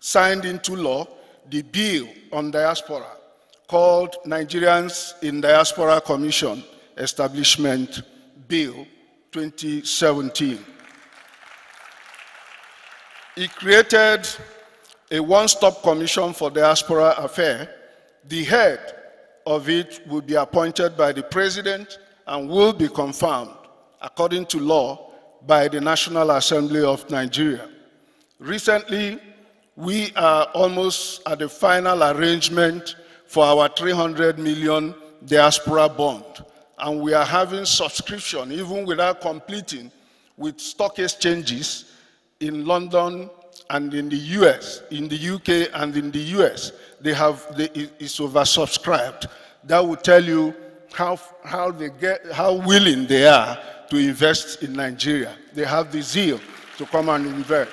signed into law the bill on diaspora called Nigerians in Diaspora Commission Establishment Bill 2017. It created a one-stop commission for diaspora affairs. The head of it will be appointed by the president and will be confirmed, according to law, by the National Assembly of Nigeria. Recently, we are almost at the final arrangement for our 300 million diaspora bond, and we are having subscription, even without completing, with stock exchanges in London and in the US, in the UK and in the US. It's oversubscribed. That will tell you how willing they are to invest in Nigeria. They have the zeal to come and invest.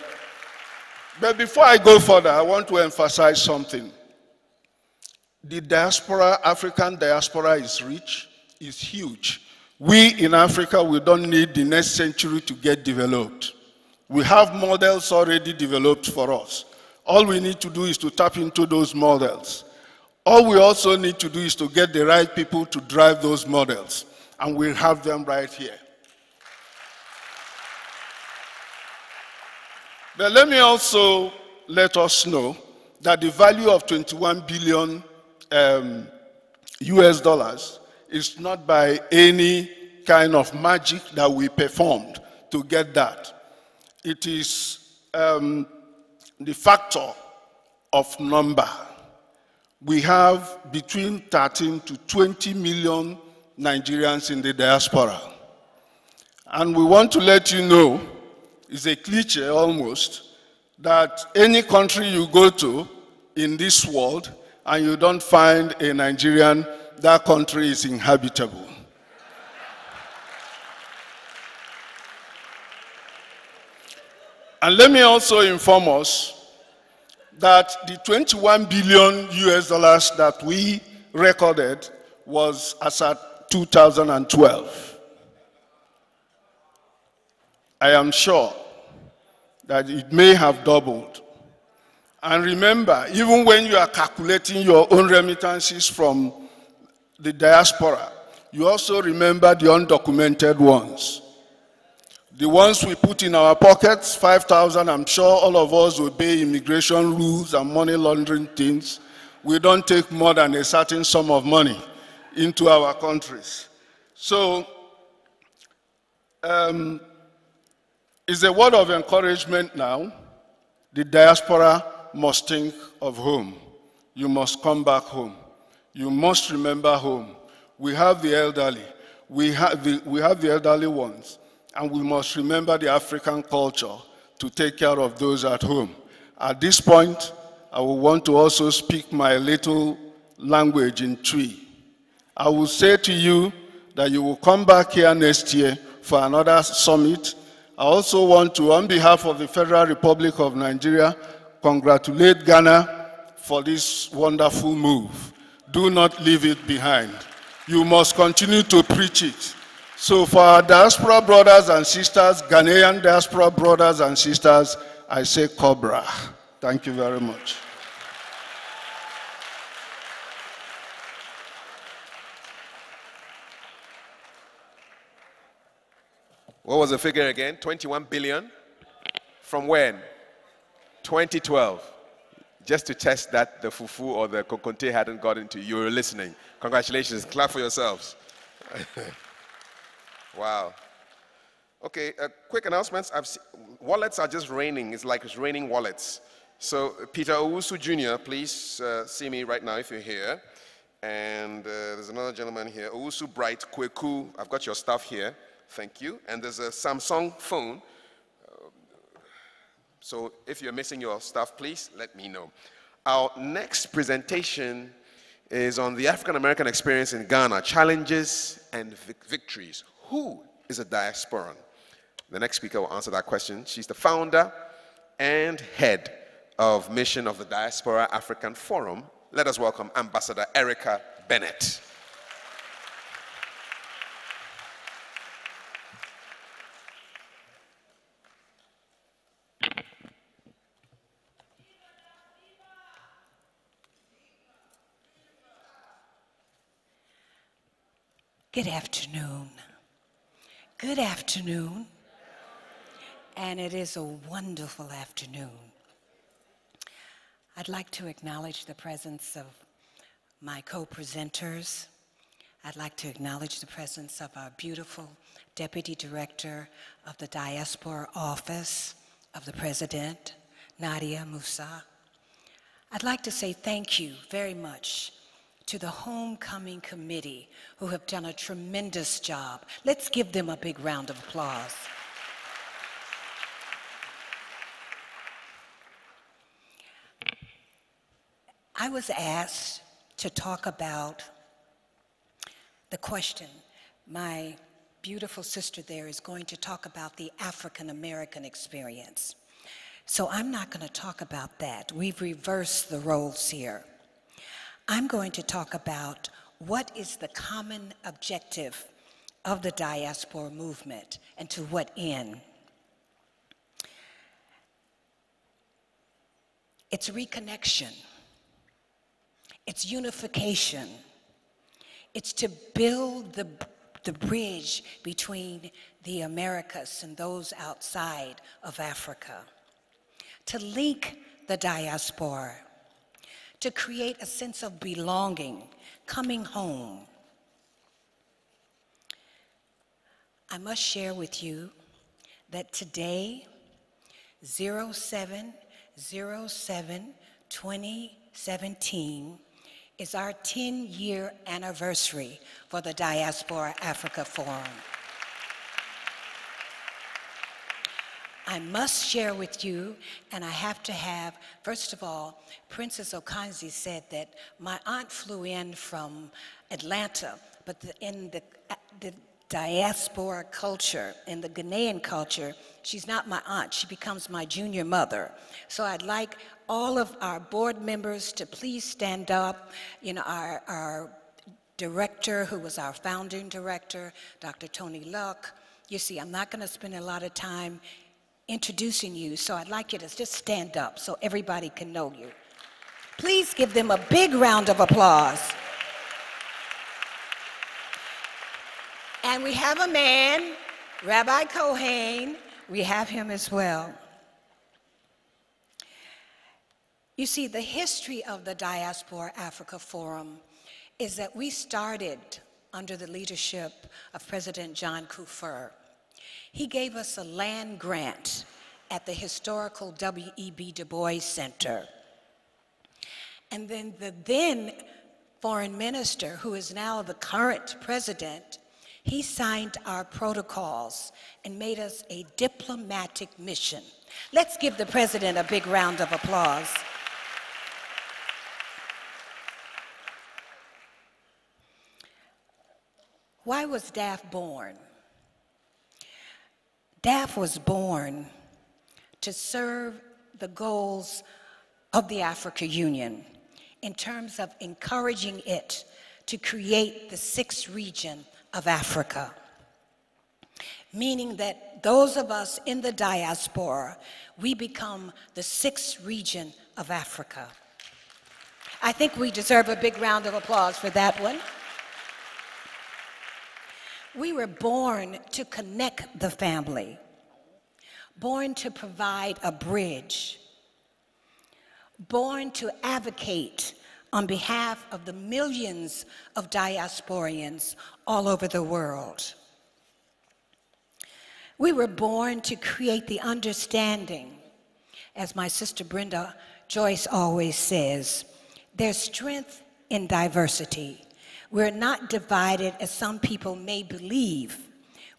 But before I go further, I want to emphasize something. The diaspora, African diaspora is rich, is huge. We in Africa, we don't need the next century to get developed. We have models already developed for us. All we need to do is to tap into those models. All we also need to do is to get the right people to drive those models, and we'll have them right here. But let me also let us know that the value of 21 billion US dollars is not by any kind of magic that we performed to get that. It is the factor of number. We have between 13 to 20 million Nigerians in the diaspora. And we want to let you know, it's a cliche almost, that any country you go to in this world and you don't find a Nigerian, that country is inhabitable. And let me also inform us that the 21 billion US dollars that we recorded was as at 2012. I am sure that it may have doubled. And remember, even when you are calculating your own remittances from the diaspora, you also remember the undocumented ones. The ones we put in our pockets, 5,000, I'm sure all of us obey immigration rules and money laundering things. We don't take more than a certain sum of money into our countries. So, it's a word of encouragement now. The diaspora must think of home. You must come back home. You must remember home. We have the elderly. We have the elderly ones. And we must remember the African culture to take care of those at home. At this point, I will want to also speak my little language in Twi. I will say to you that you will come back here next year for another summit. I also want to, on behalf of the Federal Republic of Nigeria, congratulate Ghana for this wonderful move. Do not leave it behind. You must continue to preach it. So for our diaspora brothers and sisters, Ghanaian diaspora brothers and sisters, I say Cobra. Thank you very much. What was the figure again? 21 billion? From when? 2012. Just to test that the fufu or the kokonte hadn't got into you were listening. Congratulations. Clap for yourselves. Wow. Okay, quick announcements. Wallets are just raining. It's like it's raining wallets. So Peter Owusu Jr., please see me right now if you're here. And there's another gentleman here, Owusu Bright Kweku. I've got your stuff here. Thank you. And there's a Samsung phone. So if you're missing your stuff, please let me know. Our next presentation is on the African-American experience in Ghana, challenges and victories. Who is a diasporan? The next speaker will answer that question. She's the founder and head of mission of the Diaspora African Forum. Let us welcome Ambassador Erica Bennett. Good afternoon. Good afternoon. And it is a wonderful afternoon. I'd like to acknowledge the presence of my co-presenters. I'd like to acknowledge the presence of our beautiful Deputy Director of the Diaspora Office of the President, Nadia Moussa. I'd like to say thank you very much to the Homecoming Committee, who have done a tremendous job. Let's give them a big round of applause. I was asked to talk about the question. My beautiful sister there is going to talk about the African American experience. So I'm not going to talk about that. We've reversed the roles here. I'm going to talk about what is the common objective of the diaspora movement and to what end. It's reconnection. It's unification. It's to build the bridge between the Americas and those outside of Africa. To link the diaspora. To create a sense of belonging, coming home. I must share with you that today, 07/07/2017, is our 10-year anniversary for the Diaspora Africa Forum. I must share with you, and I have to have, first of all, Princess Okanzi said that my aunt flew in from Atlanta, but in the diaspora culture, in the Ghanaian culture, she's not my aunt, she becomes my junior mother. So I'd like all of our board members to please stand up. You know, our director, who was our founding director, Dr. Tony Luck. You see, I'm not gonna spend a lot of time introducing you, so I'd like you to just stand up so everybody can know you. Please give them a big round of applause. And we have a man, Rabbi Kohen, we have him as well. You see, the history of the Diaspora Africa Forum is that we started under the leadership of President John Kufuor. He gave us a land grant at the historical W.E.B. Du Bois Center. And then the then foreign minister, who is now the current president, he signed our protocols and made us a diplomatic mission. Let's give the president a big round of applause. Why was DAF born? DAF was born to serve the goals of the Africa Union in terms of encouraging it to create the sixth region of Africa, meaning that those of us in the diaspora, we become the sixth region of Africa. I think we deserve a big round of applause for that one. We were born to connect the family, born to provide a bridge, born to advocate on behalf of the millions of diasporians all over the world. We were born to create the understanding, as my sister Brenda Joyce always says, there's strength in diversity. We're not divided as some people may believe.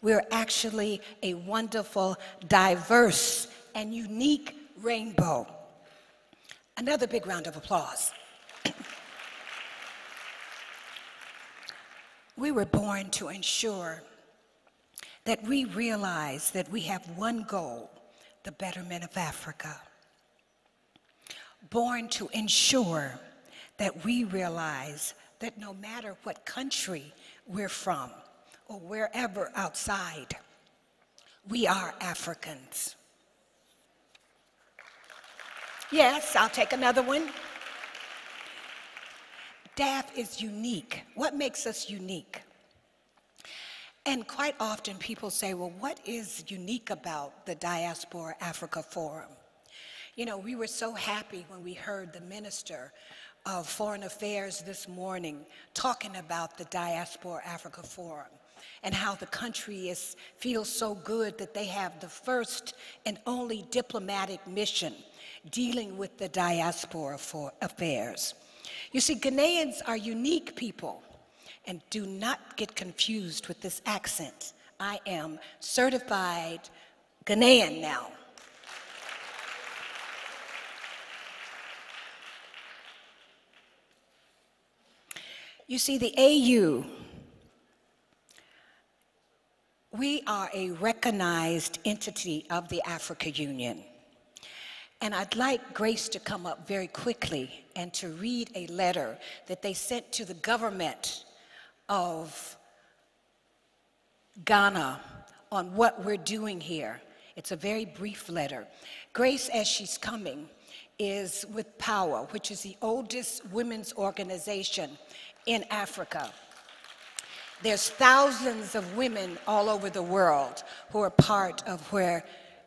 We're actually a wonderful, diverse, and unique rainbow. Another big round of applause. We were born to ensure that we realize that we have one goal, the betterment of Africa. Born to ensure that we realize that no matter what country we're from or wherever outside, we are Africans. Yes, I'll take another one. DAF is unique. What makes us unique? And quite often people say, well, what is unique about the Diaspora Africa Forum? You know, we were so happy when we heard the Minister of Foreign Affairs this morning talking about the Diaspora Africa Forum and how the country feels so good that they have the first and only diplomatic mission dealing with the diaspora for affairs. You see, Ghanaians are unique people, and do not get confused with this accent. I am certified Ghanaian now. You see, the AU, we are a recognized entity of the African Union. And I'd like Grace to come up very quickly and to read a letter that they sent to the government of Ghana on what we're doing here. It's a very brief letter. Grace, as she's coming, is with POWER, which is the oldest women's organization in Africa. There's thousands of women all over the world who are part of where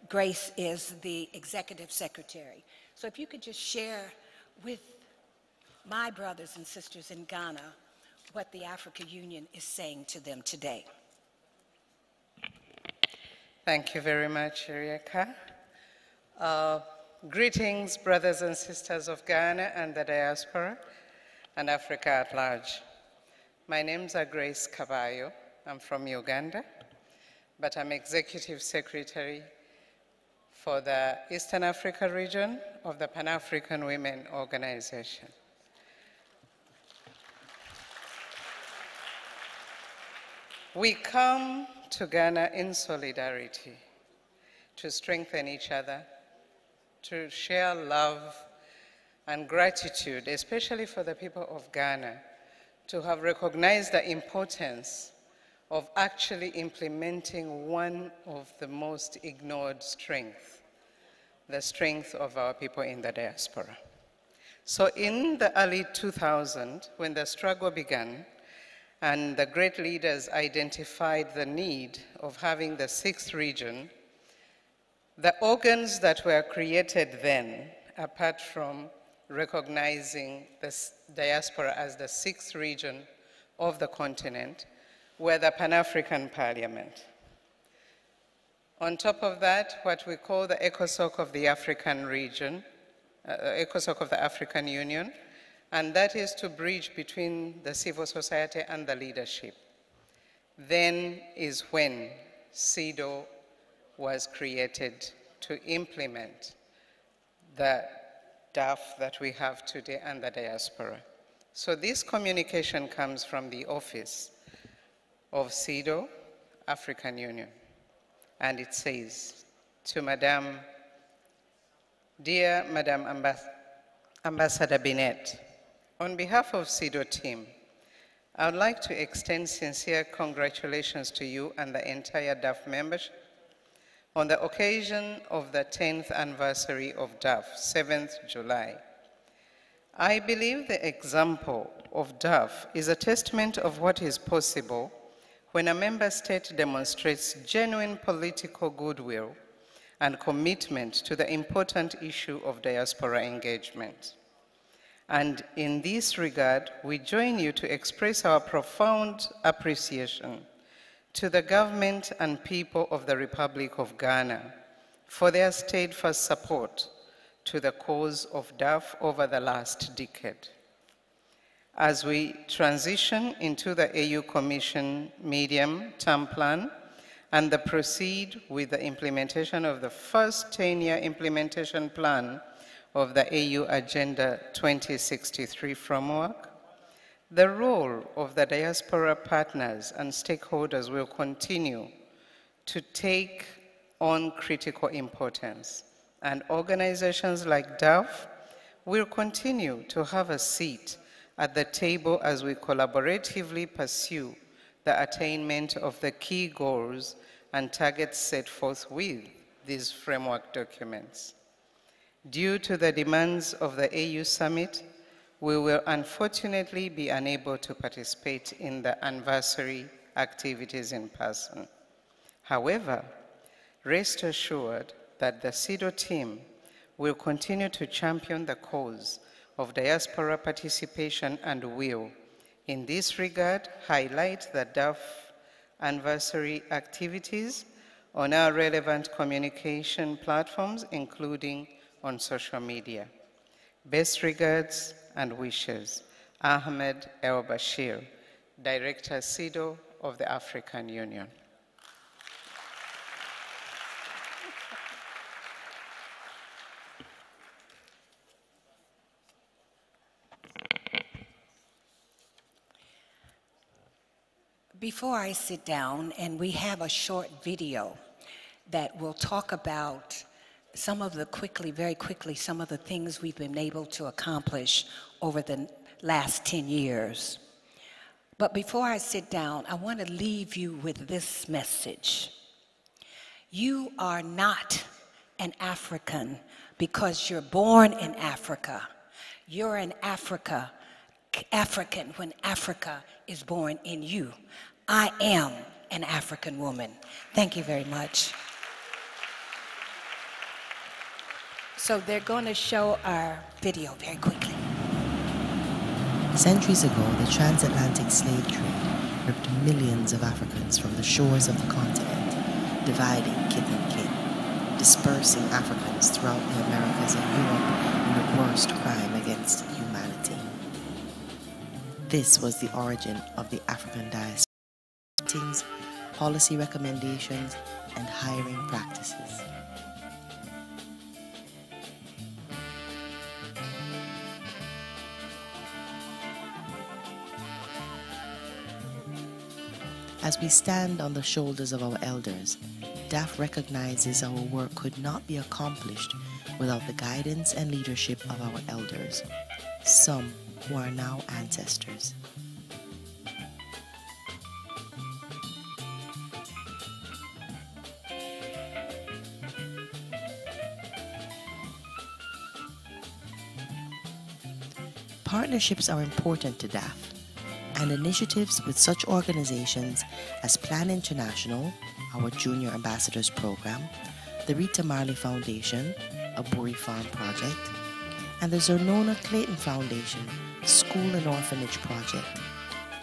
Grace is the executive secretary. So if you could just share with my brothers and sisters in Ghana what the African Union is saying to them today. Thank you very much, Erieka. Greetings, brothers and sisters of Ghana and the diaspora and Africa at large. My name's Grace Caballo. I'm from Uganda, but I'm Executive Secretary for the Eastern Africa region of the Pan-African Women Organization. We come to Ghana in solidarity to strengthen each other, to share love and gratitude, especially for the people of Ghana, to have recognized the importance of actually implementing one of the most ignored strengths, the strength of our people in the diaspora. So in the early 2000s, when the struggle began, and the great leaders identified the need of having the 6th region, the organs that were created then, apart from recognizing the diaspora as the 6th region of the continent, were the Pan-African Parliament. On top of that, what we call the ECOSOC of the African region, ECOSOC of the African Union, and that is to bridge between the civil society and the leadership. Then is when CEDAW was created to implement the DAF that we have today and the diaspora. So this communication comes from the office of CEDAW, African Union, and it says to Dear Madam Ambassador Binet, on behalf of CEDAW team, I would like to extend sincere congratulations to you and the entire DAF membership on the occasion of the 10th anniversary of DAF, 7th July. I believe the example of DAF is a testament of what is possible when a member state demonstrates genuine political goodwill and commitment to the important issue of diaspora engagement. And in this regard, we join you to express our profound appreciation to the government and people of the Republic of Ghana for their steadfast support to the cause of DAF over the last decade. As we transition into the AU Commission medium-term plan and proceed with the implementation of the first 10-year implementation plan of the AU Agenda 2063 framework, the role of the diaspora partners and stakeholders will continue to take on critical importance, and organizations like DAF will continue to have a seat at the table as we collaboratively pursue the attainment of the key goals and targets set forth with these framework documents. Due to the demands of the AU Summit, we will unfortunately be unable to participate in the anniversary activities in person. However, rest assured that the CEDO team will continue to champion the cause of diaspora participation and will, in this regard, highlight the DAF anniversary activities on our relevant communication platforms, including on social media. Best regards and wishes, Ahmed El Bashir, Director CEDO of the African Union. Before I sit down, and we have a short video that will talk about some of the very quickly, some of the things we've been able to accomplish over the last 10 years. But before I sit down, I want to leave you with this message. You are not an African because you're born in Africa. You're an African when Africa is born in you. I am an African woman. Thank you very much. So they're going to show our video very quickly. Centuries ago, the transatlantic slave trade ripped millions of Africans from the shores of the continent, dividing kith and kin, dispersing Africans throughout the Americas and Europe in the worst crime against humanity. This was the origin of the African diaspora. Policy recommendations, and hiring practices. As we stand on the shoulders of our elders, DAF recognizes our work could not be accomplished without the guidance and leadership of our elders, some who are now ancestors. Partnerships are important to DAF, and initiatives with such organizations as Plan International, our Junior Ambassadors Program, the Rita Marley Foundation, a Buri Farm project, and the Zernona Clayton Foundation School and Orphanage Project,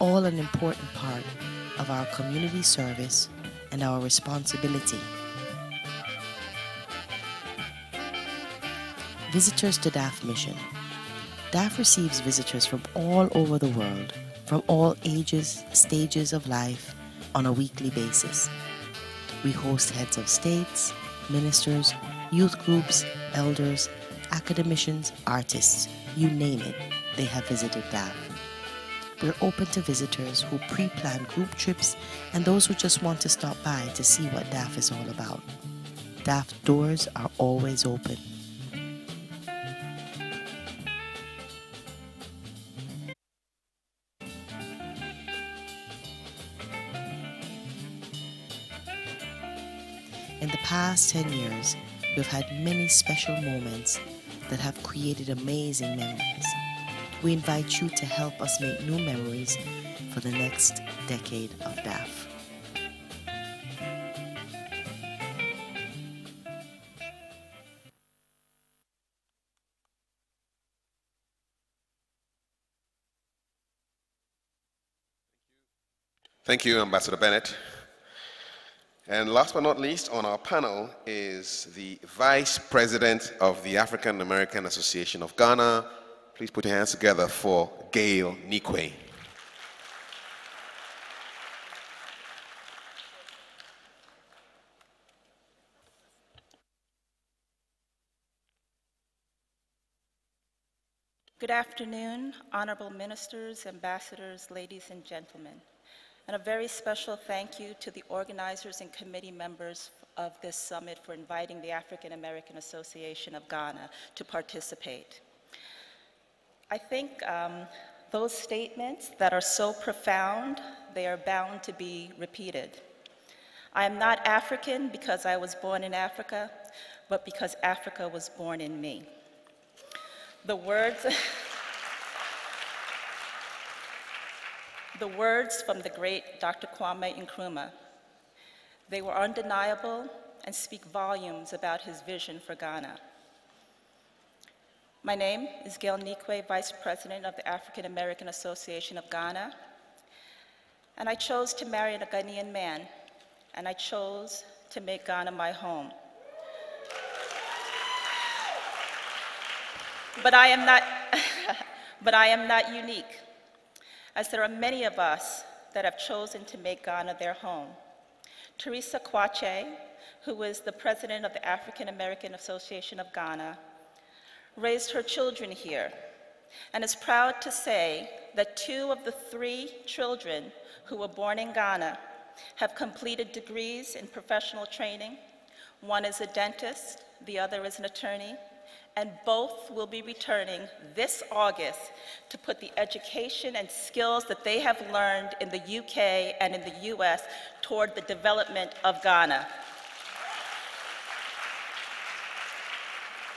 all an important part of our community service and our responsibility. Visitors to DAF Mission. DAF receives visitors from all over the world, from all ages, stages of life, on a weekly basis. We host heads of states, ministers, youth groups, elders, academicians, artists, you name it, they have visited DAF. We're open to visitors who pre-plan group trips and those who just want to stop by to see what DAF is all about. DAF doors are always open. In the past 10 years, we've had many special moments that have created amazing memories. We invite you to help us make new memories for the next decade of DAF. Thank you, Ambassador Bennett. And last but not least on our panel is the Vice President of the African American Association of Ghana. Please put your hands together for Gail Nikwe. Good afternoon, honorable ministers, ambassadors, ladies and gentlemen. And a very special thank you to the organizers and committee members of this summit for inviting the African American Association of Ghana to participate. I think those statements that are so profound, they are bound to be repeated. I am not African because I was born in Africa, but because Africa was born in me. the words from the great Dr. Kwame Nkrumah. They were undeniable and speak volumes about his vision for Ghana. My name is Gail Nikwe, Vice President of the African American Association of Ghana, and I chose to marry a Ghanaian man, and I chose to make Ghana my home. But I am not unique, as there are many of us that have chosen to make Ghana their home. Teresa Kwache, who is the president of the African American Association of Ghana, raised her children here and is proud to say that 2 of the 3 children who were born in Ghana have completed degrees in professional training. One is a dentist, the other is an attorney, and both will be returning this August to put the education and skills that they have learned in the UK and in the US toward the development of Ghana.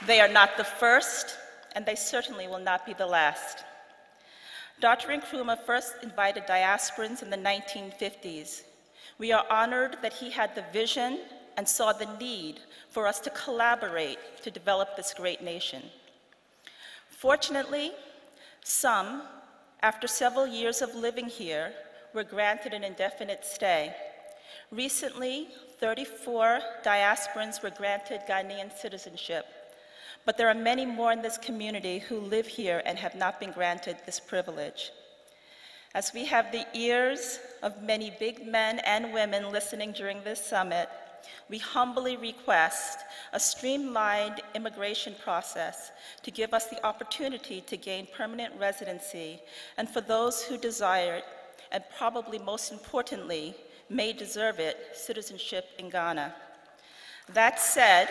They are not the first, and they certainly will not be the last. Dr. Nkrumah first invited diasporans in the 1950s. We are honored that he had the vision and saw the need for us to collaborate to develop this great nation. Fortunately, some, after several years of living here, were granted an indefinite stay. Recently, 34 diasporans were granted Ghanaian citizenship, but there are many more in this community who live here and have not been granted this privilege. As we have the ears of many big men and women listening during this summit, we humbly request a streamlined immigration process to give us the opportunity to gain permanent residency, and for those who desire it, and probably most importantly, may deserve it, citizenship in Ghana. That said,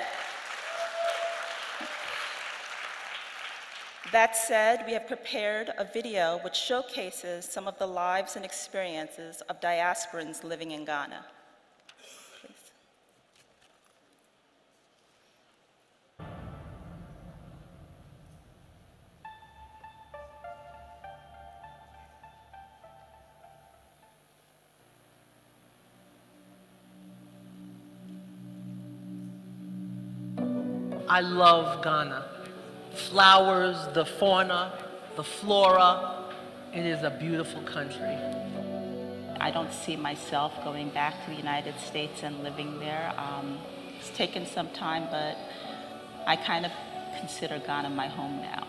we have prepared a video which showcases some of the lives and experiences of diasporans living in Ghana. Please. I love Ghana. Flowers, the fauna, the flora. It is a beautiful country. I don't see myself going back to the United States and living there. It's taken some time, but I kind of consider Ghana my home now.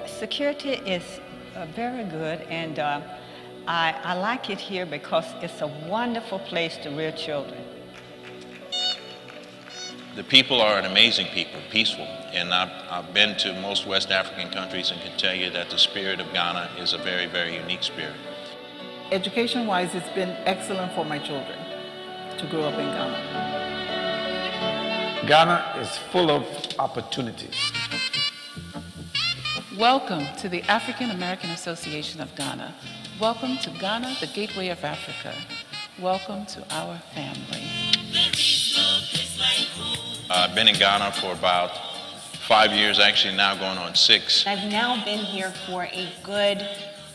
Security is very good, and I like it here because it's a wonderful place to rear children. The people are an amazing people, peaceful, and I've been to most West African countries and can tell you that the spirit of Ghana is a very, very unique spirit. Education-wise, it's been excellent for my children to grow up in Ghana. Ghana is full of opportunities. Welcome to the African American Association of Ghana. Welcome to Ghana, the gateway of Africa. Welcome to our family. I've been in Ghana for about 5 years, actually now going on 6. I've now been here for a good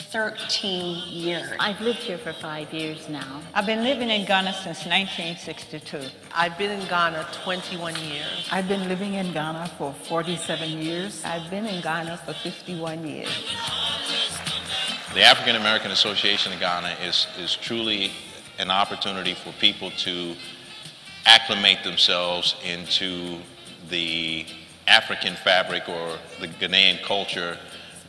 13 years. I've lived here for 5 years now. I've been living in Ghana since 1962. I've been in Ghana 21 years. I've been living in Ghana for 47 years. I've been in Ghana for 51 years. The African American Association of Ghana is truly an opportunity for people to acclimate themselves into the African fabric or the Ghanaian culture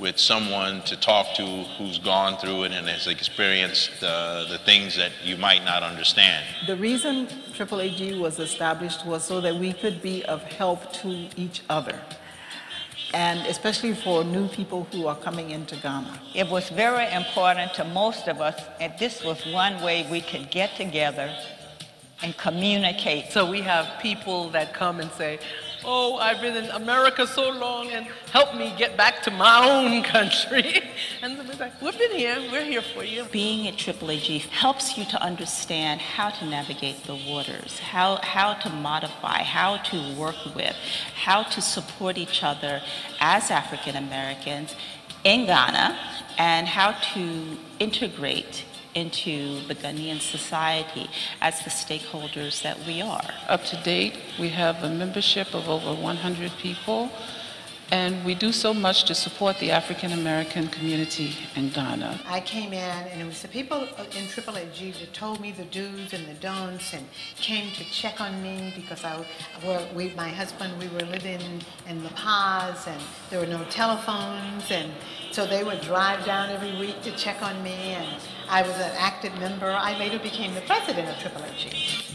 with someone to talk to who's gone through it and has experienced the things that you might not understand. The reason AAAG was established was so that we could be of help to each other, and especially for new people who are coming into Ghana. It was very important to most of us, and this was one way we could get together and communicate. So we have people that come and say, oh, I've been in America so long and help me get back to my own country. And we're like, we've been here, we're here for you. Being at AAAG helps you to understand how to navigate the waters, how to modify, how to work with, how to support each other as African Americans in Ghana and how to integrate into the Ghanaian society as the stakeholders that we are. Up to date, we have a membership of over 100 people, and we do so much to support the African American community in Ghana. I came in, and it was the people in GGHS that told me the do's and the don'ts and came to check on me because my husband, we were living in La Paz, and there were no telephones, and so they would drive down every week to check on me, and I was an active member. I later became the president of GGHS.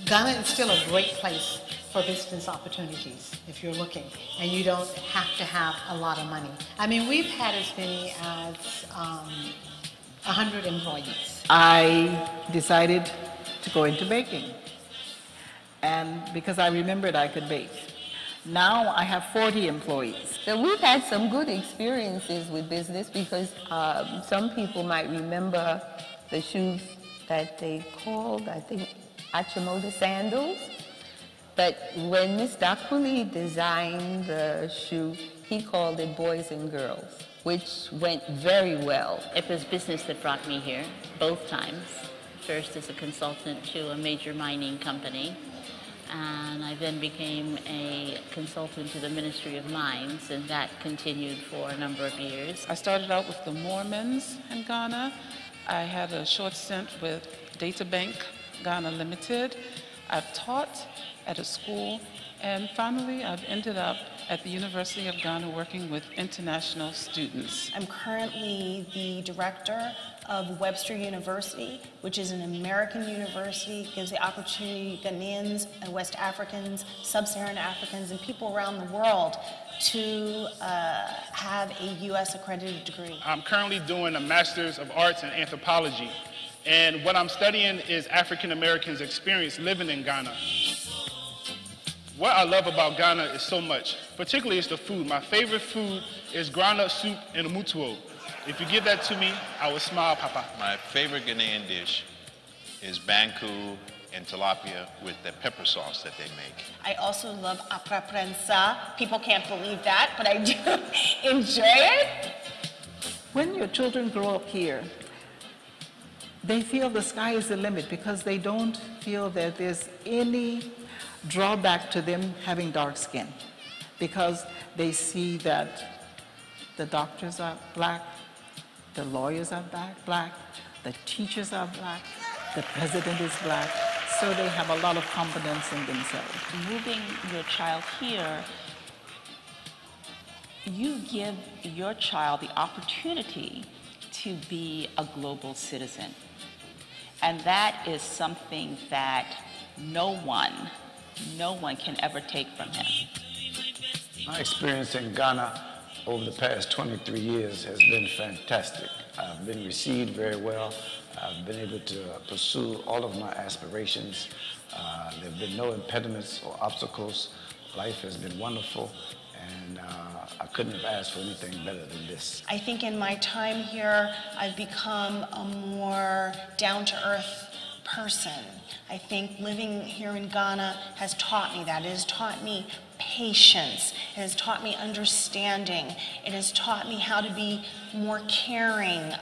Ghana is still a great place for business opportunities if you're looking, and you don't have to have a lot of money. I mean, we've had as many as 100 employees. I decided to go into baking, and because I remembered I could bake. Now I have 40 employees. So we've had some good experiences with business because some people might remember the shoes that they called, I think, Achimoda sandals. But when Mr. Akuli designed the shoe, he called it Boys and Girls, which went very well. It was business that brought me here, both times. First as a consultant to a major mining company, and I then became a consultant to the Ministry of Mines, and that continued for a number of years. I started out with the Mormons in Ghana. I had a short stint with Databank Ghana Limited. I've taught at a school, and finally I've ended up at the University of Ghana working with international students. I'm currently the director of Webster University, which is an American university, gives the opportunity to Ghanaians and West Africans, Sub-Saharan Africans, and people around the world to have a U.S. accredited degree. I'm currently doing a Master's of Arts in Anthropology, and what I'm studying is African Americans' experience living in Ghana. What I love about Ghana is so much, particularly it's the food. My favorite food is ground-up soup and a mutuo. If you give that to me, I will smile, Papa. My favorite Ghanaian dish is banku and tilapia with the pepper sauce that they make. I also love apra prensa. People can't believe that, but I do enjoy it. When your children grow up here, they feel the sky is the limit because they don't feel that there's any drawback to them having dark skin, because they see that the doctors are black, the lawyers are black, the teachers are black, the president is black, so they have a lot of confidence in themselves. Moving your child here, you give your child the opportunity to be a global citizen. And that is something that no one can ever take from him. My experience in Ghana over the past 23 years has been fantastic. I've been received very well. I've been able to pursue all of my aspirations. There have been no impediments or obstacles. Life has been wonderful, and I couldn't have asked for anything better than this. I think in my time here, I've become a more down-to-earth person. I think living here in Ghana has taught me that. It has taught me patience. It has taught me understanding. It has taught me how to be more caring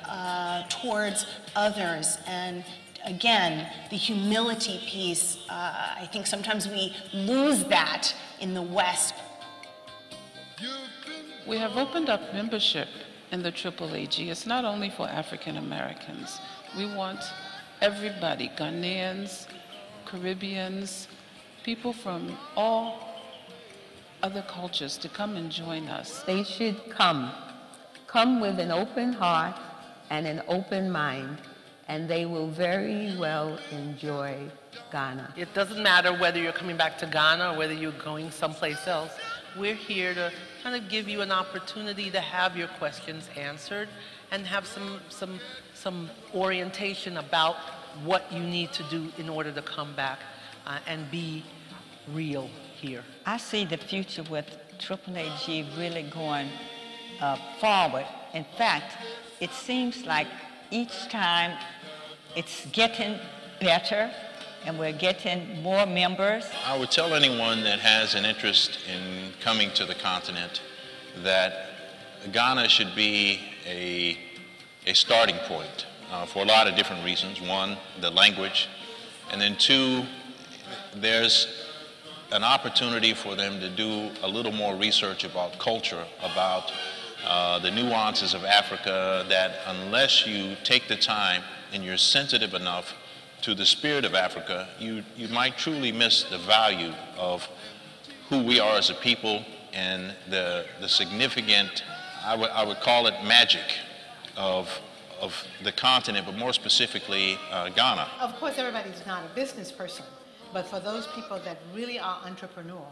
towards others. And again, the humility piece, I think sometimes we lose that in the West. We have opened up membership in the GGHS. It's not only for African Americans. We want everybody, Ghanaians, Caribbeans, people from all other cultures to come and join us. They should come with an open heart and an open mind, and they will very well enjoy Ghana. It doesn't matter whether you're coming back to Ghana or whether you're going someplace else. We're here to kind of give you an opportunity to have your questions answered and have some orientation about what you need to do in order to come back and be real here. I see the future with GGHS really going forward. In fact, it seems like each time it's getting better and we're getting more members. I would tell anyone that has an interest in coming to the continent that Ghana should be a starting point for a lot of different reasons. One, the language, and then two, there's an opportunity for them to do a little more research about culture, about the nuances of Africa, that unless you take the time and you're sensitive enough to the spirit of Africa, you might truly miss the value of who we are as a people and the significant, I would call it magic of the continent, but more specifically Ghana. Of course, everybody's not a business person, but for those people that really are entrepreneurial,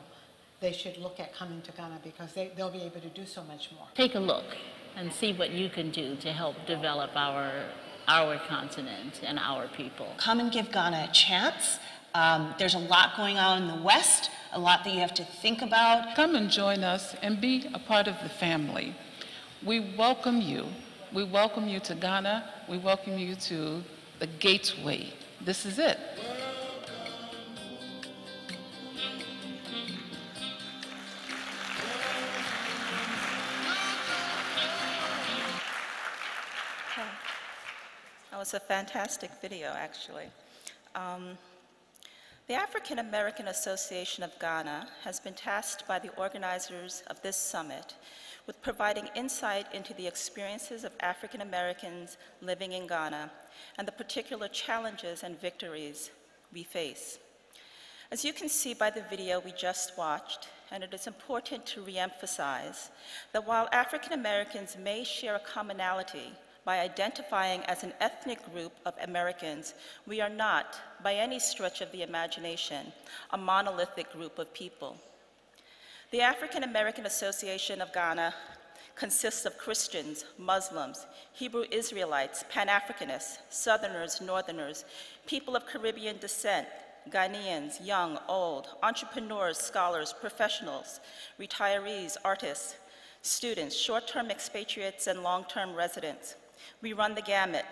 they should look at coming to Ghana because they'll be able to do so much more. Take a look and see what you can do to help develop our continent and our people. Come and give Ghana a chance. There's a lot going on in the West, a lot that you have to think about. Come and join us and be a part of the family. We welcome you. We welcome you to Ghana. We welcome you to the gateway. This is it. That was a fantastic video, actually. The African American Association of Ghana has been tasked by the organizers of this summit with providing insight into the experiences of African Americans living in Ghana and the particular challenges and victories we face. As you can see by the video we just watched, and it is important to reemphasize that while African Americans may share a commonality by identifying as an ethnic group of Americans, we are not, by any stretch of the imagination, a monolithic group of people. The African American Association of Ghana consists of Christians, Muslims, Hebrew Israelites, Pan-Africanists, Southerners, Northerners, people of Caribbean descent, Ghanaians, young, old, entrepreneurs, scholars, professionals, retirees, artists, students, short-term expatriates, and long-term residents. We run the gamut.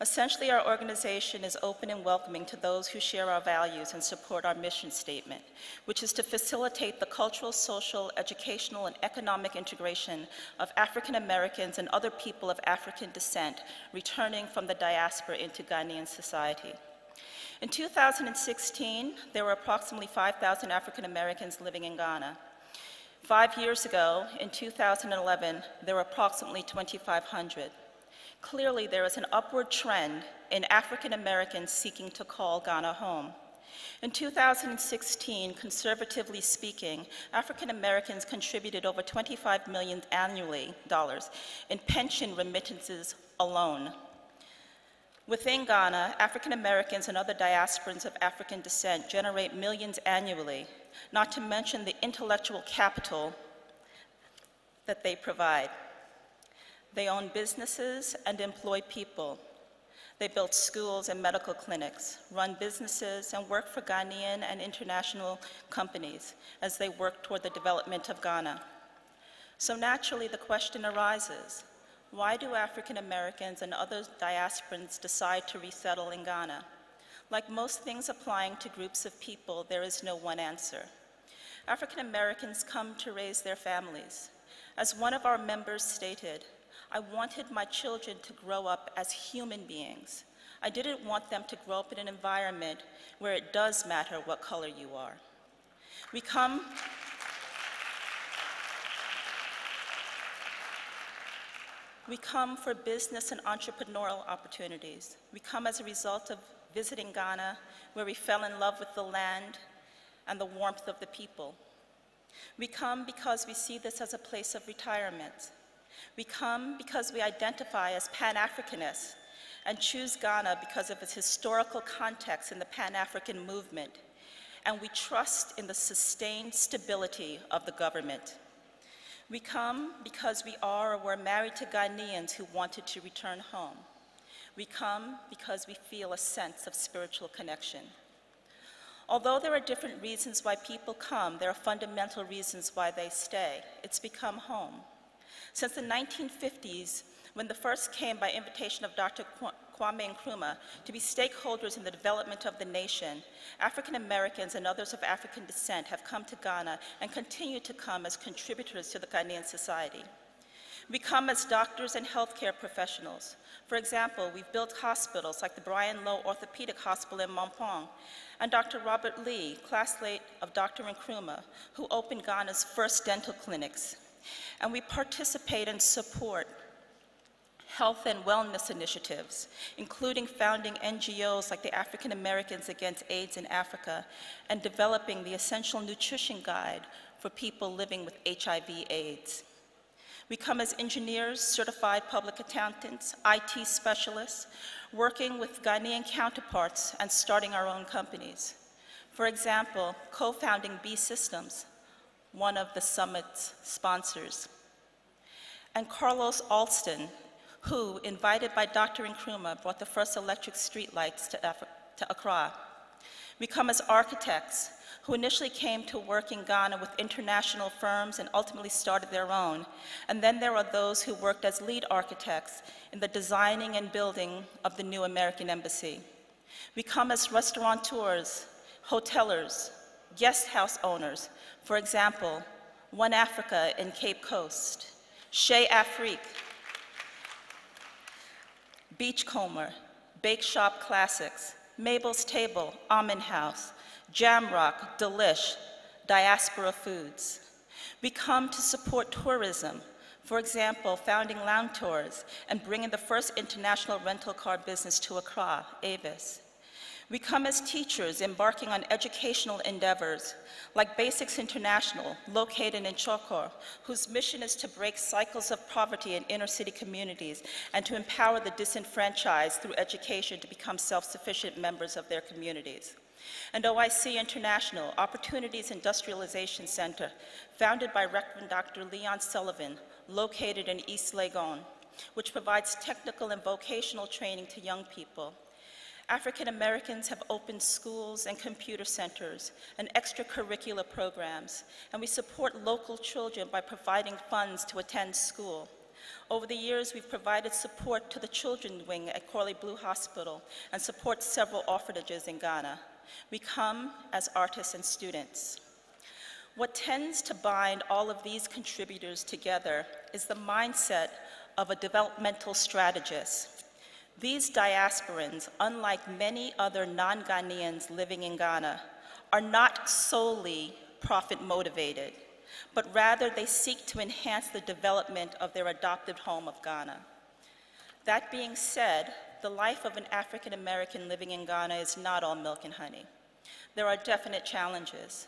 Essentially, our organization is open and welcoming to those who share our values and support our mission statement, which is to facilitate the cultural, social, educational, and economic integration of African Americans and other people of African descent returning from the diaspora into Ghanaian society. In 2016, there were approximately 5,000 African Americans living in Ghana. 5 years ago, in 2011, there were approximately 2,500. Clearly, there is an upward trend in African Americans seeking to call Ghana home. In 2016, conservatively speaking, African Americans contributed over $25 million annually in pension remittances alone. Within Ghana, African Americans and other diasporans of African descent generate millions annually, not to mention the intellectual capital that they provide. They own businesses and employ people. They build schools and medical clinics, run businesses, and work for Ghanaian and international companies as they work toward the development of Ghana. So naturally, the question arises, why do African Americans and other diasporans decide to resettle in Ghana? Like most things applying to groups of people, there is no one answer. African Americans come to raise their families. As one of our members stated, I wanted my children to grow up as human beings. I didn't want them to grow up in an environment where it does matter what color you are. We come for business and entrepreneurial opportunities. We come as a result of visiting Ghana, where we fell in love with the land and the warmth of the people. We come because we see this as a place of retirement. We come because we identify as Pan-Africanists and choose Ghana because of its historical context in the Pan-African movement, and we trust in the sustained stability of the government. We come because we are or were married to Ghanaians who wanted to return home. We come because we feel a sense of spiritual connection. Although there are different reasons why people come, there are fundamental reasons why they stay. It's become home. Since the 1950s, when the first came by invitation of Dr. Kwame Nkrumah to be stakeholders in the development of the nation, African Americans and others of African descent have come to Ghana and continue to come as contributors to the Ghanaian society. We come as doctors and healthcare professionals. For example, we've built hospitals like the Brian Lowe Orthopedic Hospital in Mompong, and Dr. Robert Lee, classmate of Dr. Nkrumah, who opened Ghana's first dental clinics. And we participate and support health and wellness initiatives, including founding NGOs like the African Americans Against AIDS in Africa and developing the Essential Nutrition Guide for people living with HIV/AIDS. We come as engineers, certified public accountants, IT specialists, working with Ghanaian counterparts and starting our own companies. For example, co-founding B Systems, one of the summit's sponsors. And Carlos Alston, who, invited by Dr. Nkrumah, brought the first electric streetlights to Accra. We come as architects, who initially came to work in Ghana with international firms and ultimately started their own. And then there are those who worked as lead architects in the designing and building of the new American embassy. We come as restaurateurs, hotelers, guest house owners. For example, One Africa in Cape Coast, Chez Afrique, Beachcomber, Bake Shop Classics, Mabel's Table, Almond House, Jamrock, Delish, Diaspora Foods. We come to support tourism, for example, founding Lounge Tours and bringing the first international rental car business to Accra, Avis. We come as teachers embarking on educational endeavors like Basics International, located in Chokor, whose mission is to break cycles of poverty in inner city communities and to empower the disenfranchised through education to become self-sufficient members of their communities. And OIC International, Opportunities Industrialization Center, founded by Reverend Dr. Leon Sullivan, located in East Legon, which provides technical and vocational training to young people. African Americans have opened schools and computer centers and extracurricular programs, and we support local children by providing funds to attend school. Over the years, we've provided support to the children's wing at Corley Blue Hospital and support several orphanages in Ghana. We come as artists and students. What tends to bind all of these contributors together is the mindset of a developmental strategist. These diasporans, unlike many other non-Ghanaians living in Ghana, are not solely profit motivated, but rather they seek to enhance the development of their adopted home of Ghana. That being said, the life of an African American living in Ghana is not all milk and honey. There are definite challenges.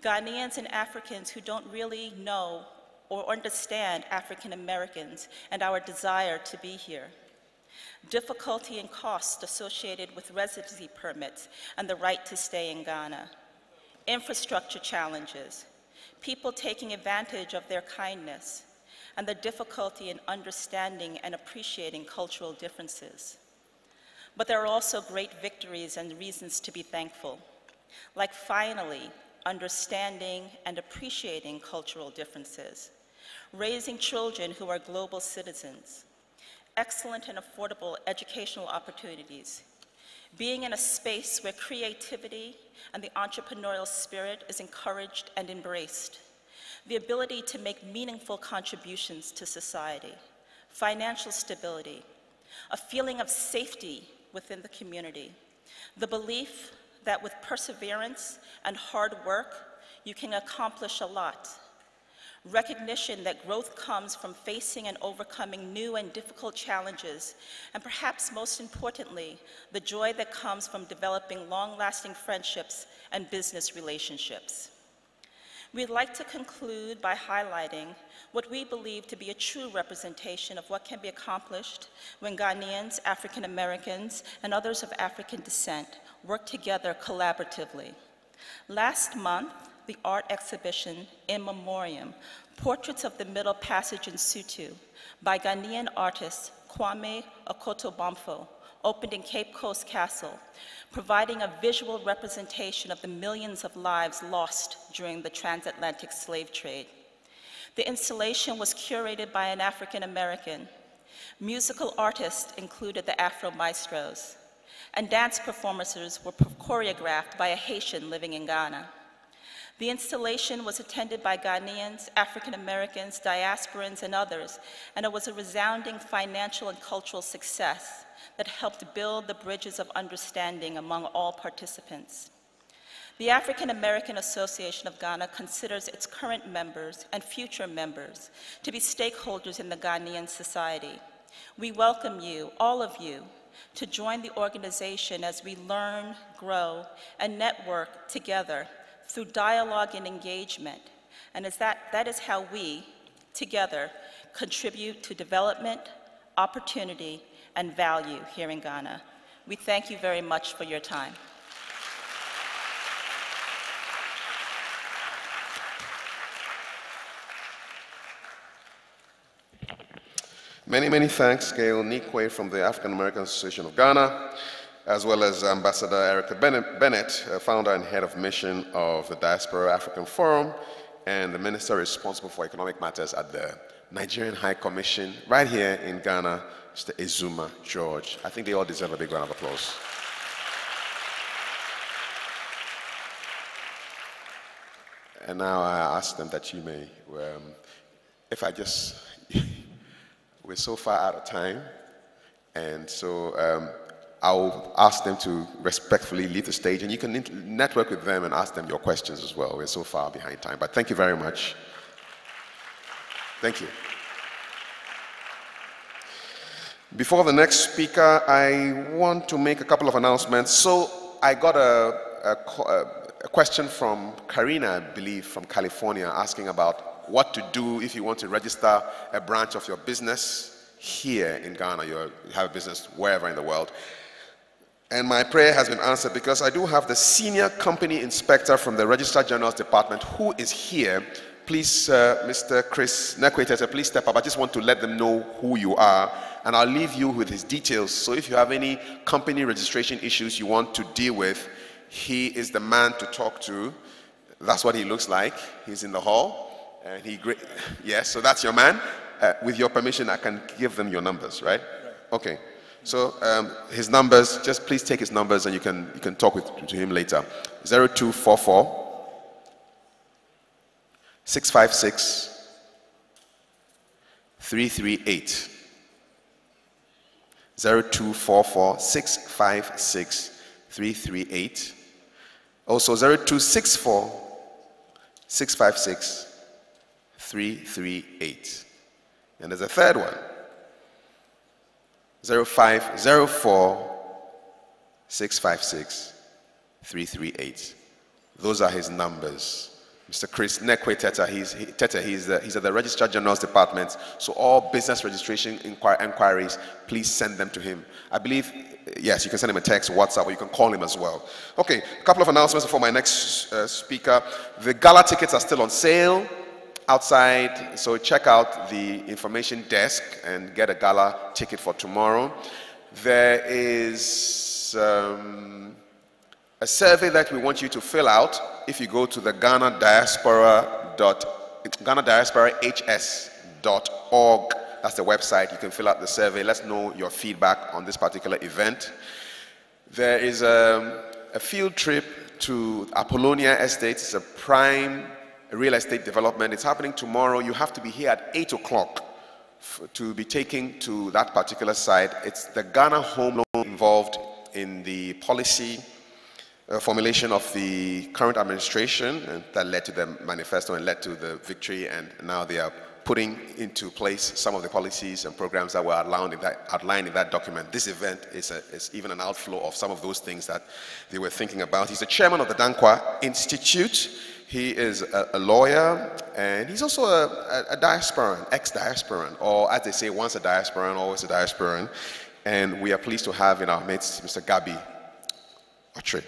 Ghanaians and Africans who don't really know or understand African Americans and our desire to be here. Difficulty and cost associated with residency permits and the right to stay in Ghana. Infrastructure challenges, people taking advantage of their kindness, and the difficulty in understanding and appreciating cultural differences. But there are also great victories and reasons to be thankful, like finally understanding and appreciating cultural differences, raising children who are global citizens, excellent and affordable educational opportunities, being in a space where creativity and the entrepreneurial spirit is encouraged and embraced, the ability to make meaningful contributions to society, financial stability, a feeling of safety within the community, the belief that with perseverance and hard work, you can accomplish a lot, recognition that growth comes from facing and overcoming new and difficult challenges, and perhaps most importantly, the joy that comes from developing long-lasting friendships and business relationships. We'd like to conclude by highlighting what we believe to be a true representation of what can be accomplished when Ghanaians, African Americans, and others of African descent work together collaboratively. Last month, the art exhibition, In Memoriam, Portraits of the Middle Passage in Sutu, by Ghanaian artist Kwame Okotobamfo, opened in Cape Coast Castle, providing a visual representation of the millions of lives lost during the transatlantic slave trade. The installation was curated by an African American. Musical artists included the Afro Maestros, and dance performances were choreographed by a Haitian living in Ghana. The installation was attended by Ghanaians, African Americans, diasporans, and others, and it was a resounding financial and cultural success that helped build the bridges of understanding among all participants. The African American Association of Ghana considers its current members and future members to be stakeholders in the Ghanaian society. We welcome you, all of you, to join the organization as we learn, grow, and network together through dialogue and engagement. And that is how we, together, contribute to development, opportunity, and value here in Ghana. We thank you very much for your time. Many, many thanks, Gail Nikwe from the African American Association of Ghana, as well as Ambassador Erica Bennett, founder and head of mission of the Diaspora African Forum, and the minister responsible for economic matters at the Nigerian High Commission, right here in Ghana, Mr. Ezuma George. I think they all deserve a big round of applause. And now I ask them that you may, if I just, we're so far out of time, and so I'll ask them to respectfully leave the stage, and you can network with them and ask them your questions as well. We're so far behind time, but thank you very much. Thank you. Before the next speaker, I want to make a couple of announcements. So I got a question from Karina, I believe, from California, asking about what to do if you want to register a branch of your business here in Ghana. You have a business wherever in the world. And my prayer has been answered because I do have the senior company inspector from the Registrar General's Department who is here. Please, Mr. Chris Nekwetete, please step up. I just want to let them know who you are, and I'll leave you with his details. So if you have any company registration issues you want to deal with, he is the man to talk to. That's what he looks like. He's in the hall. And yes, so that's your man. With your permission, I can give them your numbers, right? Okay. So his numbers, just please take his numbers and you can talk to him later. 0244 656 338. 0244 656 338. Also 0264 656 338. And there's a third one. 0504 656 338. Those are his numbers. Mr. Chris Nekwetete, he's at the Registrar General's Department. So all business registration inquiries, please send them to him. I believe, yes, you can send him a text, WhatsApp, or you can call him as well. Okay, a couple of announcements before my next speaker. The gala tickets are still on sale outside, so check out the information desk and get a gala ticket for tomorrow. There is a survey that we want you to fill out if you go to the GhanadiasporaHS.org. That's the website. You can fill out the survey. Let's know your feedback on this particular event. There is a field trip to Apollonia Estate. It's a prime real estate development. It's happening tomorrow. You have to be here at 8 o'clock to be taken to that particular site. It's the Ghana Home Loan involved in the policy formulation of the current administration, and that led to the manifesto and led to the victory, and now they are putting into place some of the policies and programs that were outlined in that document. This event is even an outflow of some of those things that they were thinking about. He's the chairman of the Dankwa Institute. He is a lawyer, and he's also a diasporan, ex-diasporan, or as they say, once a diasporan, always a diasporan. And we are pleased to have in our midst Mr. Gabi Otre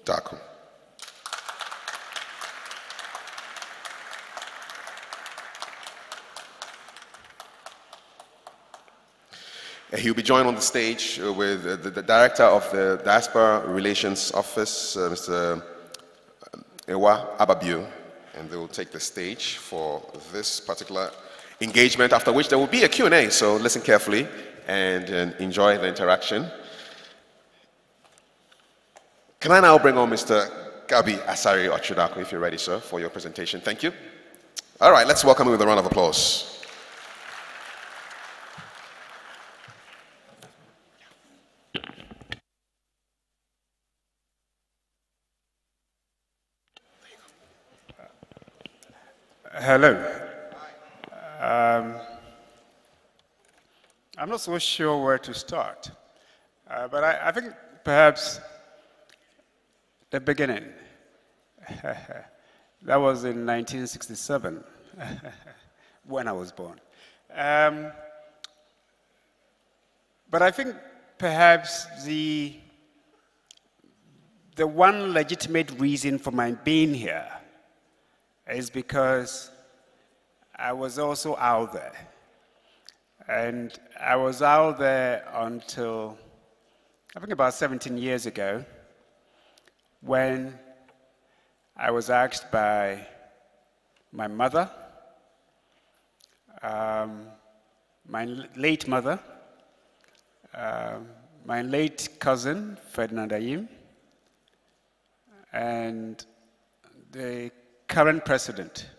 Daku. He'll be joined on the stage with the director of the Diaspora Relations Office, Mr. Ewa Ababio, and they will take the stage for this particular engagement, after which there will be a Q&A, so listen carefully and enjoy the interaction. Can I now bring on Mr. Gabi Asari Ochudako, if you're ready, sir, for your presentation. Thank you. All right, let's welcome him with a round of applause. Hello. I'm not so sure where to start, but I think perhaps the beginning. That was in 1967, when I was born. But I think perhaps the one legitimate reason for my being here is because I was also out there. And I was out there until, I think about 17 years ago, when I was asked by my mother, my late mother, my late cousin, Ferdinand Ayim, and the current president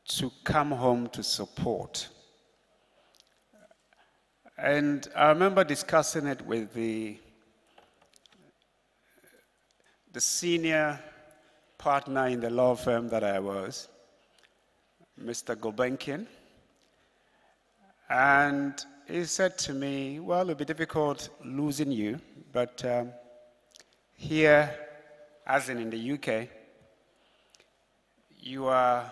to come home to support. And I remember discussing it with the senior partner in the law firm that I was, Mr. Gulbenkian. And he said to me, well, it'll be difficult losing you, but here, as in the UK, you are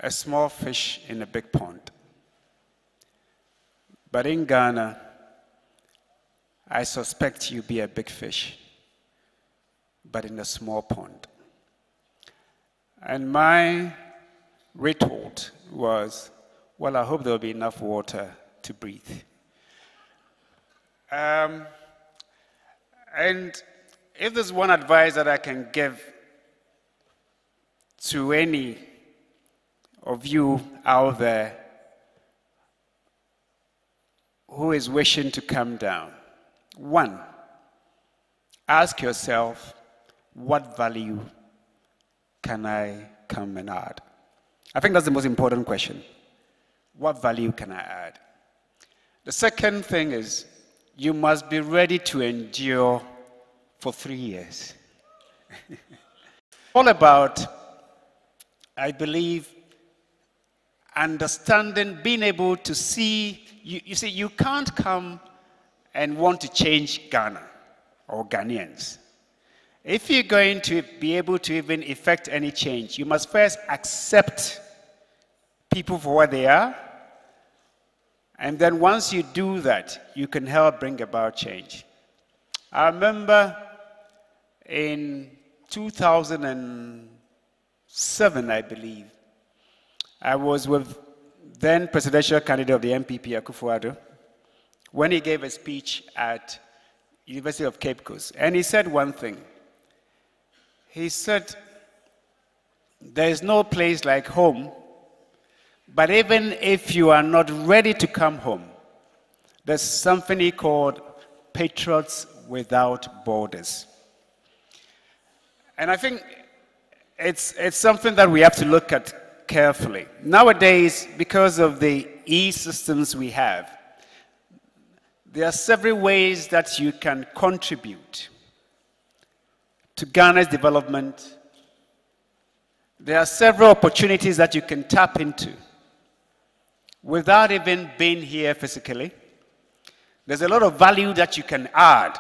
a small fish in a big pond. But in Ghana, I suspect you be a big fish, but in a small pond. And my retort was, well, I hope there'll be enough water to breathe. And if there's one advice that I can give to any of you out there who is wishing to come down, one, ask yourself, what value can I come and add? I think that's the most important question. What value can I add? The second thing is, you must be ready to endure for 3 years. All about, I believe, understanding, being able to see, you see, you can't come and want to change Ghana or Ghanaians. If you're going to be able to even effect any change, you must first accept people for what they are, and then once you do that, you can help bring about change. I remember in 2007, I believe, I was with then presidential candidate of the MPP, Akufo-Addo, when he gave a speech at University of Cape Coast, and he said one thing. He said, there is no place like home, but even if you are not ready to come home, there's something he called Patriots Without Borders. And I think it's something that we have to look at carefully. Nowadays, because of the e-systems we have, there are several ways that you can contribute to Ghana's development. There are several opportunities that you can tap into without even being here physically. There's a lot of value that you can add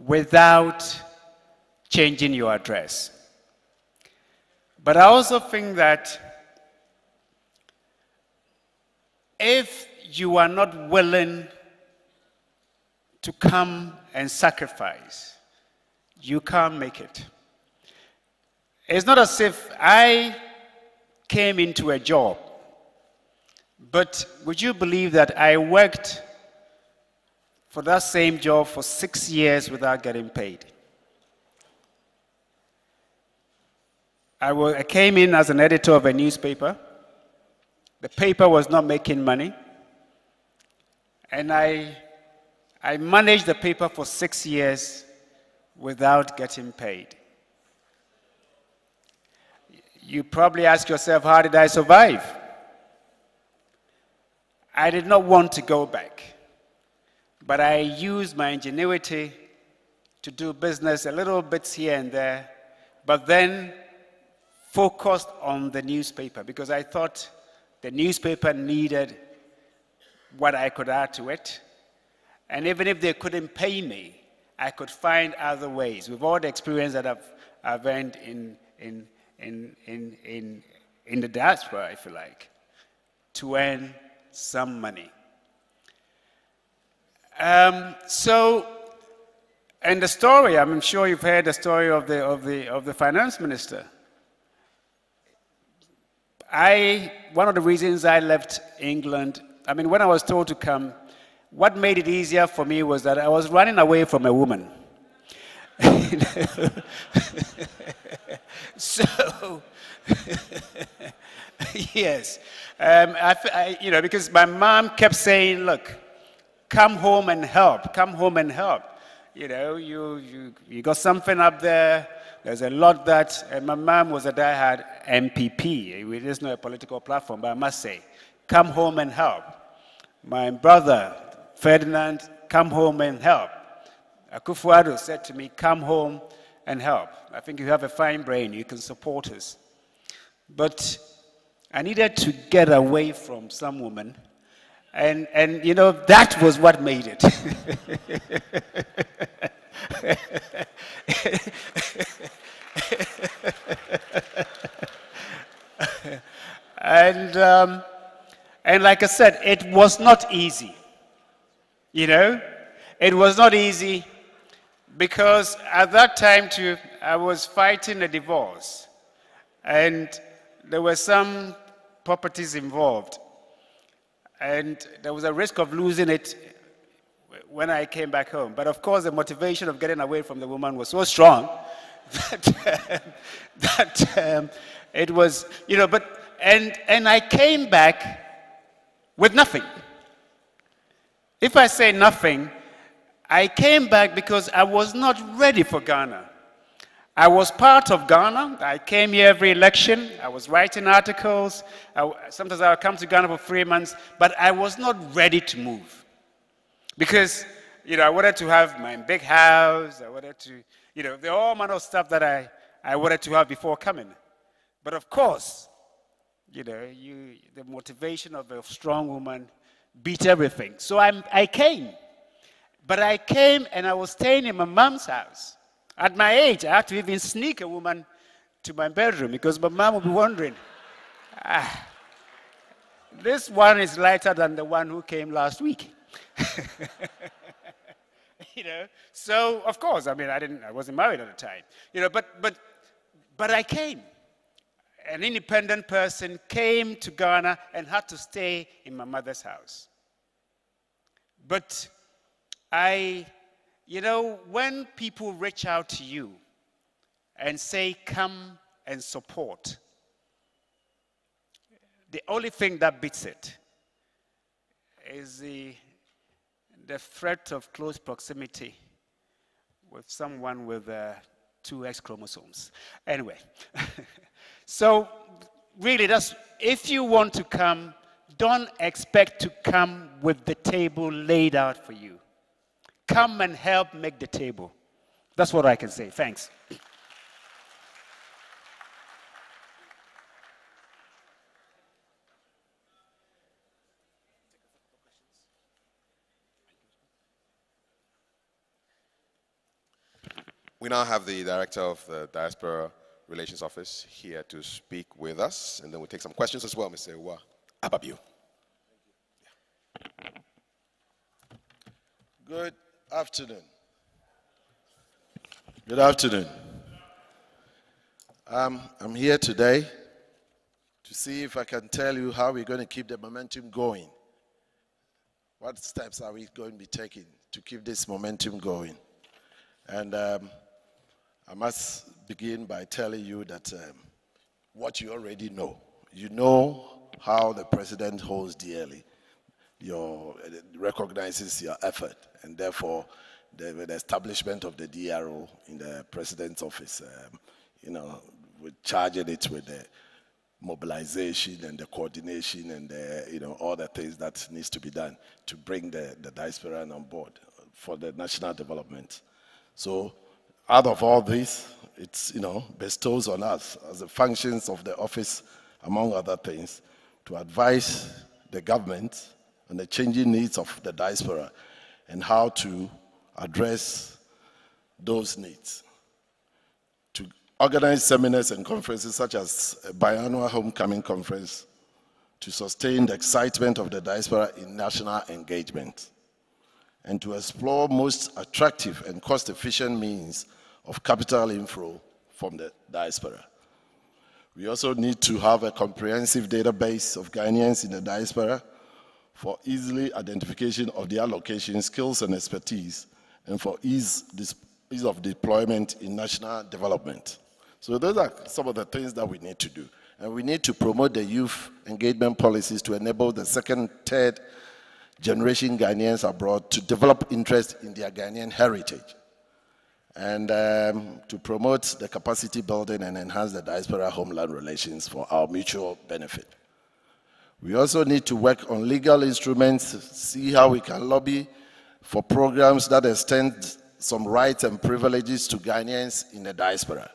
without changing your address. But I also think that if you are not willing to come and sacrifice, you can't make it. It's not as if I came into a job, but would you believe that I worked for that same job for 6 years without getting paid? I came in as an editor of a newspaper. The paper was not making money. And I managed the paper for 6 years without getting paid. You probably ask yourself, how did I survive? I did not want to go back, but I used my ingenuity to do business a little bits here and there, but then focused on the newspaper because I thought the newspaper needed what I could add to it. And even if they couldn't pay me, I could find other ways, with all the experience that I've earned in the diaspora, if you like, to earn some money. And the story, I'm sure you've heard the story of the finance minister. One of the reasons I left England, I mean, when I was told to come, what made it easier for me was that I was running away from a woman. So, yes, because my mom kept saying, look, come home and help, come home and help. You know, you got something up there, there's a lot that, and my mom was a diehard MPP. It is not a political platform, but I must say, come home and help. My brother, Ferdinand, come home and help. Akufo-Addo said to me, come home and help. I think you have a fine brain, you can support us. But I needed to get away from some woman, and you know, that was what made it. And like I said, it was not easy. You know, it was not easy because at that time too, I was fighting a divorce, and there were some properties involved, and there was a risk of losing it when I came back home. But of course, the motivation of getting away from the woman was so strong that it was, you know, and I came back with nothing. If I say nothing, I came back because I was not ready for Ghana. I was part of Ghana. I came here every election. I was writing articles. Sometimes I would come to Ghana for 3 months, but I was not ready to move. Because, you know, I wanted to have my big house. I wanted to, you know, there are all manner of stuff that I wanted to have before coming. But of course, you know, the motivation of a strong woman beat everything. So I came. But I came and I was staying in my mom's house. At my age, I had to even sneak a woman to my bedroom because my mom would be wondering, this one is lighter than the one who came last week. You know, so of course, I mean, I wasn't married at the time. You know, but I came. An independent person came to Ghana and had to stay in my mother's house. But you know, when people reach out to you and say, come and support, the only thing that beats it is the threat of close proximity with someone with 2 X chromosomes. Anyway, so really, if you want to come, don't expect to come with the table laid out for you. Come and help make the table. That's what I can say. Thanks. We now have the director of the Diaspora Relations Office here to speak with us, and then we'll take some questions as well, Mr. Ewa Ababio. Good afternoon. Good afternoon. I'm here today to see if I can tell you how we're going to keep the momentum going. What steps are we going to be taking to keep this momentum going? And I must begin by telling you that what you already know. You know how the president holds dearly, recognizes your effort, and therefore the establishment of the DRO in the president's office, we're charging it with the mobilization and the coordination and the, all the things that needs to be done to bring the diaspora on board for the national development. So out of all this, it's, bestows on us as the functions of the office, among other things, to advise the government on the changing needs of the diaspora and how to address those needs. To organize seminars and conferences such as a biannual homecoming conference to sustain the excitement of the diaspora in national engagement, and to explore most attractive and cost-efficient means of capital inflow from the diaspora. We also need to have a comprehensive database of Ghanaians in the diaspora for easily identification of their location, skills, and expertise, and for ease of deployment in national development. So those are some of the things that we need to do. And we need to promote the youth engagement policies to enable the second, third generation Ghanaians abroad to develop interest in their Ghanaian heritage, and to promote the capacity building and enhance the diaspora-homeland relations for our mutual benefit. We also need to work on legal instruments, see how we can lobby for programs that extend some rights and privileges to Ghanaians in the diaspora,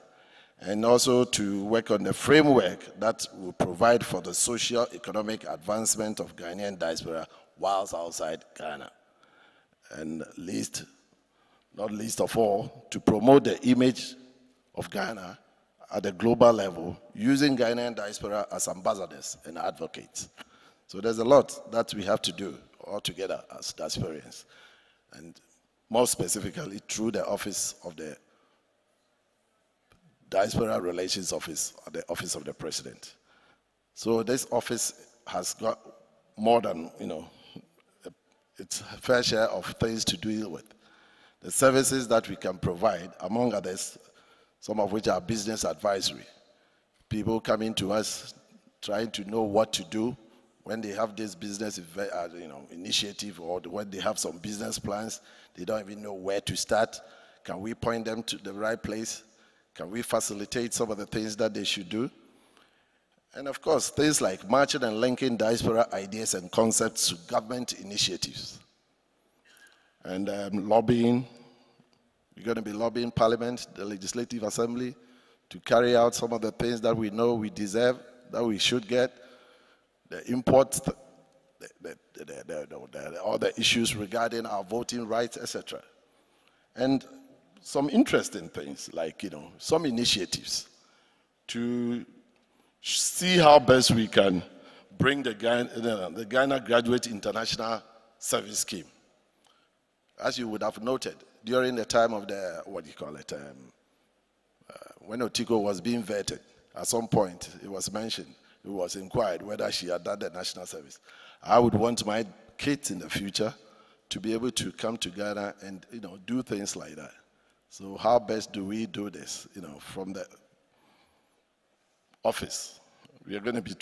and also to work on the framework that will provide for the socio-economic advancement of Ghanaian diaspora whilst outside Ghana. And not least of all, to promote the image of Ghana at the global level, using Ghanaian diaspora as ambassadors and advocates. So there's a lot that we have to do all together as diasporians, and more specifically through the office of the Diaspora Relations Office, or the Office of the President. So this office has got more than, its fair share of things to deal with. The services that we can provide, among others, some of which are business advisory. People coming to us trying to know what to do when they have this business initiative, or when they have some business plans, they don't even know where to start. Can we point them to the right place? Can we facilitate some of the things that they should do? And of course, things like matching and linking diaspora ideas and concepts to government initiatives. And lobbying, we're going to be lobbying Parliament, the Legislative Assembly, to carry out some of the things that we know we deserve, that we should get, the imports, all the issues regarding our voting rights, etc. And some interesting things, like, some initiatives to see how best we can bring the Ghana Graduate International Service Scheme. As you would have noted, during the time of the, when Otiko was being vetted, at some point it was mentioned, it was inquired whether she had done the national service. I would want my kids in the future to be able to come to Ghana and, do things like that. So how best do we do this, from the office? We are going to be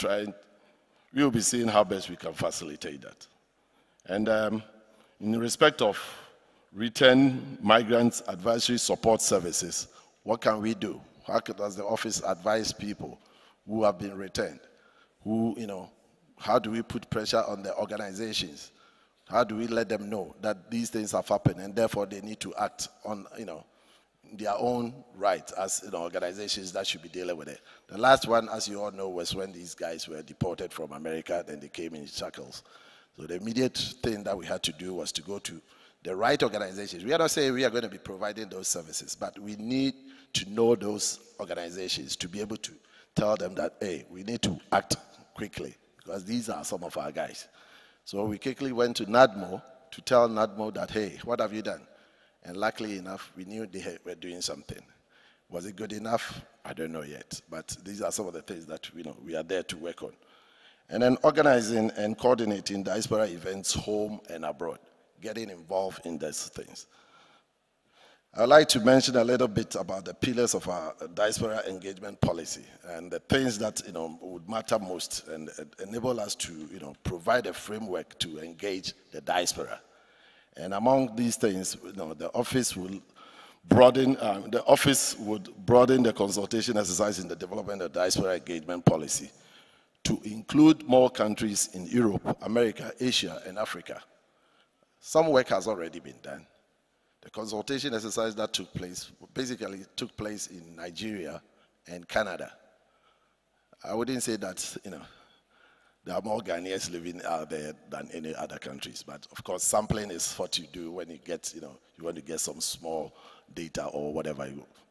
we will be seeing how best we can facilitate that. And in respect of return migrants advisory support services, what can we do? How does the office advise people who have been returned? How do we put pressure on the organizations? How do we let them know that these things have happened and therefore they need to act on, their own rights as organizations that should be dealing with it? The last one, as you all know, was when these guys were deported from America, then they came in shackles. So the immediate thing that we had to do was to go to the right organizations. We are not saying we are going to be providing those services, but we need to know those organizations to be able to tell them that, hey, we need to act quickly because these are some of our guys. So we quickly went to NADMO to tell NADMO that, hey, what have you done? And luckily enough, we knew they were doing something. Was it good enough? I don't know yet. But these are some of the things that we are there to work on. And then organizing and coordinating diaspora events home and abroad, getting involved in these things. I'd like to mention a little bit about the pillars of our diaspora engagement policy and the things that would matter most and enable us to provide a framework to engage the diaspora. And among these things, the office would broaden the consultation exercise in the development of diaspora engagement policy to include more countries in Europe, America, Asia, and Africa. Some work has already been done. The consultation exercise that basically took place in Nigeria and Canada. I wouldn't say that, there are more Ghanaians living out there than any other countries, but of course sampling is what you do when you get, you want to get some small data or whatever,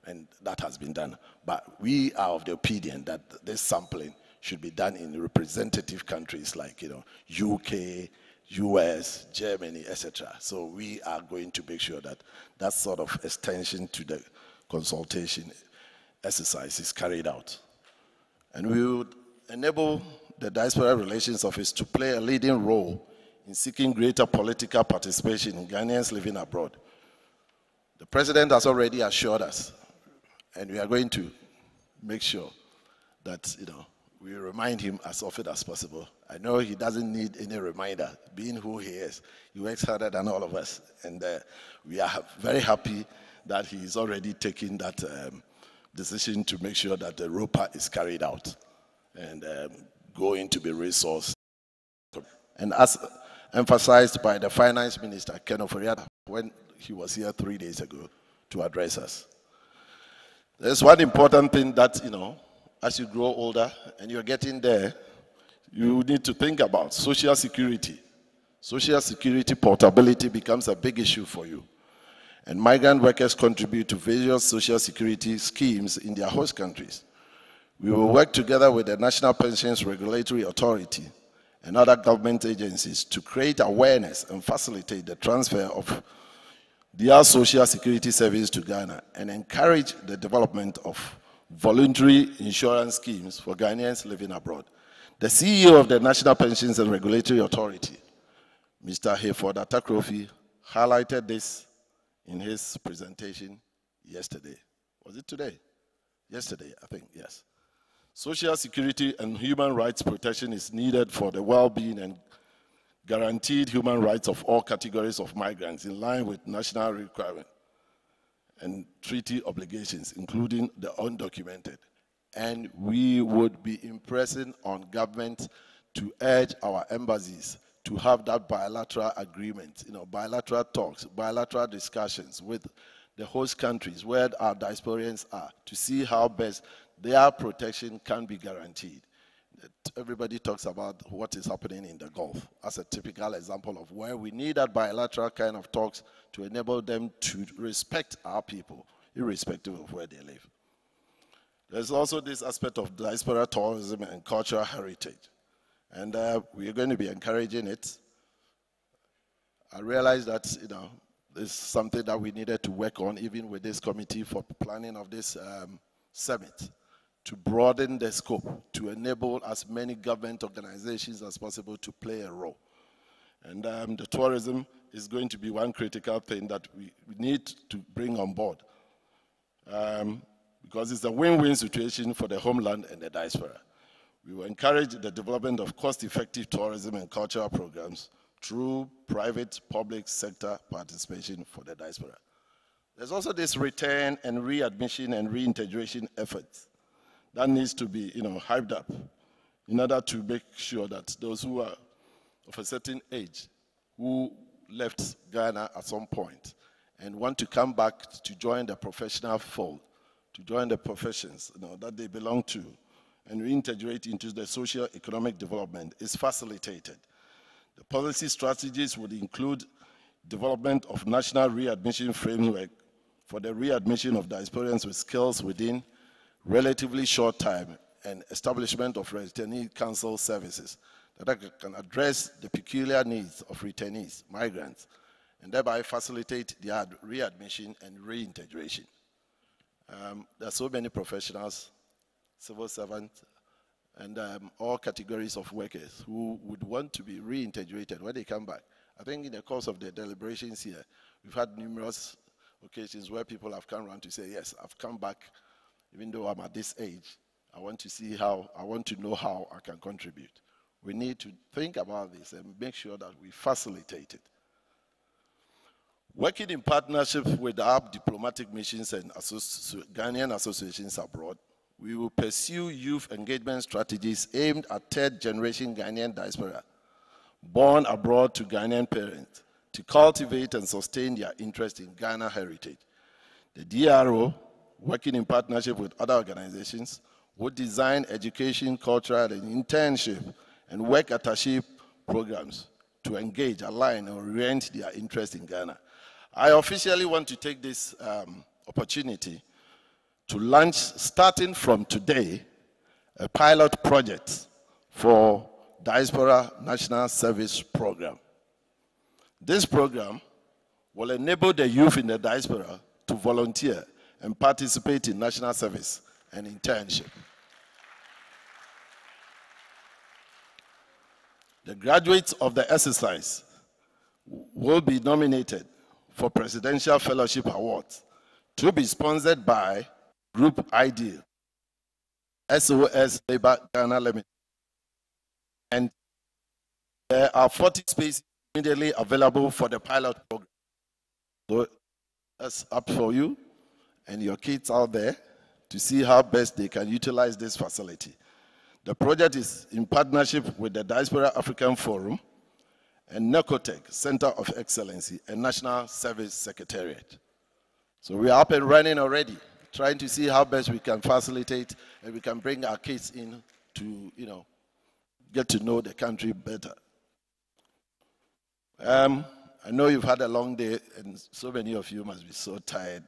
and that has been done. But we are of the opinion that this sampling should be done in representative countries like, UK, US, Germany, etc. So we are going to make sure that that sort of extension to the consultation exercise is carried out. And we would enable the Diaspora Relations Office to play a leading role in seeking greater political participation in Ghanaians living abroad. The President has already assured us, and we are going to make sure that, we remind him as often as possible. I know he doesn't need any reminder, being who he is. He works harder than all of us, and we are very happy that he is already taking that decision to make sure that the ROPA is carried out and going to be resourced. And as emphasized by the Finance Minister, Ken Oforiatta, when he was here 3 days ago to address us. There's one important thing that, as you grow older and you're getting there, you need to think about social security. Social security portability becomes a big issue for you. And migrant workers contribute to various social security schemes in their host countries. We will work together with the National Pensions Regulatory Authority and other government agencies to create awareness and facilitate the transfer of their social security service to Ghana and encourage the development of voluntary insurance schemes for Ghanaians living abroad. The CEO of the National Pensions and Regulatory Authority, Mr. Hayford Atakrofi, highlighted this in his presentation yesterday. Was it today? Yesterday, I think, yes. Social security and human rights protection is needed for the well-being and guaranteed human rights of all categories of migrants in line with national requirements and treaty obligations, including the undocumented. And we would be impressing on government to urge our embassies to have that bilateral agreement, bilateral talks, bilateral discussions with the host countries where our diasporians are to see how best their protection can be guaranteed. Everybody talks about what is happening in the Gulf as a typical example of where we need that bilateral kind of talks to enable them to respect our people, irrespective of where they live. There's also this aspect of diaspora tourism and cultural heritage, and we are going to be encouraging it. I realize that, this is something that we needed to work on, even with this committee for planning of this summit, to broaden the scope, to enable as many government organizations as possible to play a role. And the tourism is going to be one critical thing that we need to bring on board, because it's a win-win situation for the homeland and the diaspora. We will encourage the development of cost-effective tourism and cultural programs through private, public sector participation for the diaspora. There's also this return and readmission and reintegration efforts that needs to be, hyped up in order to make sure that those who are of a certain age, who left Ghana at some point and want to come back to join the professional fold, to join the professions that they belong to, and reintegrate into the socio-economic development is facilitated. The policy strategies would include development of national readmission framework for the readmission of diasporians with skills within relatively short time and establishment of returnee council services that can address the peculiar needs of returnees, migrants, and thereby facilitate their readmission and reintegration. There are so many professionals, civil servants, and all categories of workers who would want to be reintegrated when they come back. I think in the course of the deliberations here, we've had numerous occasions where people have come around to say, yes, I've come back, even though I'm at this age, I want to know how I can contribute. We need to think about this and make sure that we facilitate it. Working in partnership with our diplomatic missions and Ghanaian associations abroad, we will pursue youth engagement strategies aimed at third-generation Ghanaian diaspora, born abroad to Ghanaian parents, to cultivate and sustain their interest in Ghana heritage. The DRO, working in partnership with other organizations, would design education, cultural, and internship and work attaché programs to engage, align, and orient their interest in Ghana. I officially want to take this opportunity to launch, starting from today, a pilot project for Diaspora National Service Program. This program will enable the youth in the diaspora to volunteer and participate in national service and internship. The graduates of the exercise will be nominated for Presidential Fellowship Awards to be sponsored by Group Ideal, SOS Labor Ghana Limited. And there are 40 spaces immediately available for the pilot program. So that's up for you and your kids out there to see how best they can utilize this facility. The project is in partnership with the Diaspora African Forum and NECOTEC, Center of Excellency, and National Service Secretariat. So we are up and running already, trying to see how best we can facilitate and we can bring our kids in to, get to know the country better. I know you've had a long day, and so many of you must be so tired.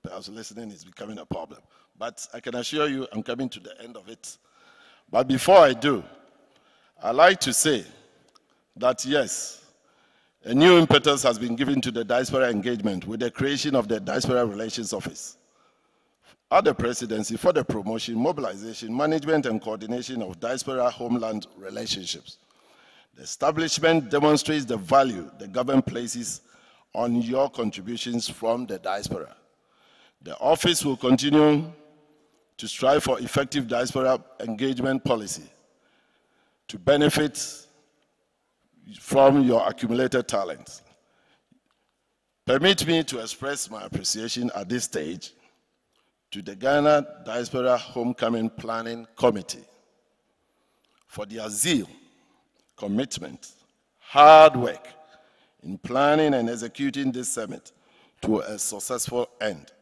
Perhaps listening is becoming a problem. But I can assure you, I'm coming to the end of it. But before I do, I'd like to say that yes, a new impetus has been given to the diaspora engagement with the creation of the Diaspora Relations Office at the Presidency for the promotion, mobilization, management, and coordination of diaspora-homeland relationships. The establishment demonstrates the value the government places on your contributions from the diaspora. The office will continue to strive for effective diaspora engagement policy to benefit from your accumulated talents. Permit me to express my appreciation at this stage to the Ghana Diaspora Homecoming Planning Committee for their zeal, commitment, hard work in planning and executing this summit to a successful end.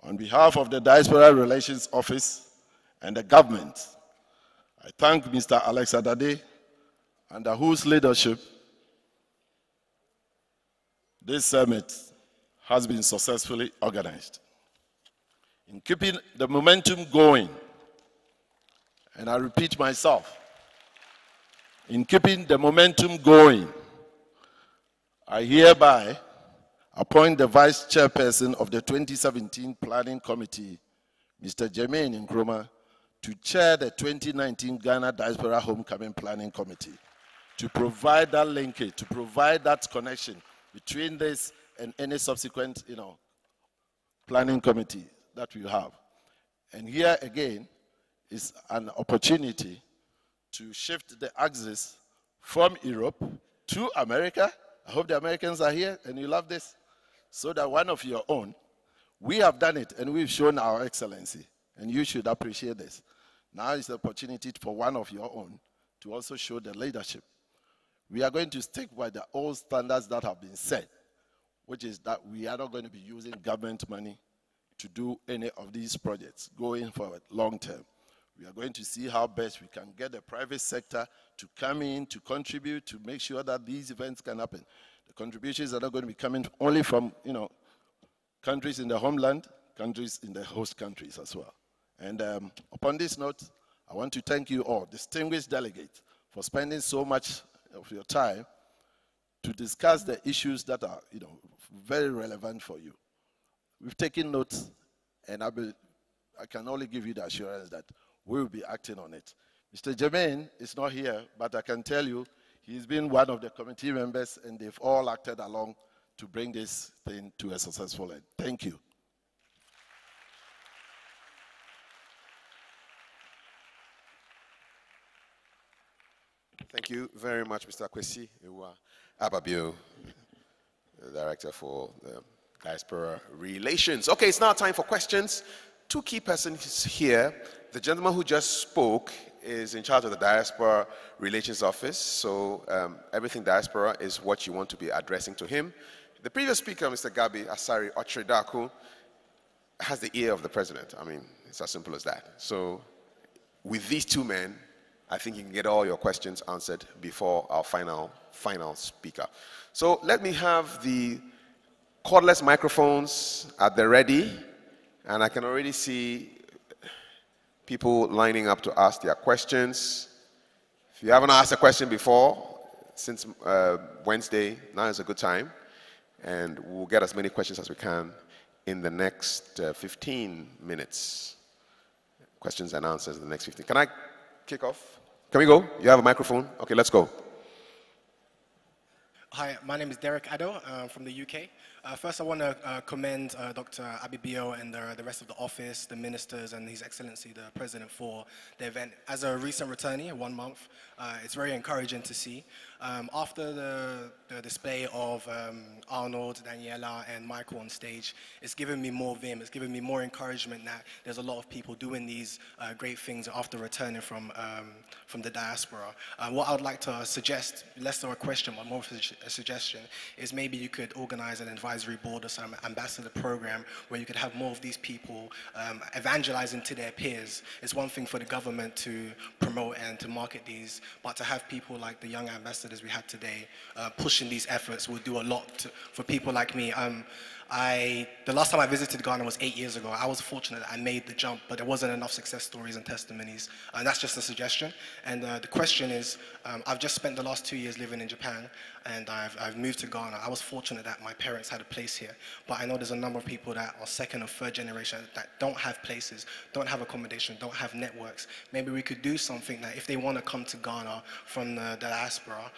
On behalf of the Diaspora Relations Office and the government, I thank Mr. Alex Adade, under whose leadership this summit has been successfully organized. In keeping the momentum going, and I repeat myself, in keeping the momentum going, I hereby appoint the Vice Chairperson of the 2017 Planning Committee, Mr. Jermaine Nkrumah, to chair the 2019 Ghana Diaspora Homecoming Planning Committee, to provide that linkage, to provide that connection between this and any subsequent, planning committee that we have. And here again is an opportunity to shift the axis from Europe to America. I hope the Americans are here and you love this. So that one of your own, we have done it and we've shown our excellency, and you should appreciate this. Now is the opportunity for one of your own to also show the leadership. We are going to stick by the old standards that have been set, which is that we are not going to be using government money to do any of these projects going forward long term. We are going to see how best we can get the private sector to come in, to contribute, to make sure that these events can happen. The contributions are not going to be coming only from, countries in the homeland, countries in the host countries as well. And upon this note, I want to thank you all, distinguished delegates, for spending so much of your time to discuss the issues that are, very relevant for you. We've taken notes, and I can only give you the assurance that we will be acting on it. Mr. Jermaine is not here, but I can tell you he's been one of the committee members, and they've all acted along to bring this thing to a successful end. Thank you. Thank you very much, Mr. Kwesi Ababio, the Director for Diaspora Relations. Okay, it's now time for questions. Two key persons here. The gentleman who just spoke is in charge of the Diaspora Relations Office, so everything diaspora is what you want to be addressing to him. The previous speaker, Mr. Gabi Asari Ochredaku, has the ear of the president. I mean, it's as simple as that. So with these two men, I think you can get all your questions answered before our final speaker. So let me have the cordless microphones at the ready, and I can already see people lining up to ask their questions. If you haven't asked a question before, since Wednesday, now is a good time, and we'll get as many questions as we can in the next 15 minutes. Questions and answers in the next 15. Can I kick off? Can we go? You have a microphone? Okay, let's go. Hi, my name is Derek Addo from the UK. First, I want to commend Dr. Abibio and the rest of the office, the ministers, and His Excellency, the President, for the event. As a recent returnee, 1 month, it's very encouraging to see. After the display of Arnold, Daniela, and Michael on stage, it's given me more vim, it's given me more encouragement that there's a lot of people doing these great things after returning from the diaspora. What I would like to suggest, less of a question, but more of a suggestion, is maybe you could organize an advisory board or some ambassador program where you could have more of these people evangelizing to their peers. It's one thing for the government to promote and to market these, but to have people like the young ambassadors we had today pushing these efforts will do a lot for people like me. The last time I visited Ghana was 8 years ago. I was fortunate that I made the jump, but there wasn't enough success stories and testimonies. And that's just a suggestion. And the question is, I've just spent the last 2 years living in Japan, and I've moved to Ghana. I was fortunate that my parents had a place here, but I know there's a number of people that are second or third generation that don't have places, don't have accommodation, don't have networks. Maybe we could do something that if they want to come to Ghana from the diaspora,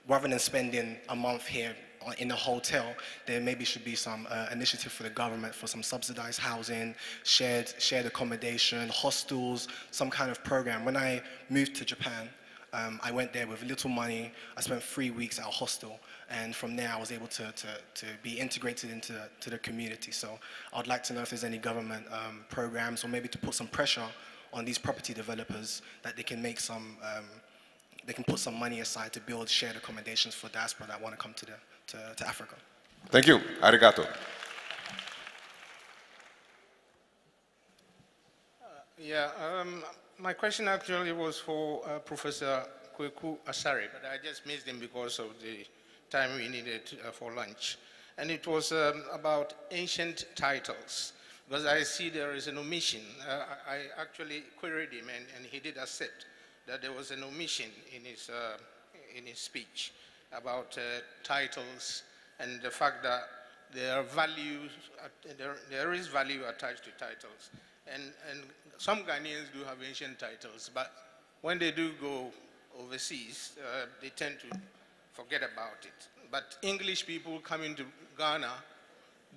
rather than spending a month here in a hotel, there maybe should be some initiative for the government for some subsidized housing, shared accommodation, hostels, some kind of program. When I moved to Japan, I went there with little money. I spent 3 weeks at a hostel, and from there I was able to be integrated into the community. So I'd like to know if there's any government programs, or maybe to put some pressure on these property developers that they can make some they can put some money aside to build shared accommodations for diaspora that want to come to Africa. Thank you. Arigato. My question actually was for Professor Kweku Asari, but I just missed him because of the time we needed for lunch. And it was about ancient titles, because I see there is an omission. I actually queried him, and he did accept that there was an omission in his speech about titles and the fact that there is value attached to titles. And some Ghanaians do have ancient titles, but when they do go overseas, they tend to forget about it. But English people coming to Ghana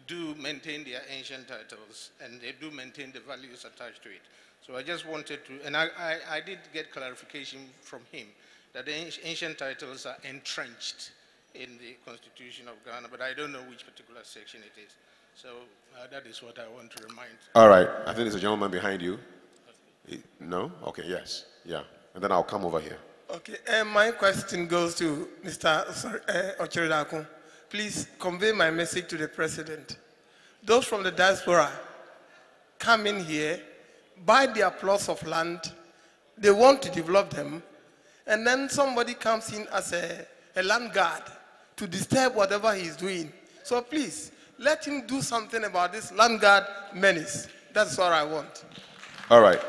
do maintain their ancient titles, and they do maintain the values attached to it. So I just wanted to, and I did get clarification from him that the ancient titles are entrenched in the Constitution of Ghana, but I don't know which particular section it is. So that is what I want to remind. All right. I think there's a gentleman behind you. No? Okay, yes. Yeah. And then I'll come over here. Okay. My question goes to Mr. Ochredaku. Please convey my message to the President. Those from the diaspora come in here, buy their plots of land, they want to develop them, and then somebody comes in as a land guard to disturb whatever he's doing. So please, let him do something about this land guard menace. That's all I want. All right.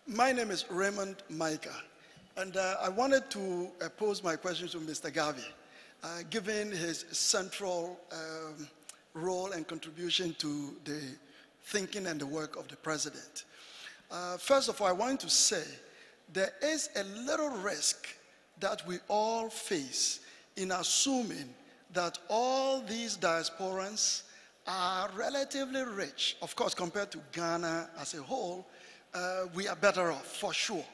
My name is Raymond Micah, and I wanted to pose my question to Mr. Gavi. Given his central role and contribution to the thinking and the work of the president, First of all, I want to say there is a little risk that we all face in assuming that all these diasporans are relatively rich. Of course, compared to Ghana as a whole, we are better off, for sure.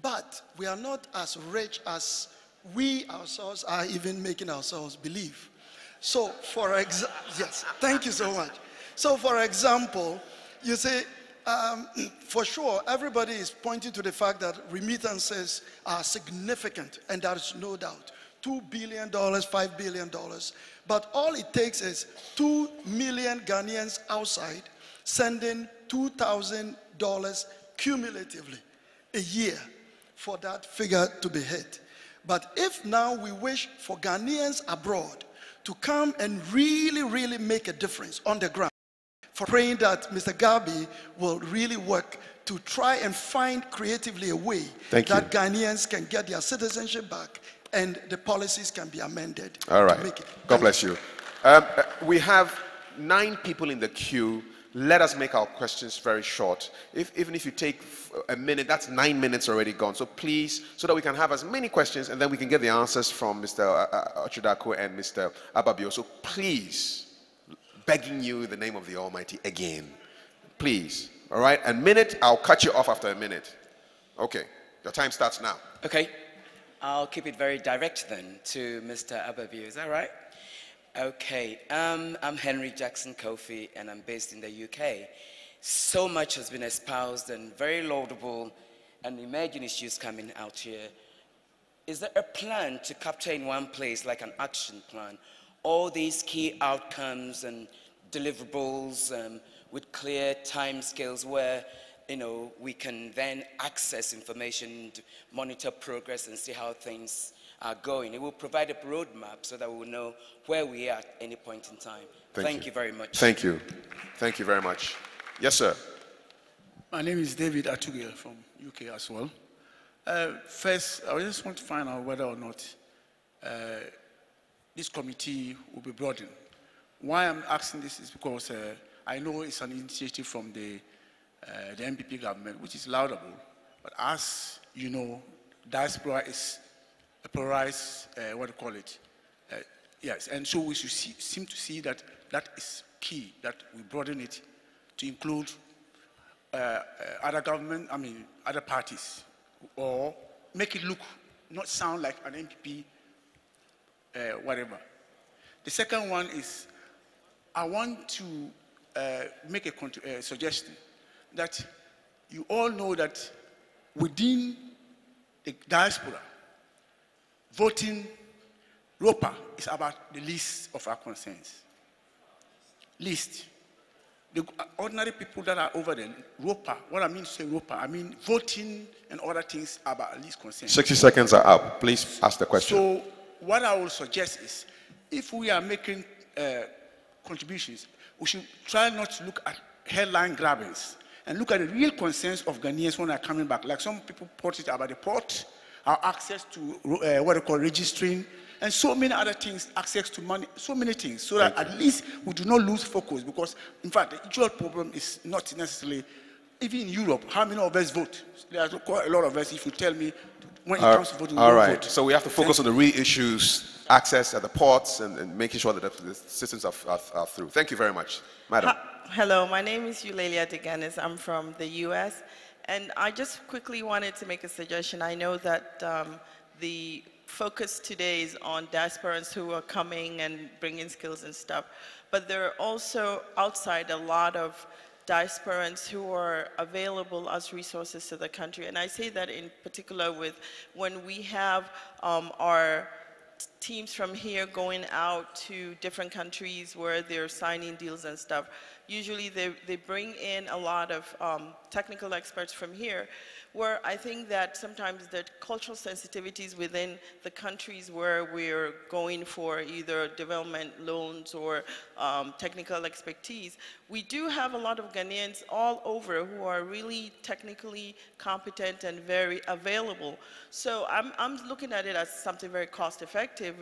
But we are not as rich as we ourselves are even making ourselves believe. So, for example, yes, thank you so much. So, for example, you say, for sure, everybody is pointing to the fact that remittances are significant, and there is no doubt. $2 billion, $5 billion. But all it takes is 2 million Ghanaians outside sending $2,000 cumulatively a year for that figure to be hit. But if now we wish for Ghanaians abroad to come and really, really make a difference on the ground, for praying that Mr. Gabi will really work to try and find creatively a way that Ghanaians can get their citizenship back and the policies can be amended. All right. To make it. God bless you. We have 9 people in the queue. Let us make our questions very short. Even if you take a minute, that's 9 minutes already gone. So please, so that we can have as many questions and then we can get the answers from Mr. Ochodako and Mr. Ababio. So please, begging you in the name of the Almighty again, please. All right, a minute, I'll cut you off after a minute. Okay, your time starts now. Okay, I'll keep it very direct then to Mr. Ababio, is that right? Okay, I'm Henry Jackson Kofi and I'm based in the UK. So much has been espoused and very laudable and emerging issues coming out here. Is there a plan to capture in one place, like an action plan, all these key outcomes and deliverables with clear timescales where, you know, we can then access information, to monitor progress and see how things are going? It will provide a roadmap so that we will know where we are at any point in time. Thank you very much. Thank you. Thank you very much. Yes, sir. My name is David Atugel from UK as well. First, I just want to find out whether or not this committee will be broadened. Why I'm asking this is because I know it's an initiative from the MPP government, which is laudable, but as you know, diaspora is a polarized, yes, and so we should seem to see that that is key, that we broaden it to include other government, other parties, or make it look, not sound like an MPP, whatever. The second one is, I want to make a suggestion that you all know that within the diaspora, voting ROPA is about the least of our concerns. Least. The ordinary people that are over there, ROPA, what I mean to say ROPA, I mean voting and other things are about least concerns. 60 seconds are up. Please ask the question. So what I will suggest is, if we are making contributions, we should try not to look at headline grabbings and look at the real concerns of Ghanaians when they are coming back. Like some people put it about the port, our access to what they call registering, and so many other things, access to money, so many things, so that at least we do not lose focus. Because, in fact, the actual problem is not necessarily, even in Europe, how many of us vote? There's quite a lot of us, if you tell me, when it comes to voting, we all don't right. vote. So we have to focus on the real issues, access at the ports, and making sure that the systems are through. Thank you very much. Madam. Hello, my name is Eulalia Deganis. I'm from the US. And I just quickly wanted to make a suggestion. I know that the focus today is on diasporans who are coming and bringing skills and stuff. But there are also outside a lot of diasporans who are available as resources to the country. And I say that in particular with when we have our teams from here going out to different countries where they're signing deals and stuff. Usually they bring in a lot of technical experts from here, where I think that sometimes the cultural sensitivities within the countries where we're going for either development loans or technical expertise, we do have a lot of Ghanaians all over who are really technically competent and very available. So I'm looking at it as something very cost effective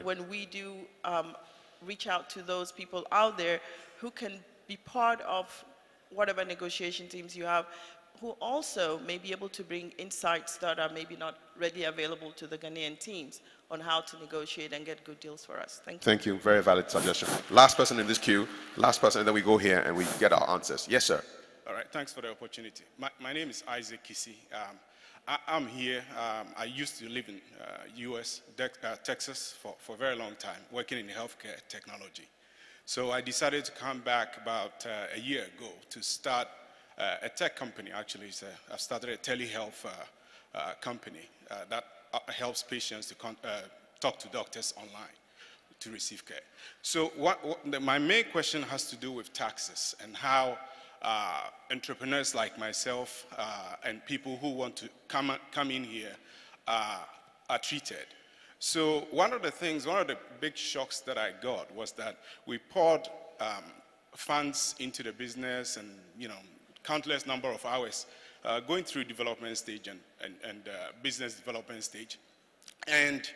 when we do reach out to those people out there who can be part of whatever negotiation teams you have, who also may be able to bring insights that are maybe not readily available to the Ghanaian teams on how to negotiate and get good deals for us. Thank you. Thank you. Very valid suggestion. Last person in this queue. Last person, and then we go here and we get our answers. Yes, sir. All right. Thanks for the opportunity. My name is Isaac Kisi. I'm here. I used to live in U.S., Texas for a very long time, working in healthcare technology. So I decided to come back about a year ago to start a tech company. Actually, I've started a telehealth company that helps patients to talk to doctors online to receive care. So my main question has to do with taxes and how entrepreneurs like myself and people who want to come in here are treated. So one of the big shocks that I got was that we poured funds into the business and, countless number of hours going through development stage and business development stage. And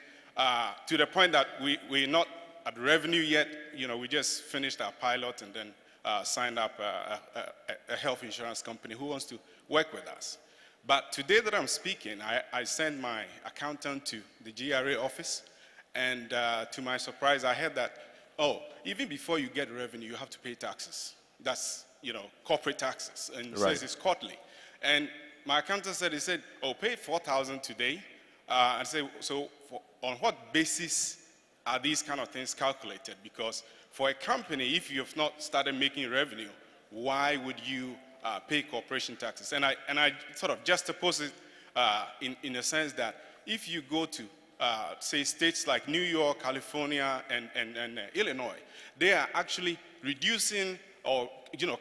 to the point that we're not at revenue yet, we just finished our pilot and then signed up a health insurance company who wants to work with us. But today that I'm speaking, I sent my accountant to the GRA office, and to my surprise, I heard that, even before you get revenue, you have to pay taxes. That's, corporate taxes, and right. says it's quarterly. And my accountant said, pay 4,000 today. I said, so on what basis are these kind of things calculated? Because for a company, if you have not started making revenue, why would you pay corporation taxes? And I sort of juxtapose it in a sense that if you go to, say, states like New York, California, and Illinois, they are actually reducing or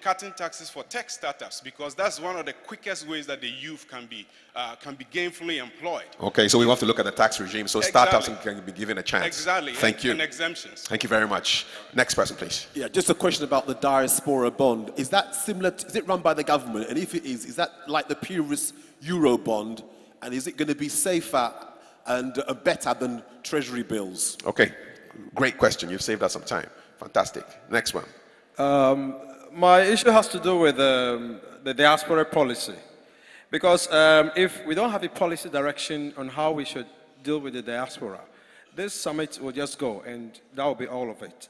cutting taxes for tech startups, because that's one of the quickest ways that the youth can be gainfully employed. Okay, so we have to look at the tax regime so startups can be given a chance. Exactly. Thank you. And exemptions. Thank you very much. Next person, please. Yeah, just a question about the diaspora bond. Is that similar? Is it run by the government? And if it is that like the Purist Euro bond? And is it going to be safer and better than Treasury bills? Okay, great question. You've saved us some time. Fantastic. Next one. My issue has to do with the diaspora policy. Because if we don't have a policy direction on how we should deal with the diaspora, this summit will just go, and that will be all of it.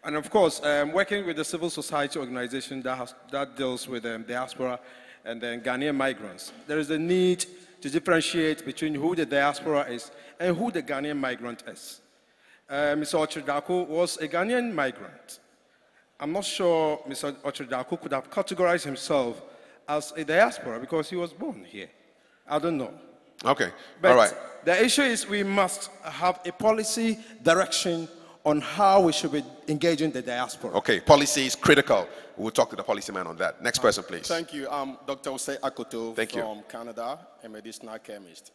And of course, working with the civil society organization that deals with diaspora and then Ghanaian migrants, there is a need to differentiate between who the diaspora is and who the Ghanaian migrant is. Mr. Ochridako was a Ghanaian migrant. I'm not sure Mr. Ochridako could have categorized himself as a diaspora because he was born here. I don't know. Okay, but all right. The issue is we must have a policy direction on how we should be engaging the diaspora. Okay, policy is critical. We'll talk to the policy man on that. Next person, please. Thank you. I'm Dr. Osei Akoto from you. Canada, a medicinal chemist.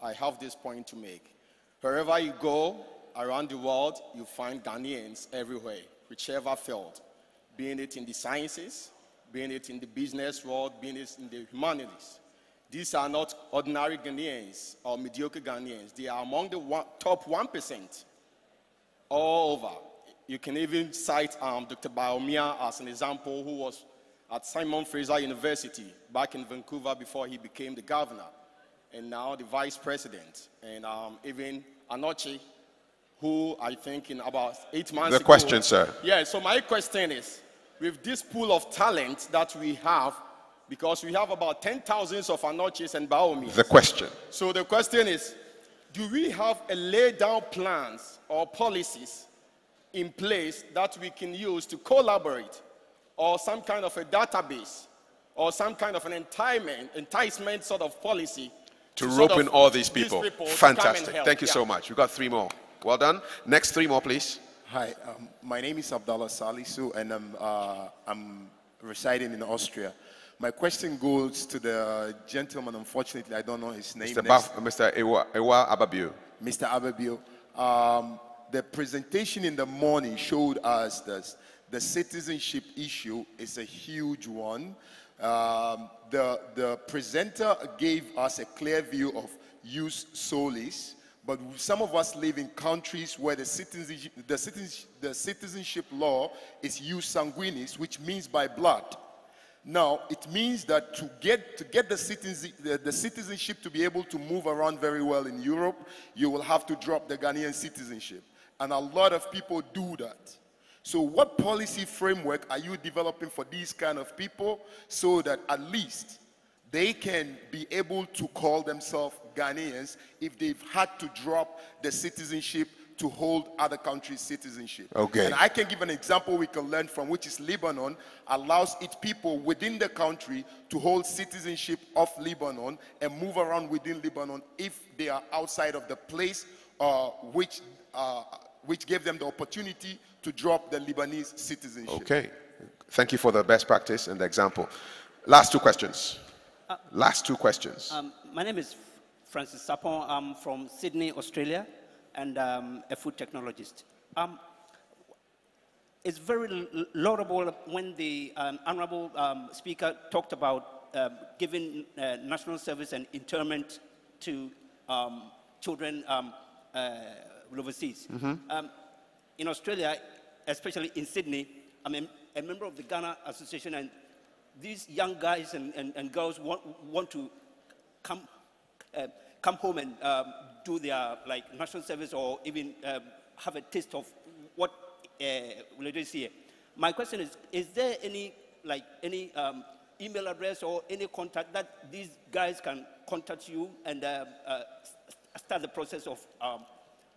I have this point to make. Wherever you go around the world, you find Ghanaians everywhere, whichever field, being it in the sciences, being it in the business world, being it in the humanities. These are not ordinary Ghanaians or mediocre Ghanaians. They are among the top 1% all over. You can even cite Dr. Baumia as an example, who was at Simon Fraser University back in Vancouver before he became the governor, and now the vice president. And even Anoche, who I think in about 8 months ago. The question, sir. Yeah, so my question is, with this pool of talent that we have, because we have about 10,000 of Anoches and Baomis. The question. So the question is, do we have a laid down plans or policies in place that we can use to collaborate, or some kind of a database, or some kind of an enticement sort of policy to rope in all these people. Fantastic. Thank you so much. We've got 3 more. Well done. Next 3 more, please. Hi, my name is Abdallah Salisu, and I'm residing in Austria. My question goes to the gentleman. Unfortunately, I don't know his name. Mr. Ewa Ababio. Mr. Ababio. The presentation in the morning showed us that the citizenship issue is a huge one. The presenter gave us a clear view of jus solis, but some of us live in countries where the citizenship law is jus sanguinis, which means by blood. Now, it means that to get the citizenship to be able to move around very well in Europe, you will have to drop the Ghanaian citizenship. And a lot of people do that. So what policy framework are you developing for these kind of people so that at least they can be able to call themselves Ghanaians if they've had to drop the citizenship to hold other countries' citizenship? Okay. And I can give an example we can learn from, which is Lebanon allows its people within the country to hold citizenship of Lebanon and move around within Lebanon if they are outside of the place which gave them the opportunity to drop the Lebanese citizenship. Okay. Thank you for the best practice and the example. Last two questions. Last two questions. My name is Francis Sapon. I'm from Sydney, Australia, and a food technologist. It's very laudable when the Honorable Speaker talked about giving national service and internment to children overseas. In Australia, especially in Sydney, I'm a member of the Ghana Association, and these young guys and girls want to come home and do their national service or even have a taste of what religion is here. My question is there any email address or any contact that these guys can contact you and start the process of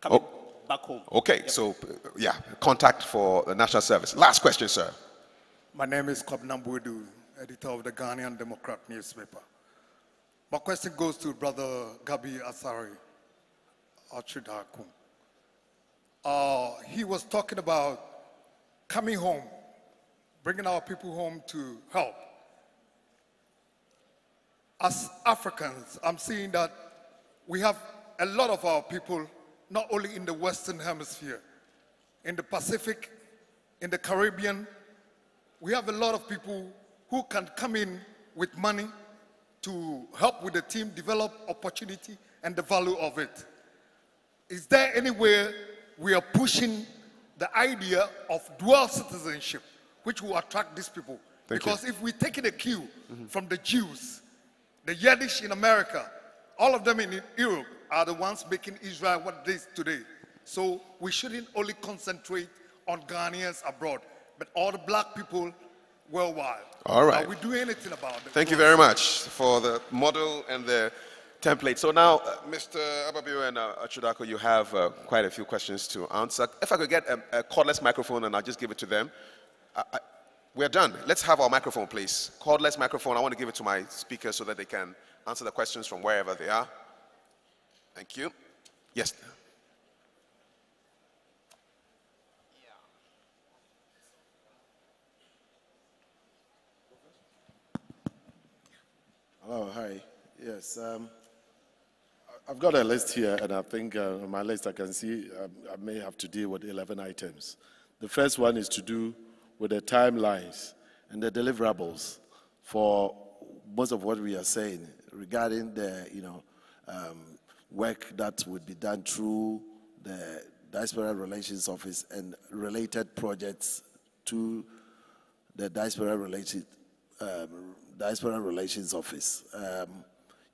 coming back home? Okay, Yep. so yeah, contact for the national service. Last question, sir. My name is Kobna Mbwedu, editor of the Ghanaian Democrat newspaper. My question goes to Brother Gabi Asari Archidakum. He was talking about coming home, bringing our people home to help. As Africans, I'm seeing that we have a lot of our people, not only in the Western Hemisphere, in the Pacific, in the Caribbean. We have a lot of people who can come in with money to help with the team develop opportunity and the value of it. Is there anywhere we are pushing the idea of dual citizenship, which will attract these people? Because if we take a cue from the Jews, the Yiddish in America, all of them in Europe are the ones making Israel what it is today. So we shouldn't only concentrate on Ghanaians abroad, but all the black people worldwide. All right. Are we doing anything about it? Thank you very much for the model and the template. So now, Mr. Ababio and Achudako, you have quite a few questions to answer. If I could get a cordless microphone and I'll just give it to them. We're done. Let's have our microphone, please. Cordless microphone. I want to give it to my speakers so that they can answer the questions from wherever they are. Thank you. Yes. Oh, hi. Yes. I've got a list here, and I think on my list I can see I may have to deal with 11 items. The first one is to do with the timelines and the deliverables for most of what we are saying regarding the work that would be done through the Diaspora Relations Office and related projects to the Diaspora Relations Office.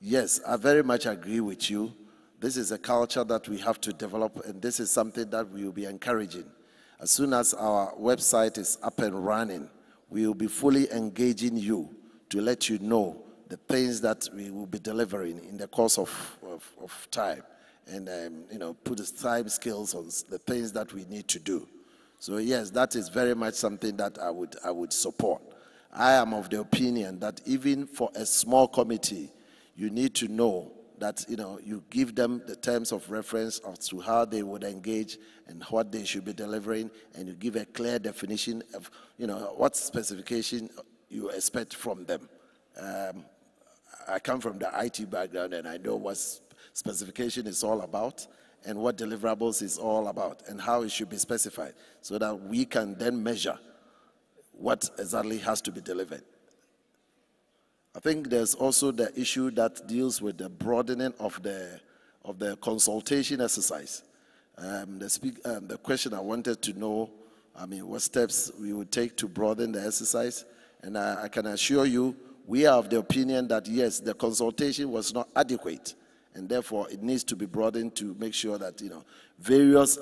Yes, I very much agree with you. This is a culture that we have to develop, and this is something that we will be encouraging. As soon as our website is up and running, we will be fully engaging you to let you know the things that we will be delivering in the course of time, and put the time skills on the things that we need to do. So yes, that is very much something that I would support. I am of the opinion that even for a small committee, you need to know that you give them the terms of reference as to how they would engage and what they should be delivering, and you give a clear definition of what specification you expect from them. I come from the IT background, and I know what specification is all about and what deliverables is all about and how it should be specified, so that we can then measure what exactly has to be delivered. I think there's also the issue that deals with the broadening of the consultation exercise. The question I wanted to know, what steps we would take to broaden the exercise, And I can assure you, we are of the opinion that, yes, the consultation was not adequate, and therefore it needs to be broadened to make sure that, various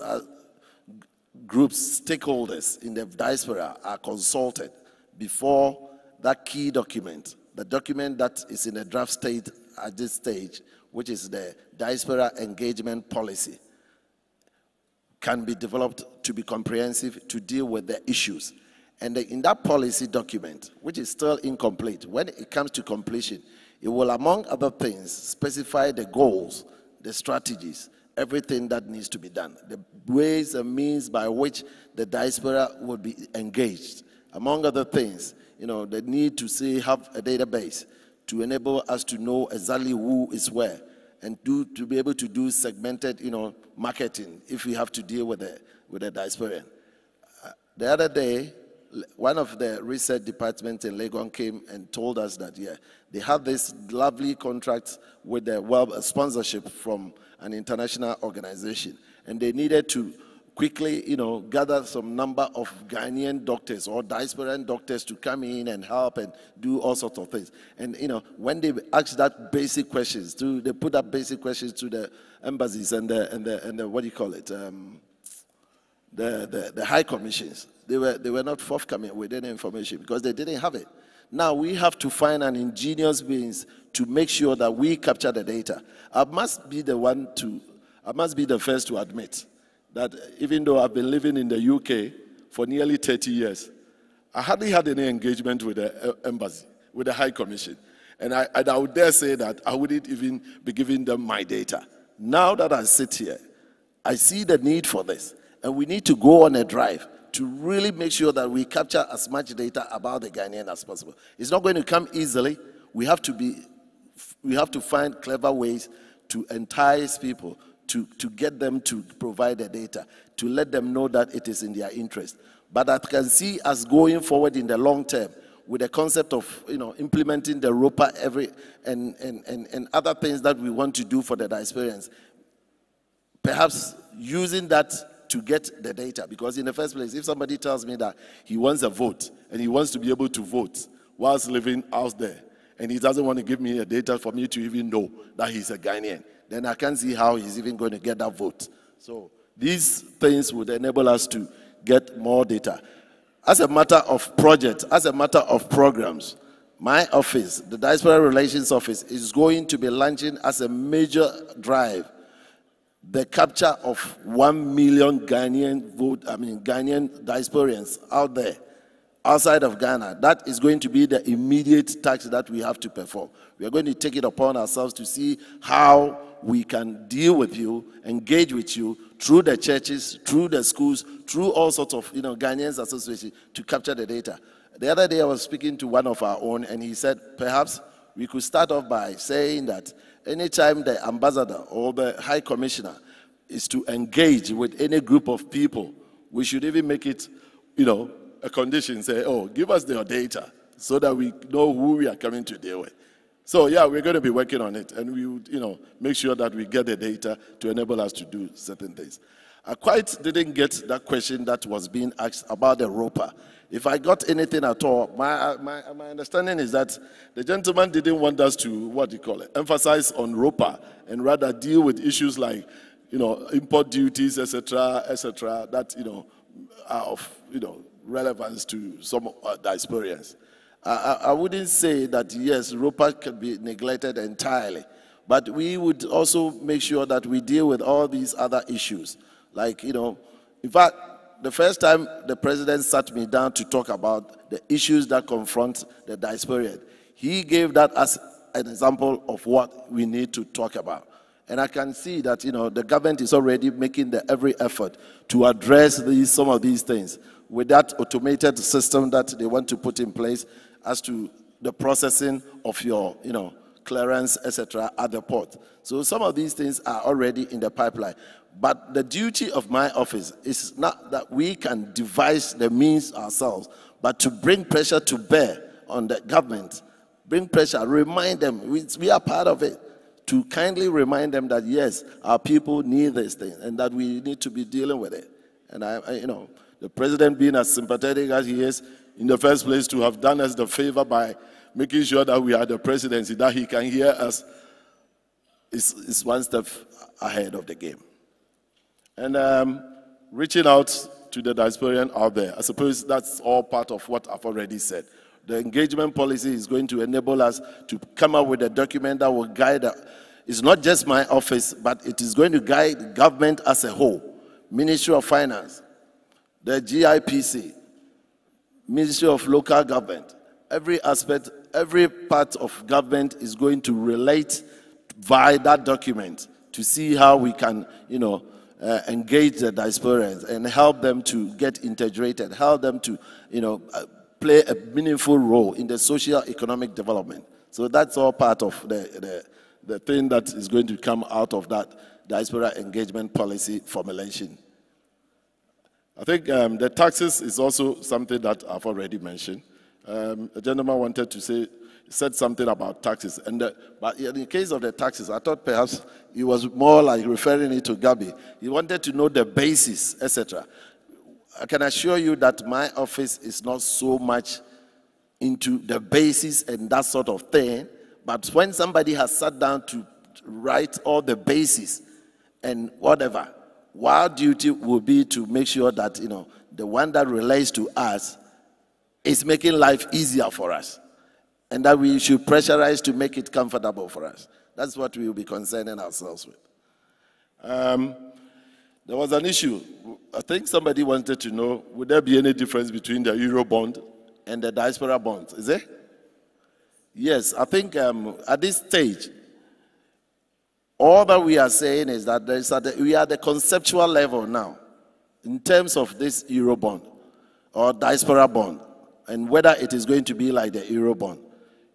groups, stakeholders in the diaspora are consulted before that key document, the document that is in a draft state at this stage, which is the diaspora engagement policy, can be developed to be comprehensive to deal with the issues. And in that policy document, which is still incomplete, when it comes to completion, it will, among other things, specify the goals, the strategies, everything that needs to be done, the ways and means by which the diaspora will be engaged. Among other things, the need to have a database to enable us to know exactly who is where, and to be able to do segmented, marketing if we have to deal with the diasporian. The other day, one of the research departments in Legon came and told us that, they had this lovely contract with the sponsorship from an international organization, and they needed to quickly, gather some number of Ghanaian doctors or diasporan doctors to come in and help and do all sorts of things. And, when they asked that basic questions, they put up basic questions to the embassies and the what do you call it, the high commissions, they were not forthcoming with any information because they didn't have it. Now we have to find an ingenious means to make sure that we capture the data. I must be the first to admit that even though I've been living in the UK for nearly 30 years, I hardly had any engagement with the embassy, with the High Commission. And I would dare say that I wouldn't even be giving them my data. Now that I sit here, I see the need for this. And we need to go on a drive to really make sure that we capture as much data about the Ghanaian as possible. It's not going to come easily. We have to find clever ways to entice people, to get them to provide the data, to let them know that it is in their interest. But I can see us going forward in the long term with the concept of implementing the ROPA and other things that we want to do for the diasporians. Perhaps using that to get the data, because in the first place, if somebody tells me that he wants a vote and he wants to be able to vote whilst living out there, and he doesn't want to give me the data for me to even know that he's a Ghanaian, then I can't see how he's even going to get that vote. So these things would enable us to get more data. As a matter of project, as a matter of programs, my office, the Diaspora Relations Office, is going to be launching as a major drive the capture of 1 million Ghanaian diasporians out there, outside of Ghana. That is going to be the immediate task that we have to perform. We are going to take it upon ourselves to see how we can deal with you, engage with you through the churches, through the schools, through all sorts of Ghanaians associations to capture the data. The other day I was speaking to one of our own, and he said perhaps we could start off by saying that anytime the ambassador or the high commissioner is to engage with any group of people, we should even make it, a condition, say, oh, give us their data so that we know who we are coming to deal with. So yeah, we're going to be working on it, and we would, make sure that we get the data to enable us to do certain things. I quite didn't get that question that was being asked about the ROPA. If I got anything at all, my understanding is that the gentleman didn't want us to, emphasize on ROPA and rather deal with issues like, import duties, etc., that, are of, relevance to some diasporians. I wouldn't say that, yes, ROPA can be neglected entirely, but we would also make sure that we deal with all these other issues. Like, in fact, the first time the president sat me down to talk about the issues that confront the diasporian, he gave that as an example of what we need to talk about. And I can see that, the government is already making every effort to address some of these things with that automated system that they want to put in place as to the processing of your, clearance, etc., at the port. So some of these things are already in the pipeline. But the duty of my office is not that we can devise the means ourselves, but to bring pressure to bear on the government, bring pressure, remind them, we are part of it, to kindly remind them that, yes, our people need this thing and that we need to be dealing with it. And, the president being as sympathetic as he is, in the first place, to have done us the favor by making sure that we are the presidency, that he can hear us, is one step ahead of the game. And reaching out to the diasporan out there, I suppose that's all part of what I've already said. The engagement policy is going to enable us to come up with a document that will guide. It's not just my office, but it is going to guide government as a whole. Ministry of Finance, the GIPC, Ministry of Local Government, every aspect, every part of government is going to relate via that document to see how we can, engage the diasporans and help them to get integrated, help them to, play a meaningful role in the social economic development. So that's all part of the thing that is going to come out of that diaspora engagement policy formulation. I think the taxes is also something that I've already mentioned. A gentleman said something about taxes. But in the case of the taxes, I thought perhaps he was more like referring it to Gabi. He wanted to know the basis, etc. I can assure you that my office is not so much into the basis and that sort of thing, but when somebody has sat down to write all the basis and whatever, our duty will be to make sure that, the one that relates to us is making life easier for us, and that we should pressurize to make it comfortable for us. That's what we will be concerning ourselves with. There was an issue. I think somebody wanted to know, would there be any difference between the Euro bond and the diaspora bond? Is there? Yes, I think at this stage, all that we are saying is that we are at the conceptual level now in terms of this Euro bond or diaspora bond and whether it is going to be like the Euro bond.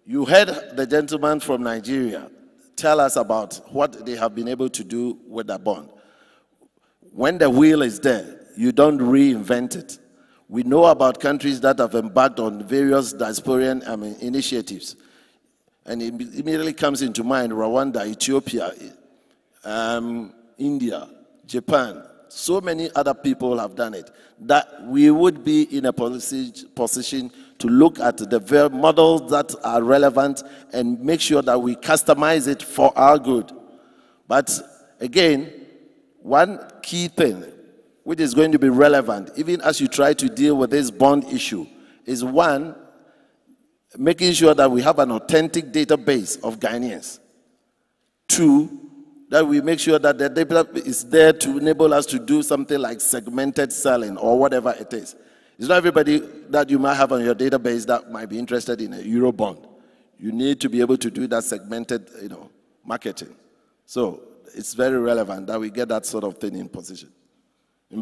You heard the gentleman from Nigeria tell us about what they have been able to do with that bond. When the wheel is there, you don't reinvent it. We know about countries that have embarked on various diasporan initiatives. And it immediately comes into mind Rwanda, Ethiopia, India, Japan. So many other people have done it. That we would be in a position to look at the models that are relevant and make sure that we customize it for our good. But again, one key thing which is going to be relevant, even as you try to deal with this bond issue, is one, making sure that we have an authentic database of Ghanaians. Two, that we make sure that the database is there to enable us to do something like segmented selling or whatever it is. It's not everybody that you might have on your database that might be interested in a Euro bond. You need to be able to do that segmented, marketing. So it's very relevant that we get that sort of thing in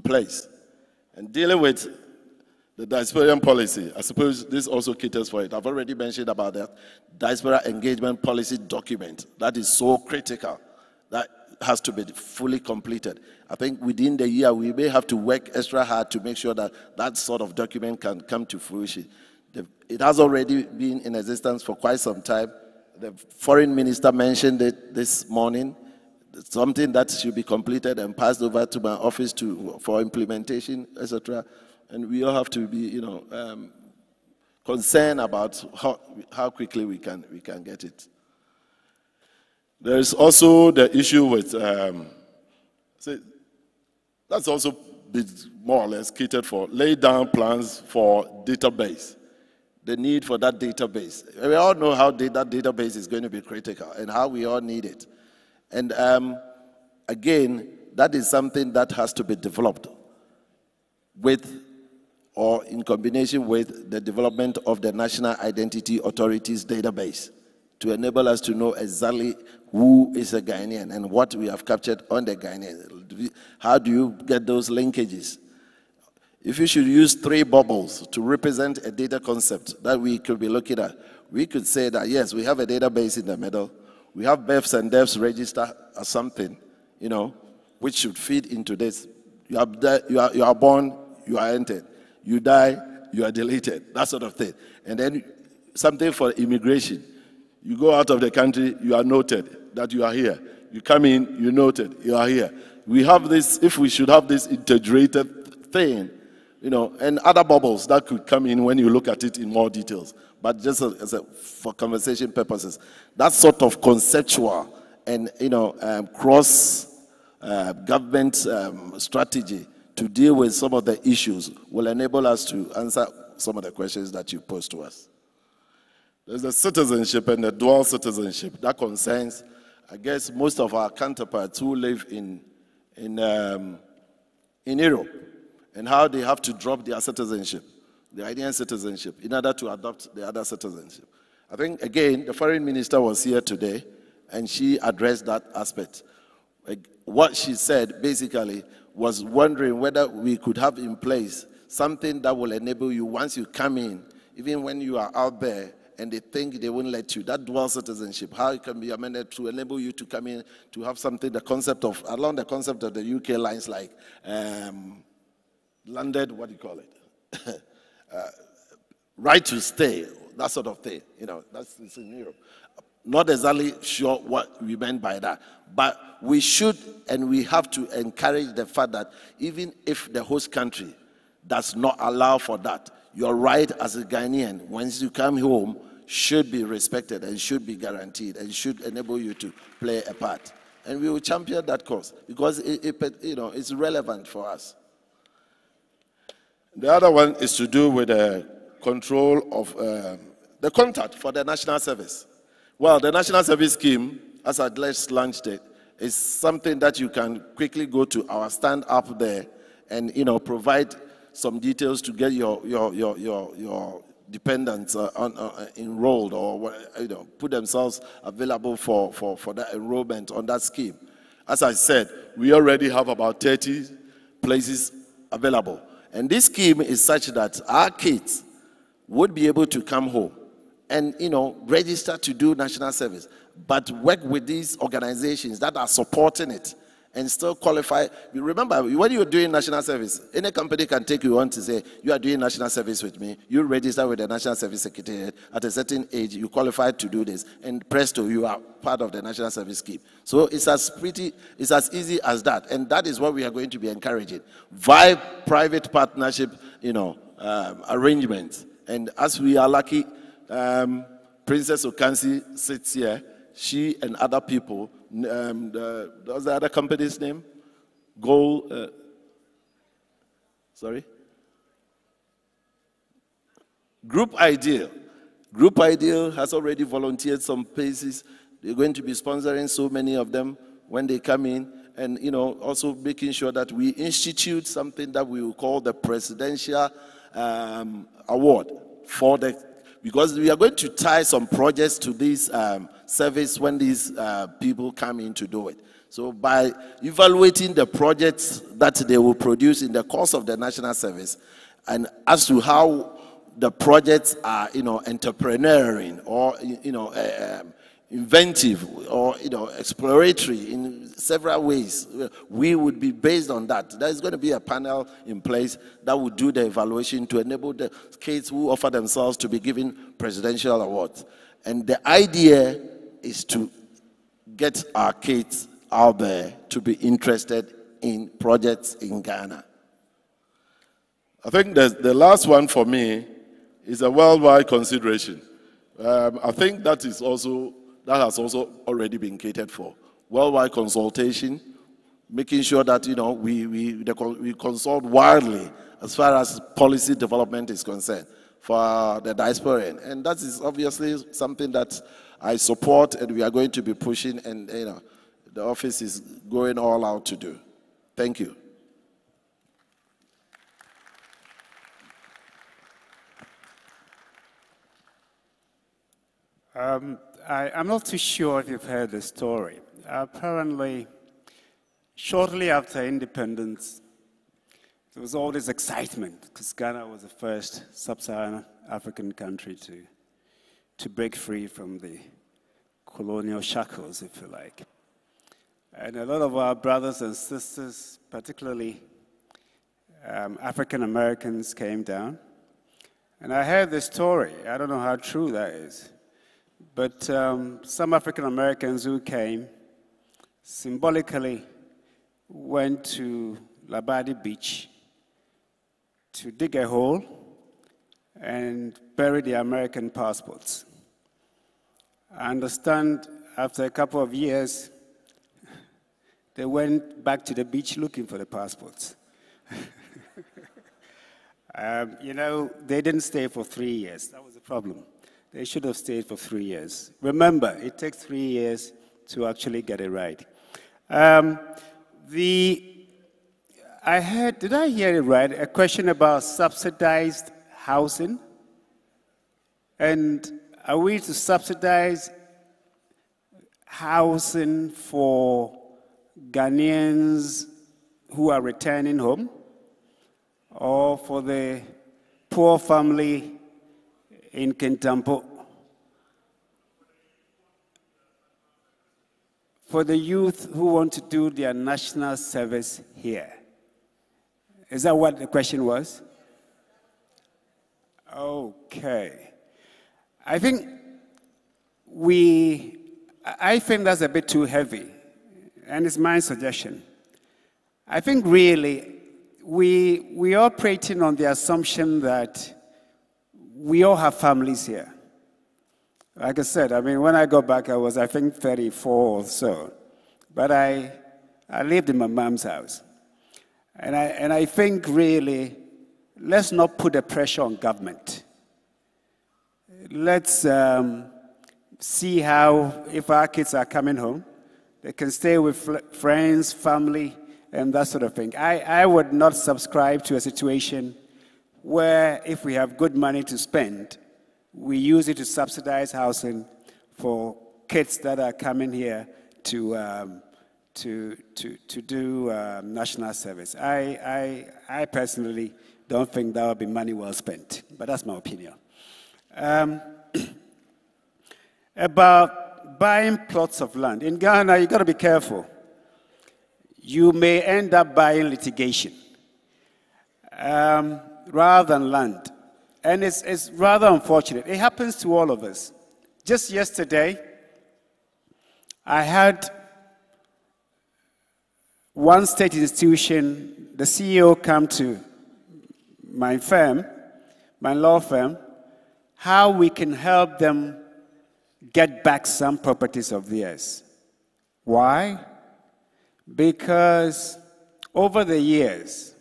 place. And dealing with the diasporian policy, I suppose this also caters for it. I've already mentioned about that diaspora engagement policy document. That is so critical. That has to be fully completed. I think within the year, we may have to work extra hard to make sure that that sort of document can come to fruition. It has already been in existence for quite some time. The foreign minister mentioned it this morning. It's something that should be completed and passed over to my office for implementation, etc. And we all have to be, concerned about how quickly we can get it. There is also the issue with, that's also been more or less catered for, lay down plans for database, the need for that database. We all know how that database is going to be critical and how we all need it. And again, that is something that has to be developed with or in combination with the development of the National Identity Authorities database to enable us to know exactly who is a Ghanaian and what we have captured on the Ghanaian. How do you get those linkages? If you should use 3 bubbles to represent a data concept that we could be looking at, we could say that, yes, we have a database in the middle. We have births and deaths register or something, which should feed into this. You are born, you are entered. You die, you are deleted, that sort of thing. And then something for immigration. You go out of the country, you are noted that you are here. You come in, you're noted, you are here. We have this, if we should have this integrated thing, you know, and other bubbles that could come in when you look at it in more details. But just for conversation purposes, that sort of conceptual and, you know, cross government strategy to deal with some of the issues will enable us to answer some of the questions that you posed to us. There's the citizenship and the dual citizenship that concerns, I guess, most of our counterparts who live in Europe, and how they have to drop their citizenship, the Ghanaian citizenship, in order to adopt the other citizenship. I think, again, the foreign minister was here today, and she addressed that aspect. What she said, basically, was wondering whether we could have in place something that will enable you, once you come in, even when you are out there, and they think they won't let you, that dual citizenship, how it can be amended to enable you to come in, to have something, the concept of, along the concept of the UK lines, like landed, what do you call it? Right to stay, that sort of thing. You know, that's it's in Europe. Not exactly sure what we meant by that, but we should and we have to encourage the fact that even if the host country does not allow for that, your right as a Ghanaian, once you come home, should be respected and should be guaranteed and should enable you to play a part. And we will champion that cause because it's relevant for us. The other one is to do with the control of the contact for the national service. Well, the national service scheme, as I just launched it, is something that you can quickly go to our stand up there and provide some details to get your dependents enrolled or put themselves available for that enrollment on that scheme. As I said, we already have about 30 places available. And this scheme is such that our kids would be able to come home and register to do national service, but work with these organizations that are supporting it and still qualify. You remember, when you're doing national service, any company can take you on to say, you are doing national service with me, you register with the National Service Secretariat, at a certain age, you qualify to do this, and presto, you are part of the national service scheme. So it's as easy as that, and that is what we are going to be encouraging. Via private partnership, arrangements. And as we are lucky, Princess Okansi sits here, she and other people, what's the other company's name? Group Ideal. Group Ideal has already volunteered some places. They're going to be sponsoring so many of them when they come in, and also making sure that we institute something that we will call the Presidential Award for because we are going to tie some projects to this service when these people come in to do it. So by evaluating the projects that they will produce in the course of the national service, and as to how the projects are, entrepreneurial or, inventive or, exploratory in several ways, we would be based on that. There is going to be a panel in place that would do the evaluation to enable the kids who offer themselves to be given presidential awards. And the idea is to get our kids out there to be interested in projects in Ghana. I think the last one for me is a worldwide consideration. I think that has also already been catered for. Worldwide consultation, making sure that we consult widely as far as policy development is concerned for the diaspora, and that is obviously something that I support, and we are going to be pushing, and the office is going all out to do. Thank you. I'm not too sure if you've heard the story. Apparently, shortly after independence, there was all this excitement because Ghana was the first sub-Saharan African country to break free from the colonial shackles, if you like. And a lot of our brothers and sisters, particularly African Americans, came down. And I heard this story. I don't know how true that is. But some African Americans who came symbolically went to Labadi Beach to dig a hole and bury the American passports. I understand after a couple of years, they went back to the beach looking for the passports. You know, they didn't stay for 3 years. That was the problem. They should have stayed for 3 years. Remember, it takes 3 years to actually get it right. I heard, did I hear it right, a question about subsidized housing? And are we to subsidize housing for Ghanaians who are returning home, or for the poor family in Kintampo? For the youth who want to do their national service here. Is that what the question was? Okay. I think that's a bit too heavy, and it's my suggestion. I think really we're operating on the assumption that we all have families here. Like I said, I mean, when I got back, I was, I think, 34 or so. But I lived in my mom's house. And I think really, let's not put the pressure on government. Let's see how, if our kids are coming home, they can stay with friends, family, and that sort of thing. I would not subscribe to a situation where if we have good money to spend, we use it to subsidize housing for kids that are coming here to do national service. I personally don't think that would be money well spent, but that's my opinion. About buying plots of land. In Ghana, you've got to be careful. You may end up buying litigation rather than land. And it's rather unfortunate. It happens to all of us. Just yesterday, I had one state institution, the CEO, come to my firm, my law firm, how we can help them get back some properties of theirs. Why? Because over the years,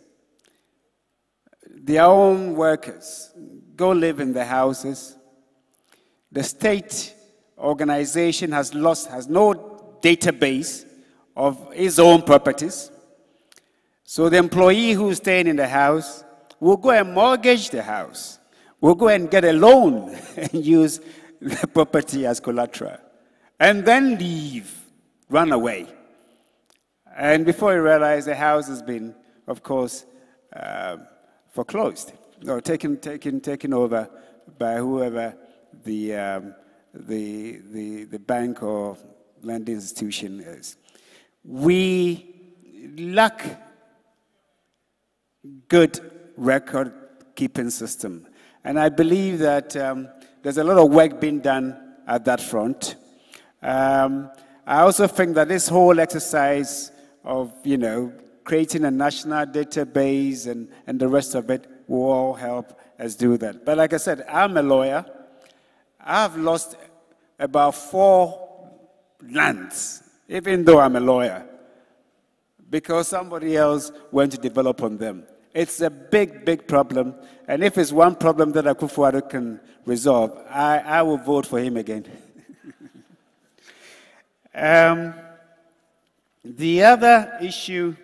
their own workers go live in the houses. The state organization has no database of its own properties. So the employee who's staying in the house will go and mortgage the house, will go and get a loan and use the property as collateral, and then leave, run away. And before you realize, the house has been, of course, foreclosed, or taken over by whoever the bank or lending institution is. We lack good record-keeping system, and I believe that there's a lot of work being done at that front. I also think that this whole exercise of, creating a national database and the rest of it will all help us do that. But like I said, I'm a lawyer. I've lost about 4 lands, even though I'm a lawyer, because somebody else went to develop on them. It's a big, big problem. And if it's one problem that Akufo-Addo can resolve, I will vote for him again. The other issue,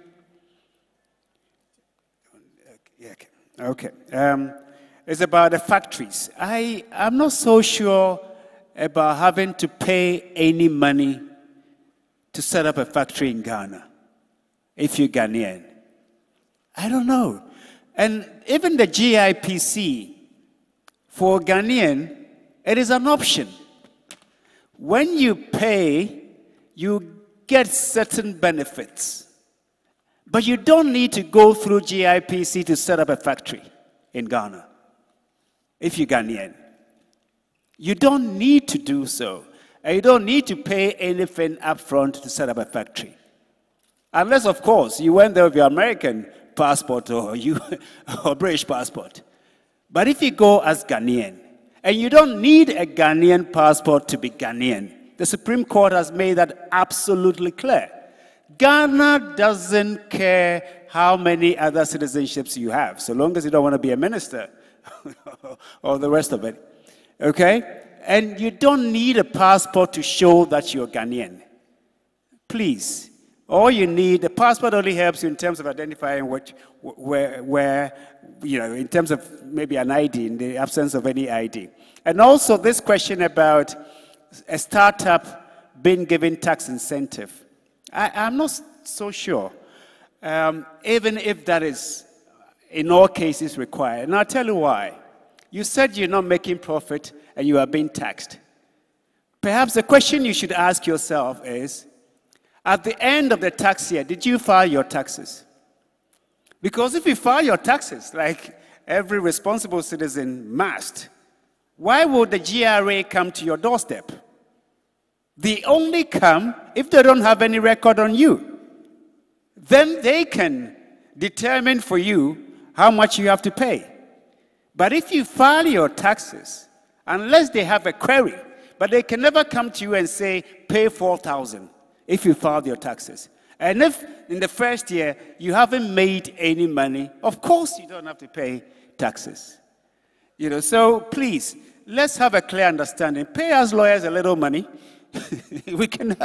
is about the factories. I'm not so sure about having to pay any money to set up a factory in Ghana, if you're Ghanaian. I don't know. And even the GIPC, for Ghanaian, it is an option. When you pay, you get certain benefits. But you don't need to go through GIPC to set up a factory in Ghana, if you're Ghanaian. You don't need to do so. And you don't need to pay anything up front to set up a factory. Unless, of course, you went there with your American passport or or British passport. But if you go as Ghanaian, and you don't need a Ghanaian passport to be Ghanaian, the Supreme Court has made that absolutely clear. Ghana doesn't care how many other citizenships you have, so long as you don't want to be a minister or the rest of it. Okay? And you don't need a passport to show that you're Ghanaian. Please. All you need, the passport only helps you in terms of identifying where, you know, in terms of maybe an ID, in the absence of any ID. And also this question about a startup being given tax incentive. I'm not so sure, even if that is in all cases required. And I'll tell you why. You said you're not making profit and you are being taxed. Perhaps the question you should ask yourself is, at the end of the tax year, did you file your taxes? Because if you file your taxes, like every responsible citizen must, why would the GRA come to your doorstep? They only come if they don't have any record on you. Then they can determine for you how much you have to pay. But if you file your taxes, unless they have a query, but they can never come to you and say, pay 4,000 if you filed your taxes. And if in the first year you haven't made any money, of course you don't have to pay taxes. You know, so please, let's have a clear understanding. Pay us lawyers a little money. We can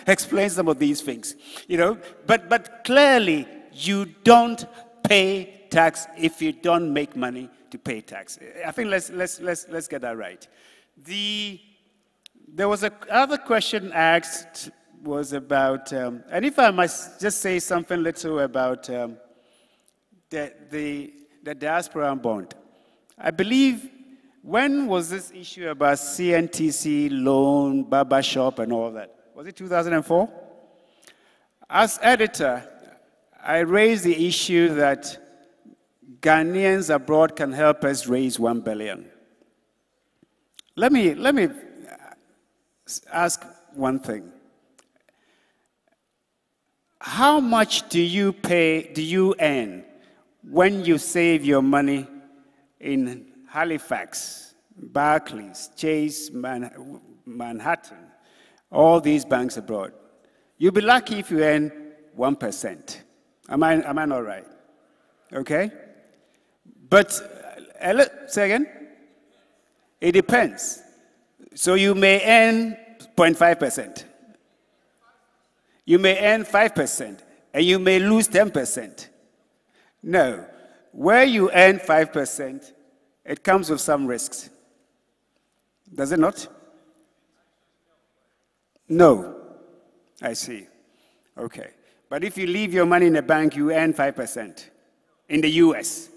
explain some of these things, you know. But clearly, you don't pay tax if you don't make money to pay tax. I think let's get that right. There was another question asked was about, and if I must just say something little about the diaspora bond. I believe, when was this issue about CNTC loan, Baba Shop, and all that? Was it 2004? As editor, I raised the issue that Ghanaians abroad can help us raise 1 billion. Let me ask one thing. How much do you earn when you save your money in Halifax, Barclays, Chase, Manhattan, all these banks abroad? You'll be lucky if you earn 1%. Am I not right? Okay? But, say again? It depends. So you may earn 0.5%. You may earn 5%, and you may lose 10%. No. Where you earn 5%, it comes with some risks. Does it not? No. I see. Okay. But if you leave your money in a bank, you earn 5% in the US.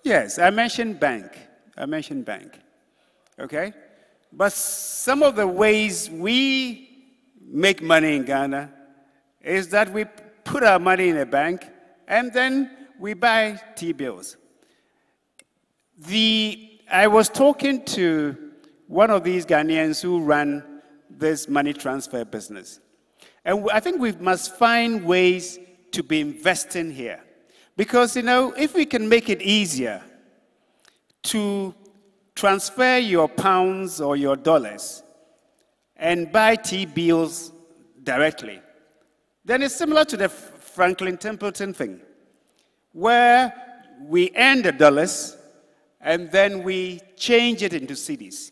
Yes, I mentioned bank. Okay? But some of the ways we make money in Ghana is that we put our money in a bank and then we buy T-bills. I was talking to one of these Ghanaians who run this money transfer business. And I think we must find ways to be investing here. Because, you know, if we can make it easier to transfer your pounds or your dollars and buy T-bills directly, then it's similar to the Franklin Templeton thing, where we earn the dollars and then we change it into cedis.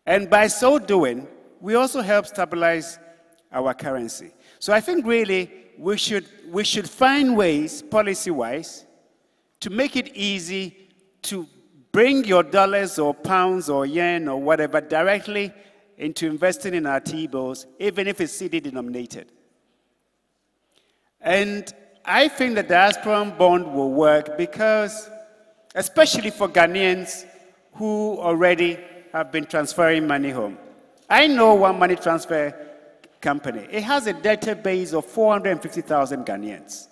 And by so doing, we also help stabilize our currency. So I think really we should find ways, policy-wise, to make it easy to bring your dollars or pounds or yen or whatever directly into investing in our T-bills, even if it's CD denominated. And I think the diaspora bond will work because, especially for Ghanaians who already have been transferring money home. I know one money transfer company. It has a database of 450,000 Ghanaians.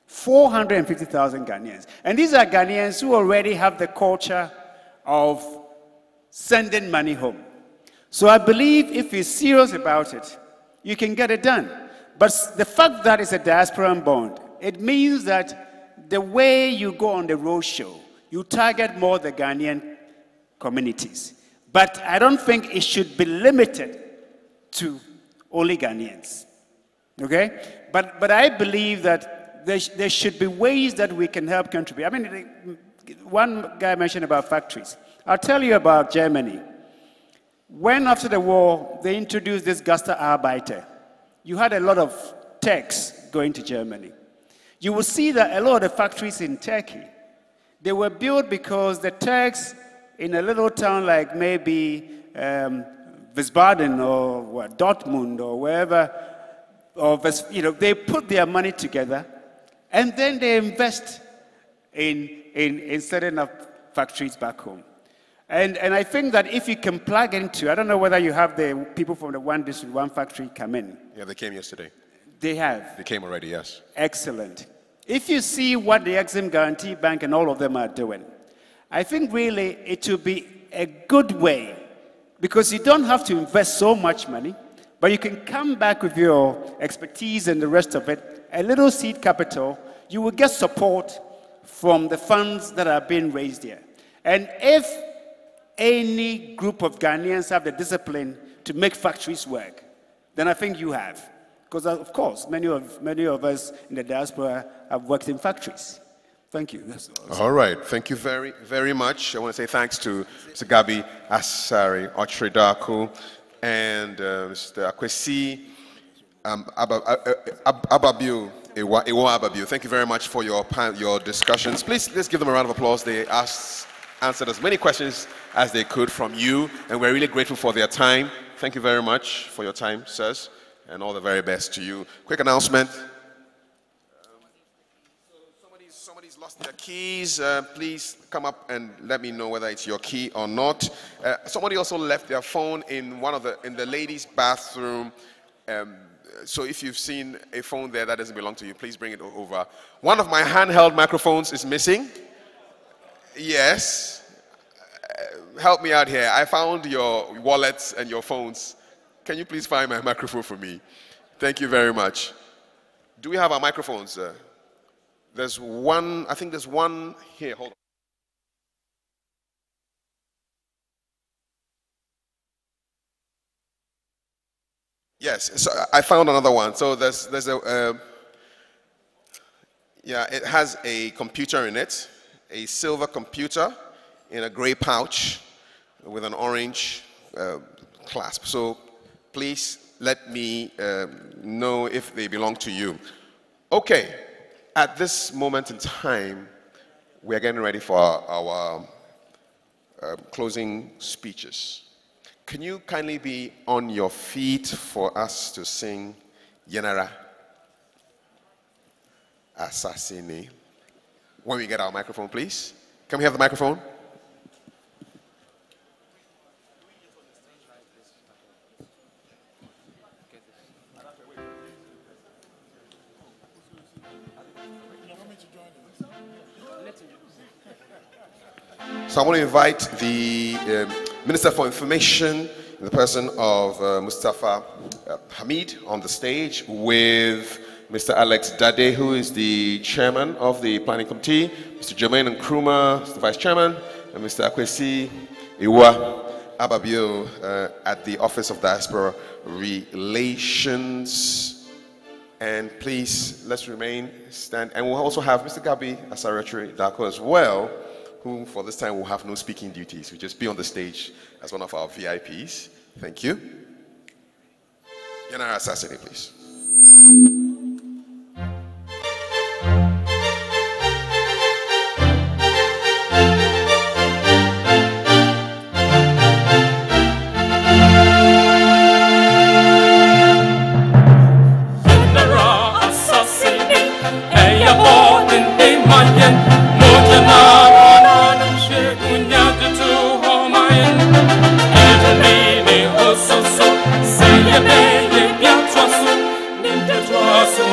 450,000 Ghanaians. And these are Ghanaians who already have the culture of sending money home. So I believe if you're serious about it, you can get it done. But the fact that it's a diaspora bond it means that the way you go on the roadshow, you target more the Ghanaian communities. But I don't think it should be limited to only Ghanaians. Okay? But I believe that there should be ways that we can help contribute. I mean, one guy mentioned about factories. I'll tell you about Germany. When after the war, they introduced this Gastarbeiter, you had a lot of Turks going to Germany. You will see that a lot of the factories in Turkey, they were built because the Turks in a little town like maybe Wiesbaden or what, Dortmund or wherever, or they put their money together and then they invest in setting up factories back home. And I think that if you can plug into, I don't know whether you have the people from the one district, one factory come in. Yeah, they came yesterday. They have. They came already, yes. Excellent. If you see what the Exim Guarantee Bank and all of them are doing, I think really it will be a good way, because you don't have to invest so much money, but you can come back with your expertise and the rest of it, a little seed capital, you will get support from the funds that are being raised here. And if any group of Ghanaians have the discipline to make factories work, then I think you have. Because, of course, many of us in the diaspora have worked in factories. Thank you. That's all right. Thank you very, very much. I want to say thanks to Mr. Gabi Asare Ochredaku and Mr. Akwesi Ababiu. Ababiu. Thank you very much for your discussions. Please, let's give them a round of applause. They answered as many questions as they could from you, and we're really grateful for their time. Thank you very much for your time, sirs, and all the very best to you. Quick announcement. Somebody's lost their keys. Please come up and let me know whether it's your key or not. Somebody also left their phone in the ladies' bathroom. So if you've seen a phone there that doesn't belong to you, please bring it over. One of my handheld microphones is missing. Yes. Help me out here. I found your wallets and your phones. Can you please find my microphone for me? Thank you very much. Do we have our microphones? There's one, I think there's one here. Hold on. Yes, so I found another one. So there's yeah, it has a computer in it, a silver computer in a gray pouch with an orange clasp. So please let me know if they belong to you. Okay, at this moment in time, we're getting ready for our closing speeches. Can you kindly be on your feet for us to sing Yenara Assassini? When we get our microphone, please. Can we have the microphone? So I want to invite the Minister for Information, in the person of Mustafa Hamid, on the stage with Mr. Alex Dade, who is the chairman of the planning committee, Mr. Jermaine Nkrumah, the vice chairman, and Mr. Akwesi Ababiu at the Office of Diaspora Relations. And please, let's remain stand. And we'll also have Mr. Gabi Asare Ochredaku as well, who for this time will have no speaking duties. We'll just be on the stage as one of our VIPs. Thank you. Yenara Assassini, please. Say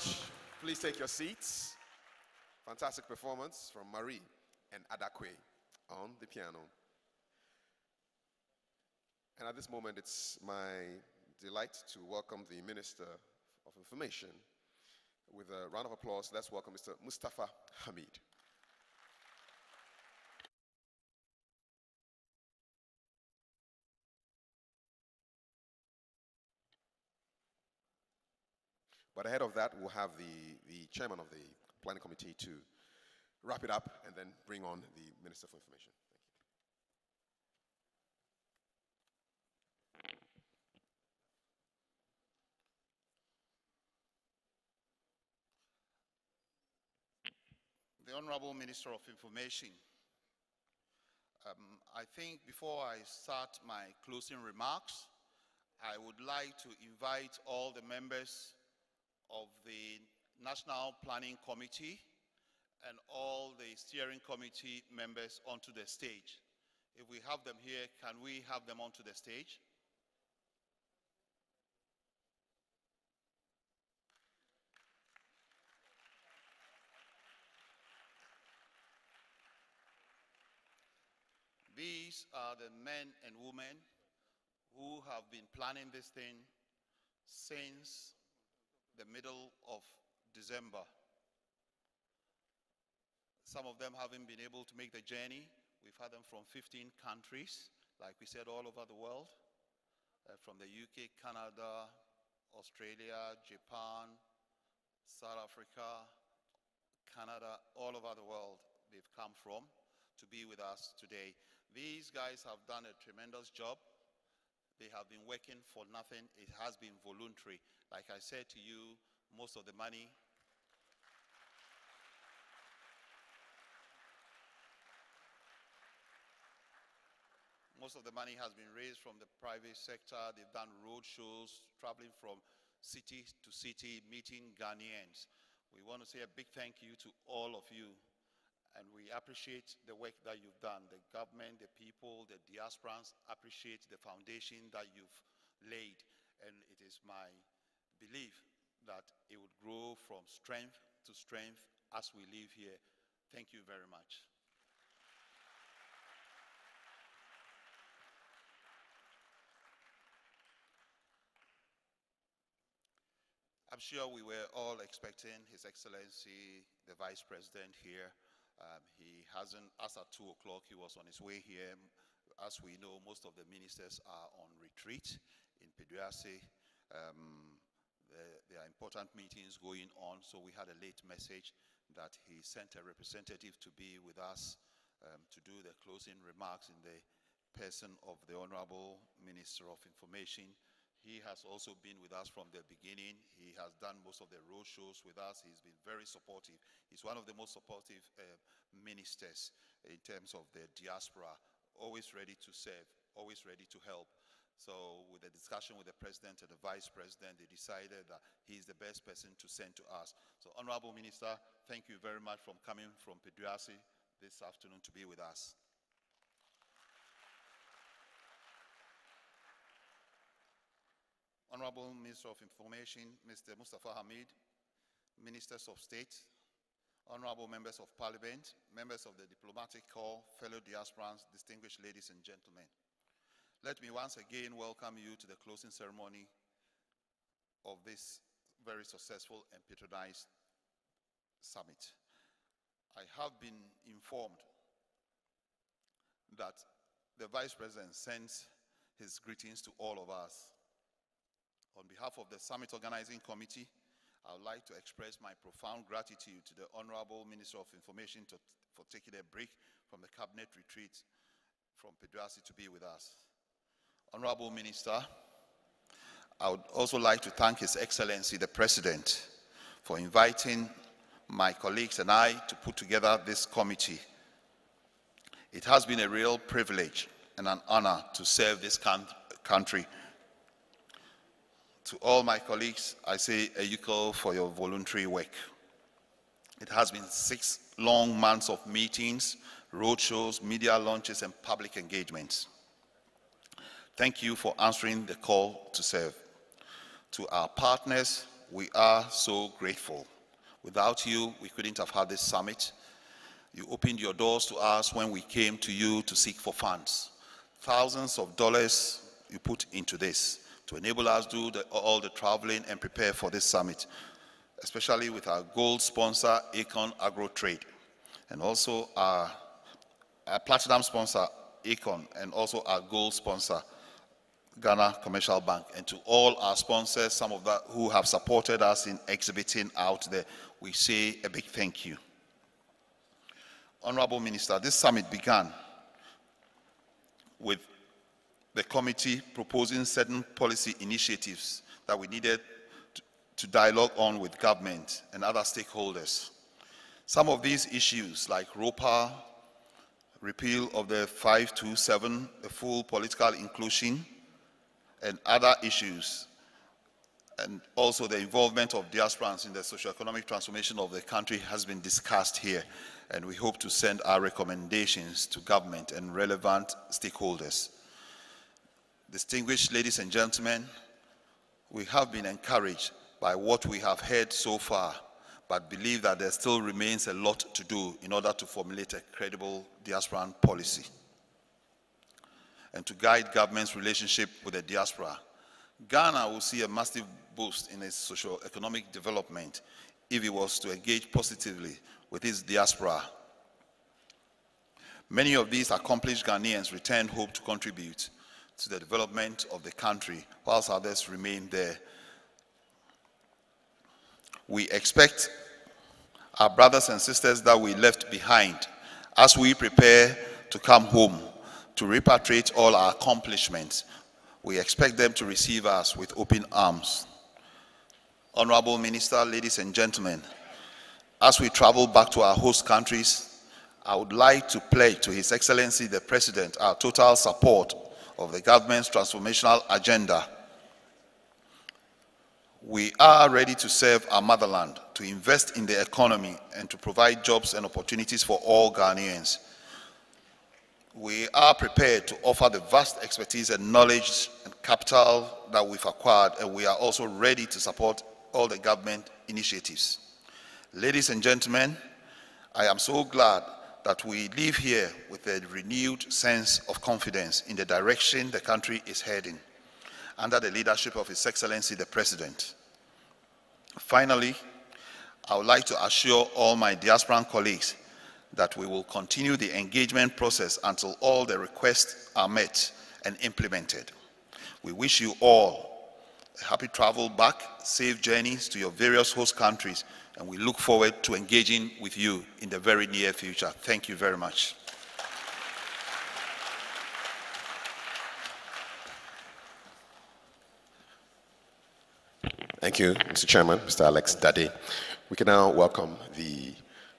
much. Please take your seats. Fantastic performance from Marie and Adakwe on the piano. And at this moment, it's my delight to welcome the Minister of Information. With a round of applause, let's welcome Mr. Mustafa Hamid. But ahead of that, we'll have the chairman of the planning committee to wrap it up and then bring on the Minister for Information. Thank you. The Honorable Minister of Information, I think before I start my closing remarks, I would like to invite all the members of the National Planning Committee and all the steering committee members onto the stage. If we have them here, can we have them onto the stage? These are the men and women who have been planning this thing since the middle of December. Some of them haven't been able to make the journey. We've had them from 15 countries, like we said, all over the world, from the UK, Canada, Australia, Japan, South Africa, Canada, all over the world they've come from to be with us today. These guys have done a tremendous job. They have been working for nothing. It has been voluntary. Like I said to you, most of the money has been raised from the private sector. They've done road shows, traveling from city to city, meeting Ghanaians. We want to say a big thank you to all of you. And we appreciate the work that you've done. The government, the people, the diasporans appreciate the foundation that you've laid. And it is my belief that it would grow from strength to strength as we live here. Thank you very much. I'm sure we were all expecting His Excellency, the Vice President here. He hasn't, as at 2 o'clock, he was on his way here. As we know, most of the ministers are on retreat in Peduase. There are important meetings going on, so we had a late message that he sent a representative to be with us to do the closing remarks in the person of the Honorable Minister of Information. He has also been with us from the beginning. He has done most of the road shows with us. He's been very supportive. He's one of the most supportive ministers in terms of the diaspora, always ready to serve, always ready to help. So with the discussion with the President and the Vice President, they decided that he's the best person to send to us. So Honorable Minister, thank you very much for coming from Peduase this afternoon to be with us. Honorable Minister of Information, Mr. Mustafa Hamid, Ministers of State, Honorable Members of Parliament, members of the Diplomatic Corps, fellow diasporans, distinguished ladies and gentlemen. Let me once again welcome you to the closing ceremony of this very successful and patronized summit. I have been informed that the Vice President sends his greetings to all of us. On behalf of the Summit Organizing Committee, I would like to express my profound gratitude to the Honorable Minister of Information for taking a break from the Cabinet retreat from Peduase to be with us. Honorable Minister, I would also like to thank His Excellency, the President, for inviting my colleagues and I to put together this committee. It has been a real privilege and an honor to serve this country. To all my colleagues, I say a yuko for your voluntary work. It has been 6 long months of meetings, roadshows, media launches, and public engagements. Thank you for answering the call to serve. To our partners, we are so grateful. Without you, we couldn't have had this summit. You opened your doors to us when we came to you to seek for funds. Thousands of dollars you put into this to enable us to do all the traveling and prepare for this summit, especially with our gold sponsor, Econ Agro Trade, and also our platinum sponsor, Econ, and also our gold sponsor, Ghana Commercial Bank, and to all our sponsors, some of that who have supported us in exhibiting out there, we say a big thank you. Honorable Minister, this summit began with the committee proposing certain policy initiatives that we needed to dialogue on with government and other stakeholders. Some of these issues, like ROPA, repeal of the 527, the full political inclusion, and other issues, and also the involvement of diasporans in the socio-economic transformation of the country has been discussed here, and we hope to send our recommendations to government and relevant stakeholders. Distinguished ladies and gentlemen, we have been encouraged by what we have heard so far, but believe that there still remains a lot to do in order to formulate a credible diasporan policy and to guide government's relationship with the diaspora. Ghana will see a massive boost in its socio-economic development if it was to engage positively with its diaspora. Many of these accomplished Ghanaians return hope to contribute to the development of the country, whilst others remain there. We expect our brothers and sisters that we left behind, as we prepare to come home, to repatriate all our accomplishments, we expect them to receive us with open arms. Honorable Minister, ladies and gentlemen, as we travel back to our host countries, I would like to pledge to His Excellency the President our total support of the government's transformational agenda. We are ready to serve our motherland, to invest in the economy, and to provide jobs and opportunities for all Ghanaians. We are prepared to offer the vast expertise and knowledge and capital that we've acquired, and we are also ready to support all the government initiatives. Ladies and gentlemen, I am so glad that we live here with a renewed sense of confidence in the direction the country is heading, under the leadership of His Excellency the President. Finally, I would like to assure all my diasporan colleagues that we will continue the engagement process until all the requests are met and implemented. We wish you all a happy travel back, safe journeys to your various host countries, and we look forward to engaging with you in the very near future. Thank you very much. Thank you, Mr. Chairman, Mr. Alex Dade. We can now welcome the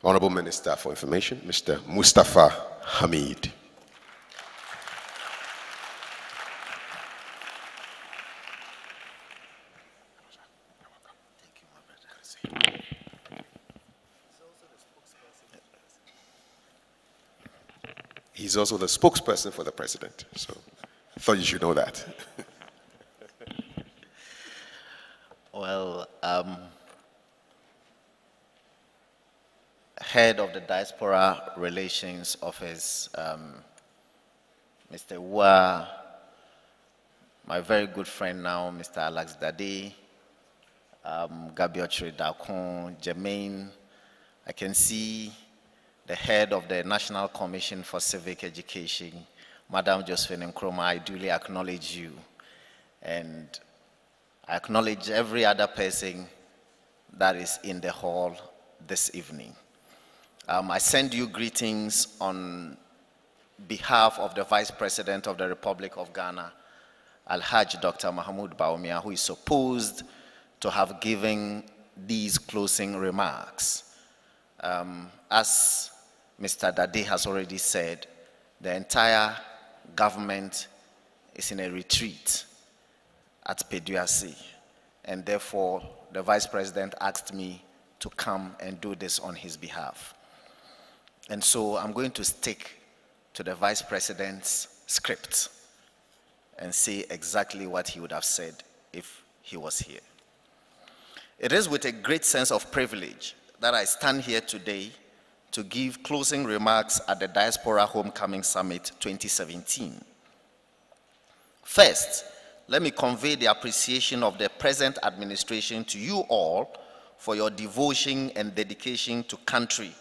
Honorable Minister for Information, Mr. Mustafa Hamid. He's also the spokesperson for the President, so I thought you should know that. Well, Head of the Diaspora Relations Office, Mr. Wa, my very good friend now, Mr. Alex Dade, Gabiotri Dakon, Jermaine. I can see the head of the National Commission for Civic Education, Madam Josephine Nkrumah. I duly acknowledge you. And I acknowledge every other person that is in the hall this evening. I send you greetings on behalf of the Vice President of the Republic of Ghana, Alhaji Dr. Mahmoud Bawumia, who is supposed to have given these closing remarks. As Mr. Dade has already said, the entire government is in a retreat at Peduasi, and therefore the Vice President asked me to come and do this on his behalf. And so I'm going to stick to the Vice President's script and say exactly what he would have said if he was here. It is with a great sense of privilege that I stand here today to give closing remarks at the Diaspora Homecoming Summit 2017. First, let me convey the appreciation of the present administration to you all for your devotion and dedication to country,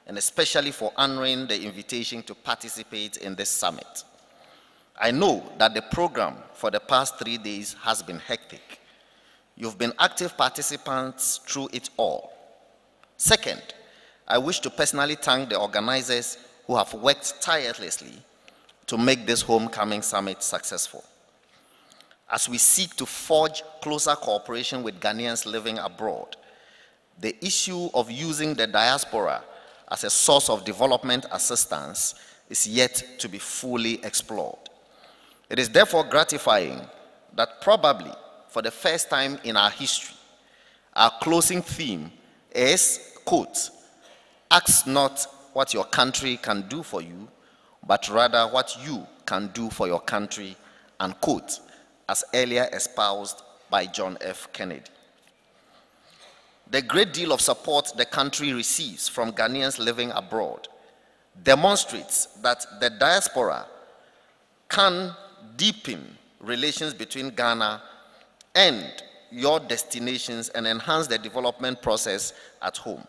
and especially for honoring the invitation to participate in this summit. I know that the program for the past 3 days has been hectic. You've been active participants through it all. Second, I wish to personally thank the organizers who have worked tirelessly to make this homecoming summit successful. As we seek to forge closer cooperation with Ghanaians living abroad, the issue of using the diaspora as a source of development assistance is yet to be fully explored. It is therefore gratifying that probably for the first time in our history, our closing theme is, quote, "Ask not what your country can do for you, but rather what you can do for your country," unquote, as earlier espoused by John F. Kennedy. The great deal of support the country receives from Ghanaians living abroad demonstrates that the diaspora can deepen relations between Ghana and your destinations and enhance the development process at home.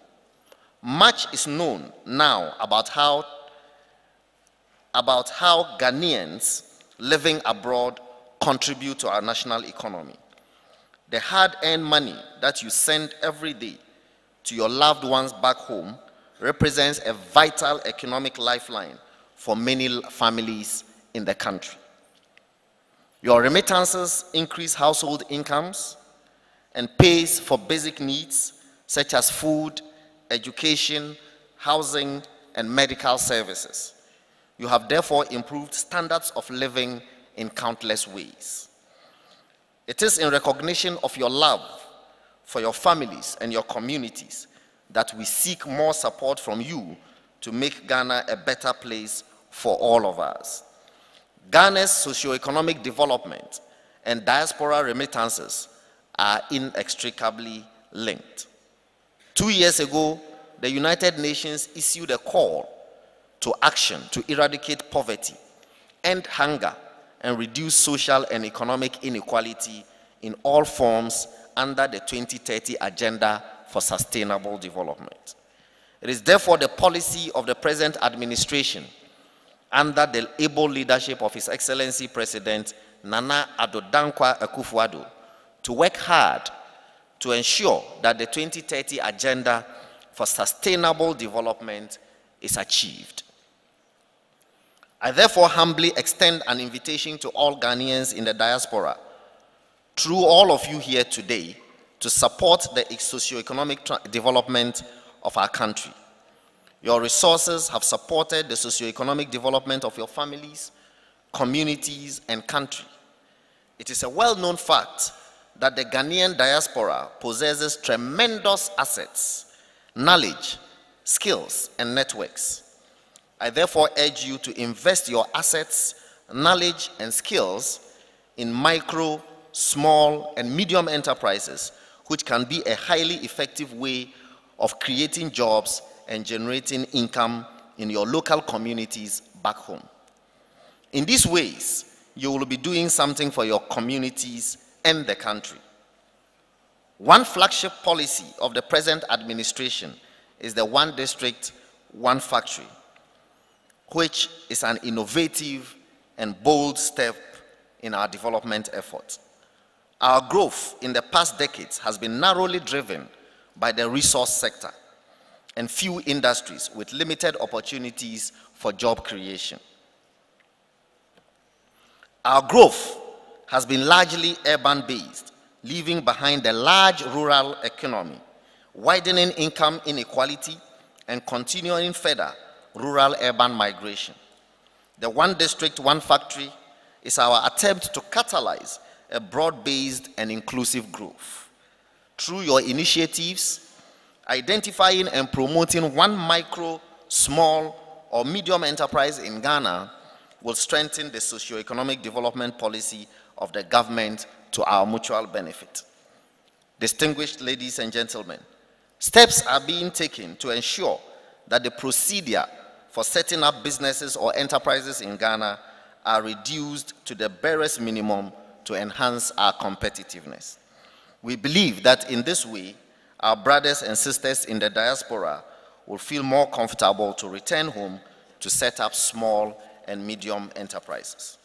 Much is known now about how Ghanaians living abroad contribute to our national economy. The hard-earned money that you send every day to your loved ones back home represents a vital economic lifeline for many families in the country. Your remittances increase household incomes and pays for basic needs such as food, education, housing, and medical services. You have therefore improved standards of living in countless ways. It is in recognition of your love for your families and your communities that we seek more support from you to make Ghana a better place for all of us. Ghana's socio-economic development and diaspora remittances are inextricably linked. 2 years ago, the United Nations issued a call to action to eradicate poverty, end hunger, and reduce social and economic inequality in all forms under the 2030 Agenda for Sustainable Development. It is therefore the policy of the present administration, under the able leadership of His Excellency President Nana Addo Dankwa Akufo-Addo, to work hard to ensure that the 2030 Agenda for Sustainable Development is achieved. I therefore humbly extend an invitation to all Ghanaians in the diaspora, through all of you here today, to support the socio-economic development of our country. Your resources have supported the socio-economic development of your families, communities, and country. It is a well-known fact that the Ghanaian diaspora possesses tremendous assets, knowledge, skills, and networks. I therefore urge you to invest your assets, knowledge, and skills in micro, small, and medium enterprises, which can be a highly effective way of creating jobs and generating income in your local communities back home. In these ways, you will be doing something for your communities and the country. One flagship policy of the present administration is the One District, One Factory, which is an innovative and bold step in our development efforts. Our growth in the past decades has been narrowly driven by the resource sector and few industries with limited opportunities for job creation. Our growth has been largely urban-based, leaving behind the large rural economy, widening income inequality, and continuing further rural-urban migration. The One District, One Factory is our attempt to catalyze a broad-based and inclusive growth. Through your initiatives, identifying and promoting one micro, small, or medium enterprise in Ghana will strengthen the socio-economic development policy of the government to our mutual benefit. Distinguished ladies and gentlemen, steps are being taken to ensure that the procedure for setting up businesses or enterprises in Ghana are reduced to the barest minimum to enhance our competitiveness. We believe that in this way, our brothers and sisters in the diaspora will feel more comfortable to return home to set up small and medium enterprises.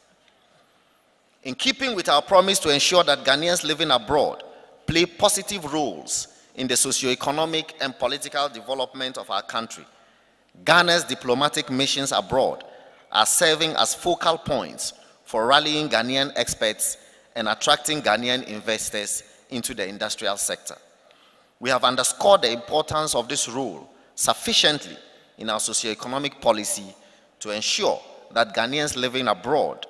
In keeping with our promise to ensure that Ghanaians living abroad play positive roles in the socio-economic and political development of our country, Ghana's diplomatic missions abroad are serving as focal points for rallying Ghanaian experts and attracting Ghanaian investors into the industrial sector. We have underscored the importance of this role sufficiently in our socio-economic policy to ensure that Ghanaians living abroad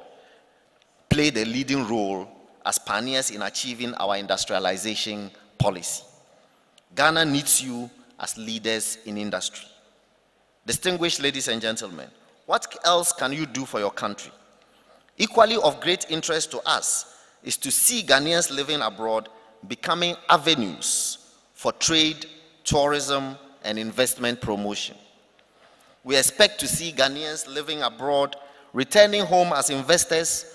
play the leading role as pioneers in achieving our industrialization policy. Ghana needs you as leaders in industry. Distinguished ladies and gentlemen, what else can you do for your country? Equally of great interest to us is to see Ghanaians living abroad becoming avenues for trade, tourism, and investment promotion. We expect to see Ghanaians living abroad returning home as investors,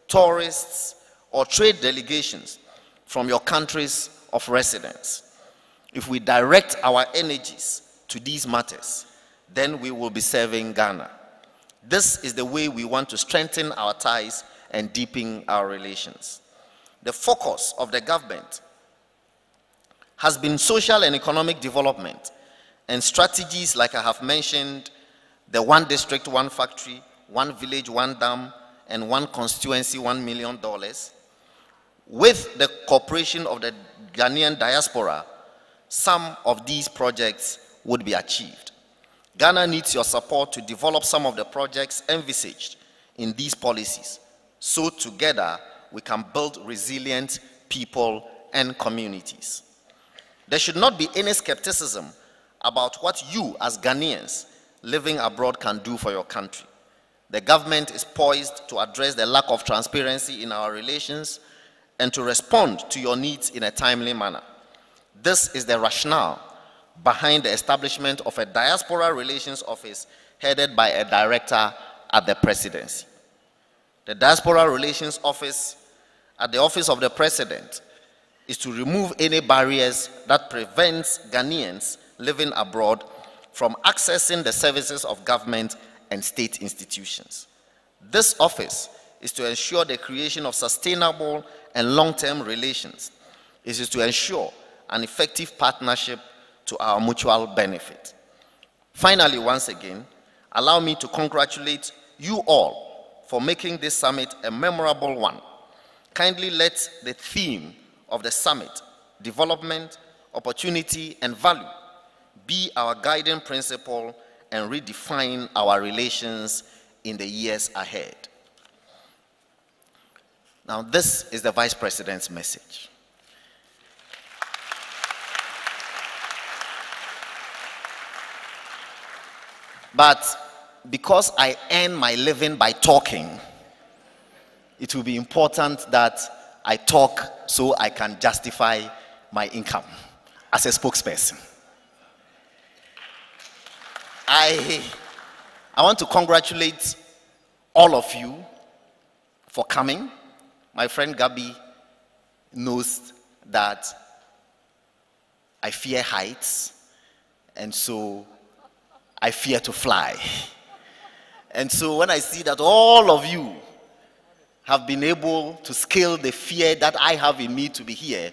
tourists, or trade delegations from your countries of residence. If we direct our energies to these matters, then we will be serving Ghana. This is the way we want to strengthen our ties and deepen our relations. The focus of the government has been social and economic development and strategies like I have mentioned, the one district, one factory, one village, one dam, and one constituency, $1 million. With the cooperation of the Ghanaian diaspora, some of these projects would be achieved. Ghana needs your support to develop some of the projects envisaged in these policies, so together we can build resilient people and communities. There should not be any skepticism about what you as Ghanaians living abroad can do for your country. The government is poised to address the lack of transparency in our relations and to respond to your needs in a timely manner. This is the rationale behind the establishment of a Diaspora Relations Office headed by a director at the Presidency. The Diaspora Relations Office at the Office of the President is to remove any barriers that prevents Ghanaians living abroad from accessing the services of government and state institutions. This office is to ensure the creation of sustainable and long-term relations. It is to ensure an effective partnership to our mutual benefit. Finally, once again, allow me to congratulate you all for making this summit a memorable one. Kindly let the theme of the summit, development, opportunity, and value, be our guiding principle and redefine our relations in the years ahead. Now, this is the Vice President's message. But because I earn my living by talking, it will be important that I talk so I can justify my income as a spokesperson. I want to congratulate all of you for coming. My friend Gabi knows that I fear heights, and so I fear to fly. And so when I see that all of you have been able to scale the fear that I have in me to be here,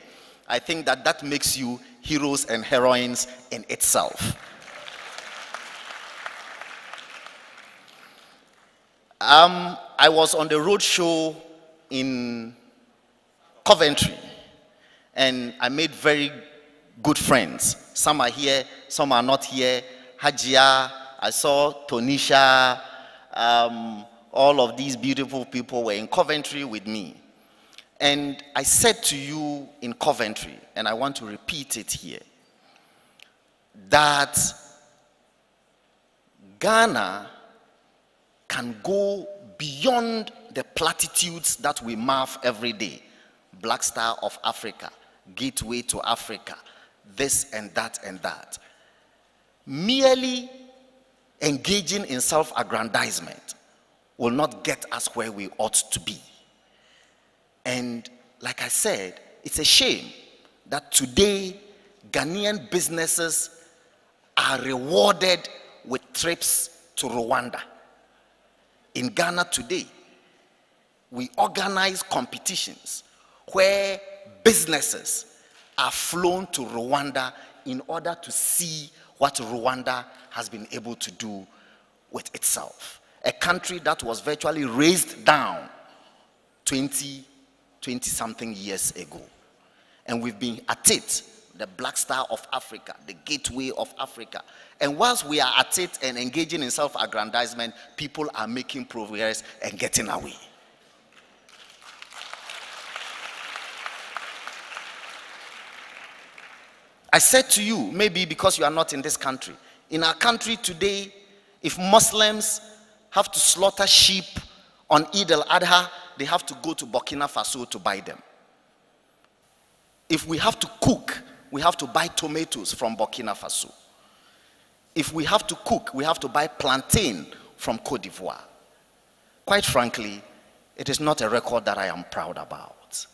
I think that that makes you heroes and heroines in itself. I was on the road show in Coventry, and I made very good friends. Some are here, some are not here. Hajia, I saw Tonisha, all of these beautiful people were in Coventry with me. And I said to you in Coventry, and I want to repeat it here, that Ghana can go beyond the platitudes that we mouth every day. Black Star of Africa. gateway to Africa, this and that and that. Merely engaging in self-aggrandizement will not get us where we ought to be. And like I said, it's a shame that today Ghanaian businesses are rewarded with trips to Rwanda. In Ghana today, we organize competitions where businesses are flown to Rwanda in order to see what Rwanda has been able to do with itself. A country that was virtually raised down 20-something years ago. And we've been at it, the Black Star of Africa, the gateway of Africa. And whilst we are at it and engaging in self-aggrandizement, people are making progress and getting away. I said to you, maybe because you are not in this country, in our country today, if Muslims have to slaughter sheep on Eid al-Adha, they have to go to Burkina Faso to buy them. If we have to cook, we have to buy tomatoes from Burkina Faso. If we have to cook, we have to buy plantain from Côte d'Ivoire. Quite frankly, it is not a record that I am proud about.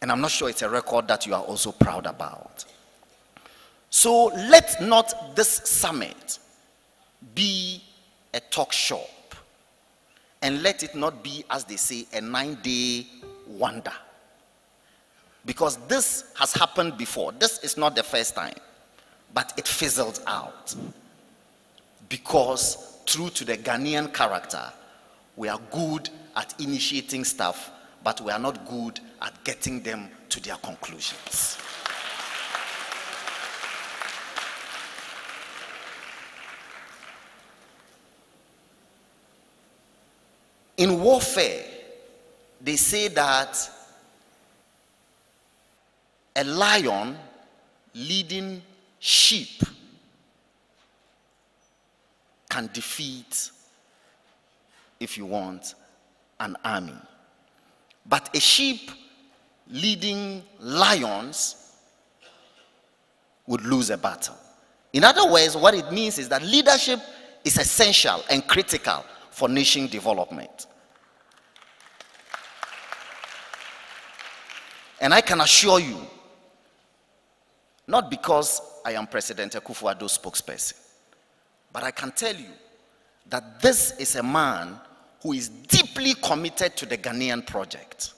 And I'm not sure it's a record that you are also proud about. So let not this summit be a talk shop. And let it not be, as they say, a 9-day wonder. Because this has happened before. This is not the first time. But it fizzled out. Because true to the Ghanaian character, we are good at initiating stuff, but we are not good at getting them to their conclusions. In warfare, they say that a lion leading sheep can defeat, if you want, an army. But a sheep leading lions would lose a battle. In other words, what it means is that leadership is essential and critical for nation development. And I can assure you, not because I am President Akufo-Addo's spokesperson, but I can tell you that this is a man who is deeply committed to the Ghanaian project.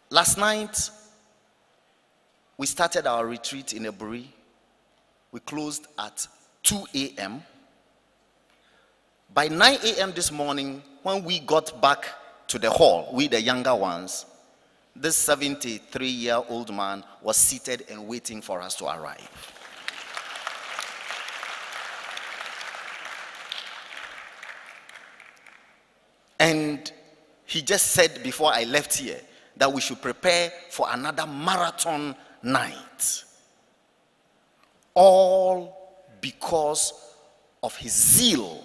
Last night, we started our retreat in Eburi. We closed at 2 a.m. By 9 a.m. this morning, when we got back to the hall, we the younger ones, this 73-year-old man was seated and waiting for us to arrive. And he just said before I left here that we should prepare for another marathon night. All because of his zeal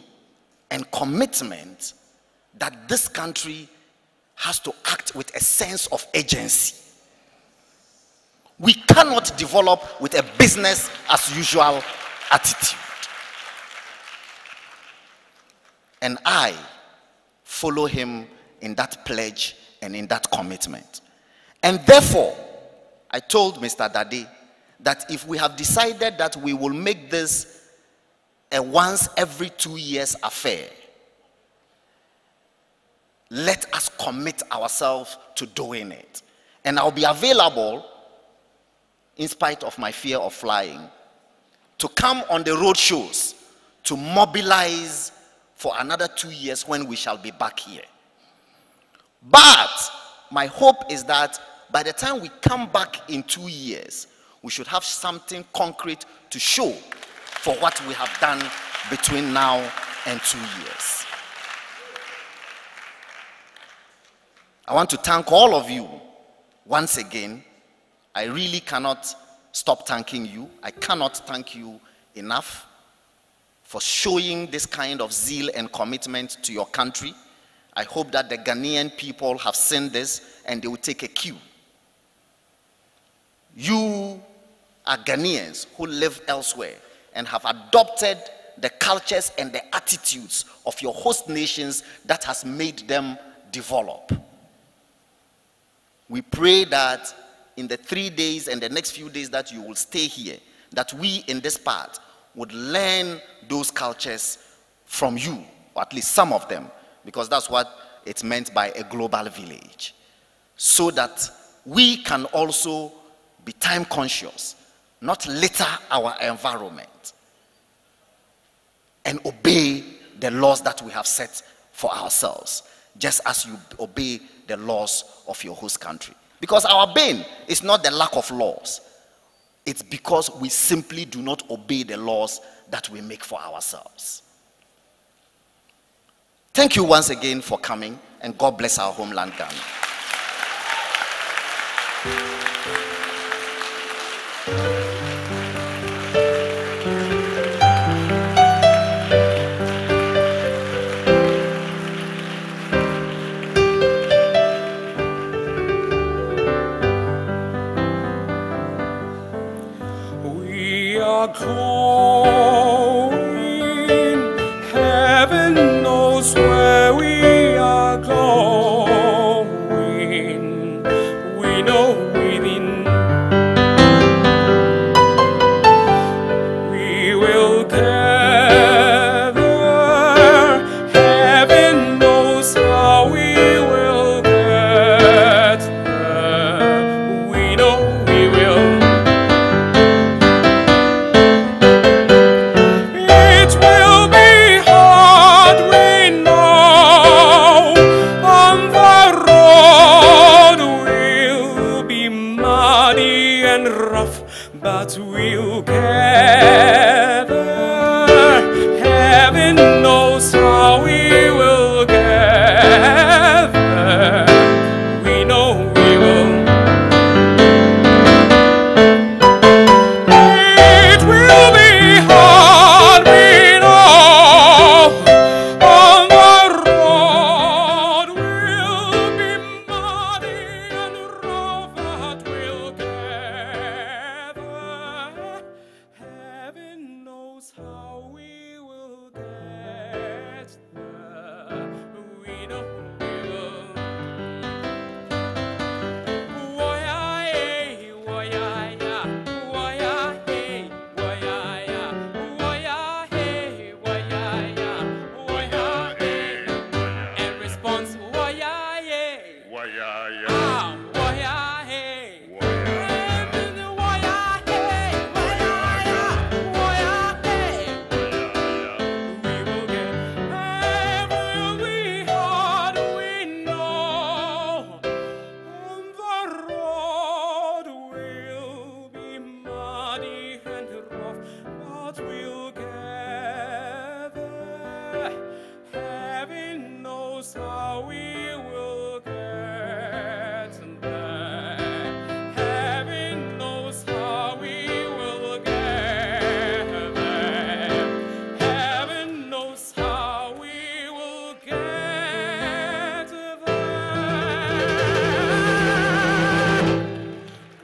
and commitment that this country has to act with a sense of agency. We cannot develop with a business as usual attitude. And I follow him in that pledge and in that commitment. And therefore, I told Mr. Dade that if we have decided that we will make this a once every 2 years affair, let us commit ourselves to doing it. And I'll be available, in spite of my fear of flying, to come on the road shows to mobilize for another 2 years when we shall be back here. But my hope is that by the time we come back in 2 years, we should have something concrete to show for what we have done between now and 2 years. I want to thank all of you once again. I really cannot stop thanking you. I cannot thank you enough for showing this kind of zeal and commitment to your country. I hope that the Ghanaian people have seen this and they will take a cue. You are Ghanaians who live elsewhere and have adopted the cultures and the attitudes of your host nations that has made them develop. We pray that in the 3 days and the next few days that you will stay here, that we in this part would learn those cultures from you, or at least some of them, because that's what it's meant by a global village, so that we can also be time conscious, not litter our environment, and obey the laws that we have set for ourselves, just as you obey the laws of your host country. Because our bane is not the lack of laws. It's because we simply do not obey the laws that we make for ourselves. Thank you once again for coming, and God bless our homeland, Ghana. We are going, heaven knows where we are going. We know within we will gather. Heaven knows how we will get there. We know we will. It will be hard, we know, on the road will be muddy and rough, but we'll get there. Heaven knows how we will get there. We know we will. It will be hard, we know, on the road will be muddy and rough, but we'll get there. Heaven knows how we will get there. We know we will. And response, heaven knows how we will get there. Heaven knows how we will get there. Heaven knows how we will get there.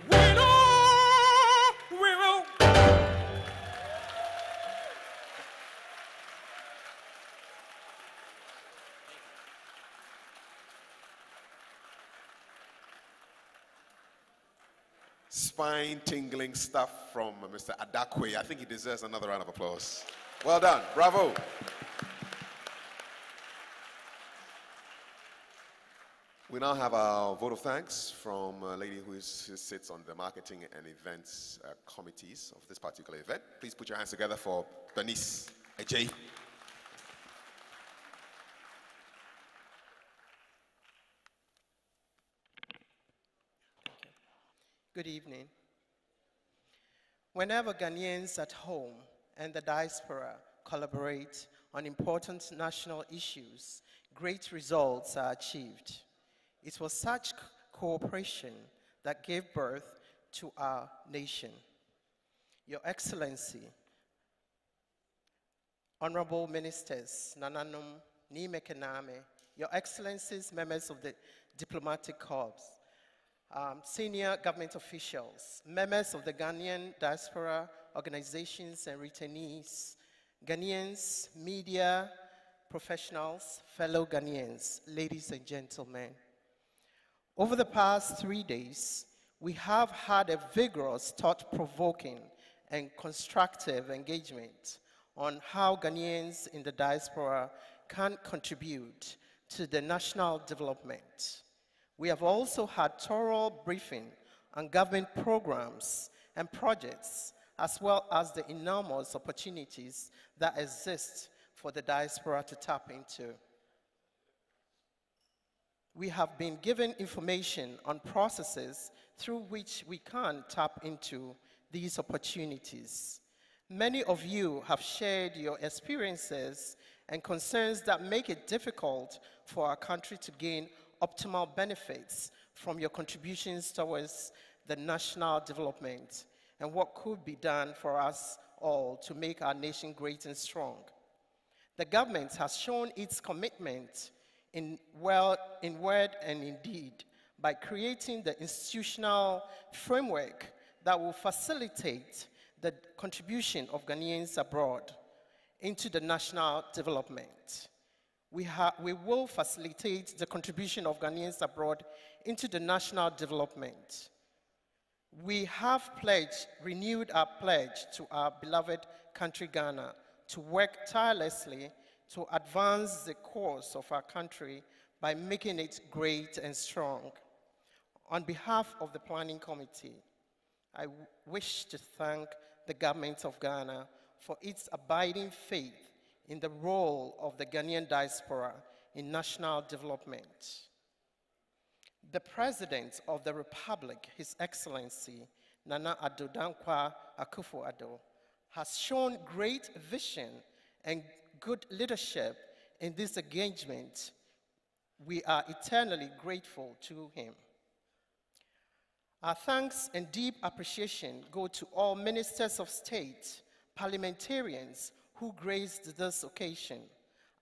We know we will. Spine-tingling stuff from Mr. Adakwe. I think he deserves another round of applause. Well done. Bravo. We now have our vote of thanks from a lady who sits on the marketing and events committees of this particular event. Please put your hands together for Bernice Ajay. Good evening. Whenever Ghanaians at home and the diaspora collaborate on important national issues, great results are achieved. It was such cooperation that gave birth to our nation. Your Excellency, Honorable Ministers, Nananum, Nimekename, Your Excellencies, members of the diplomatic corps, senior government officials, members of the Ghanaian diaspora organizations and returnees, Ghanaians, media, professionals, fellow Ghanaians, ladies and gentlemen. Over the past 3 days, we have had a vigorous, thought-provoking, and constructive engagement on how Ghanaians in the diaspora can contribute to the national development. We have also had thorough briefing on government programs and projects, as well as the enormous opportunities that exist for the diaspora to tap into. We have been given information on processes through which we can tap into these opportunities. Many of you have shared your experiences and concerns that make it difficult for our country to gain optimal benefits from your contributions towards the national development and what could be done for us all to make our nation great and strong. The government has shown its commitment in word and in deed by creating the institutional framework that will facilitate the contribution of Ghanaians abroad into the national development. We will facilitate the contribution of Ghanaians abroad into the national development. We have renewed our pledge to our beloved country Ghana to work tirelessly to advance the course of our country by making it great and strong. On behalf of the Planning Committee, I wish to thank the government of Ghana for its abiding faith in the role of the Ghanaian diaspora in national development. The President of the Republic, His Excellency Nana Addo Dankwa Akufo-Addo, has shown great vision and good leadership in this engagement. We are eternally grateful to him. Our thanks and deep appreciation go to all ministers of state, parliamentarians who graced this occasion,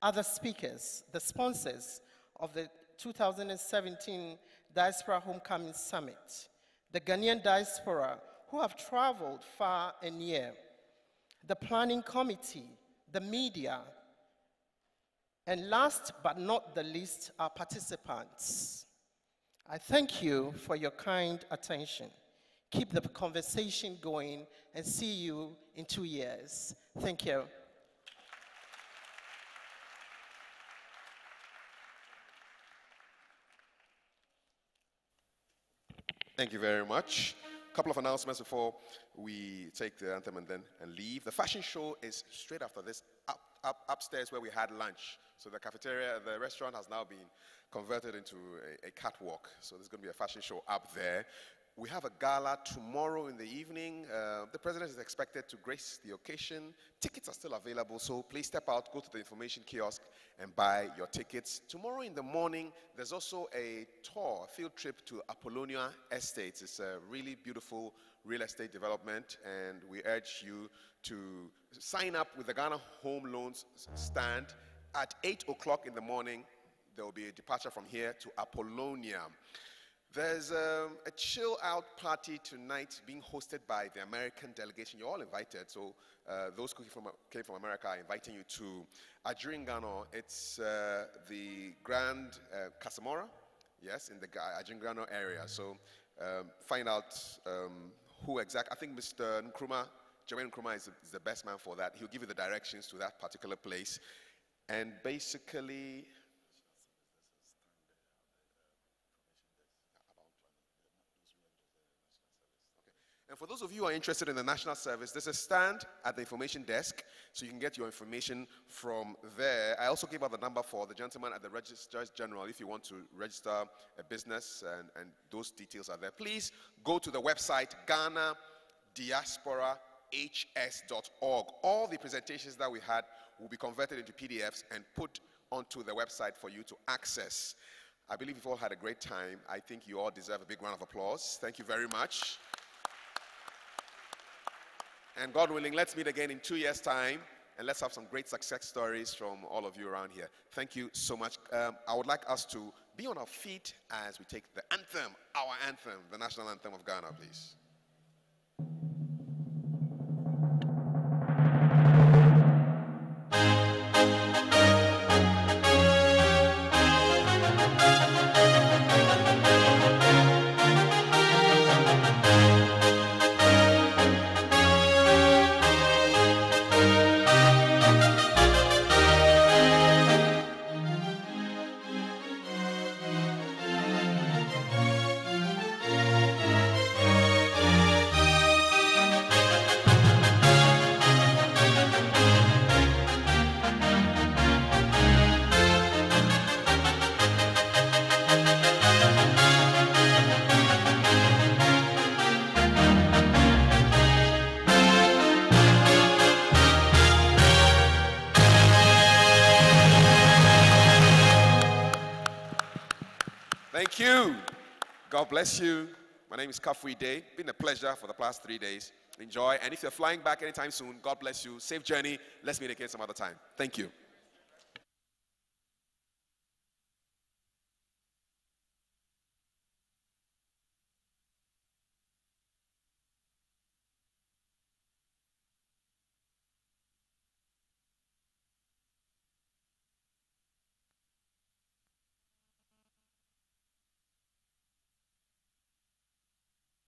other speakers, the sponsors of the 2017 Diaspora Homecoming Summit, the Ghanaian diaspora who have traveled far and near, the Planning Committee, the media, and last but not the least, our participants. I thank you for your kind attention. Keep the conversation going and see you in 2 years. Thank you. Thank you very much. A couple of announcements before we take the anthem and leave. The fashion show is straight after this, upstairs where we had lunch. So the cafeteria, the restaurant has now been converted into a catwalk. So there's going to be a fashion show up there. We have a gala tomorrow in the evening. The president is expected to grace the occasion. Tickets are still available, so please step out, go to the information kiosk and buy your tickets. Tomorrow in the morning, there's also a tour, a field trip to Apollonia Estates. It's a really beautiful real estate development, and we urge you to sign up with the Ghana Home Loans stand. At 8 o'clock in the morning, there will be a departure from here to Apollonia. There's a chill-out party tonight being hosted by the American delegation. You're all invited, so those who came from America are inviting you to Ajirin Ghana. It's the Grand Casamora, yes, in the Ajirin Ghana area. So find out who exactly. I think Mr. Nkrumah, Jermaine Nkrumah is the best man for that. He'll give you the directions to that particular place. And basically, and for those of you who are interested in the national service, there's a stand at the information desk, so you can get your information from there. I also gave out the number for the gentleman at the Registrar General if you want to register a business, and those details are there. Please go to the website GhanadiasporaHS.org. All the presentations that we had will be converted into PDFs and put onto the website for you to access. I believe you've all had a great time. I think you all deserve a big round of applause. Thank you very much. And God willing, let's meet again in 2 years' time and let's have some great success stories from all of you around here. Thank you so much. I would like us to be on our feet as we take the anthem, our anthem, the national anthem of Ghana, please. Thank you. God bless you. My name is Kafui Day. Been a pleasure for the past 3 days. Enjoy. And if you're flying back anytime soon, God bless you. Safe journey. Let's meet again some other time. Thank you.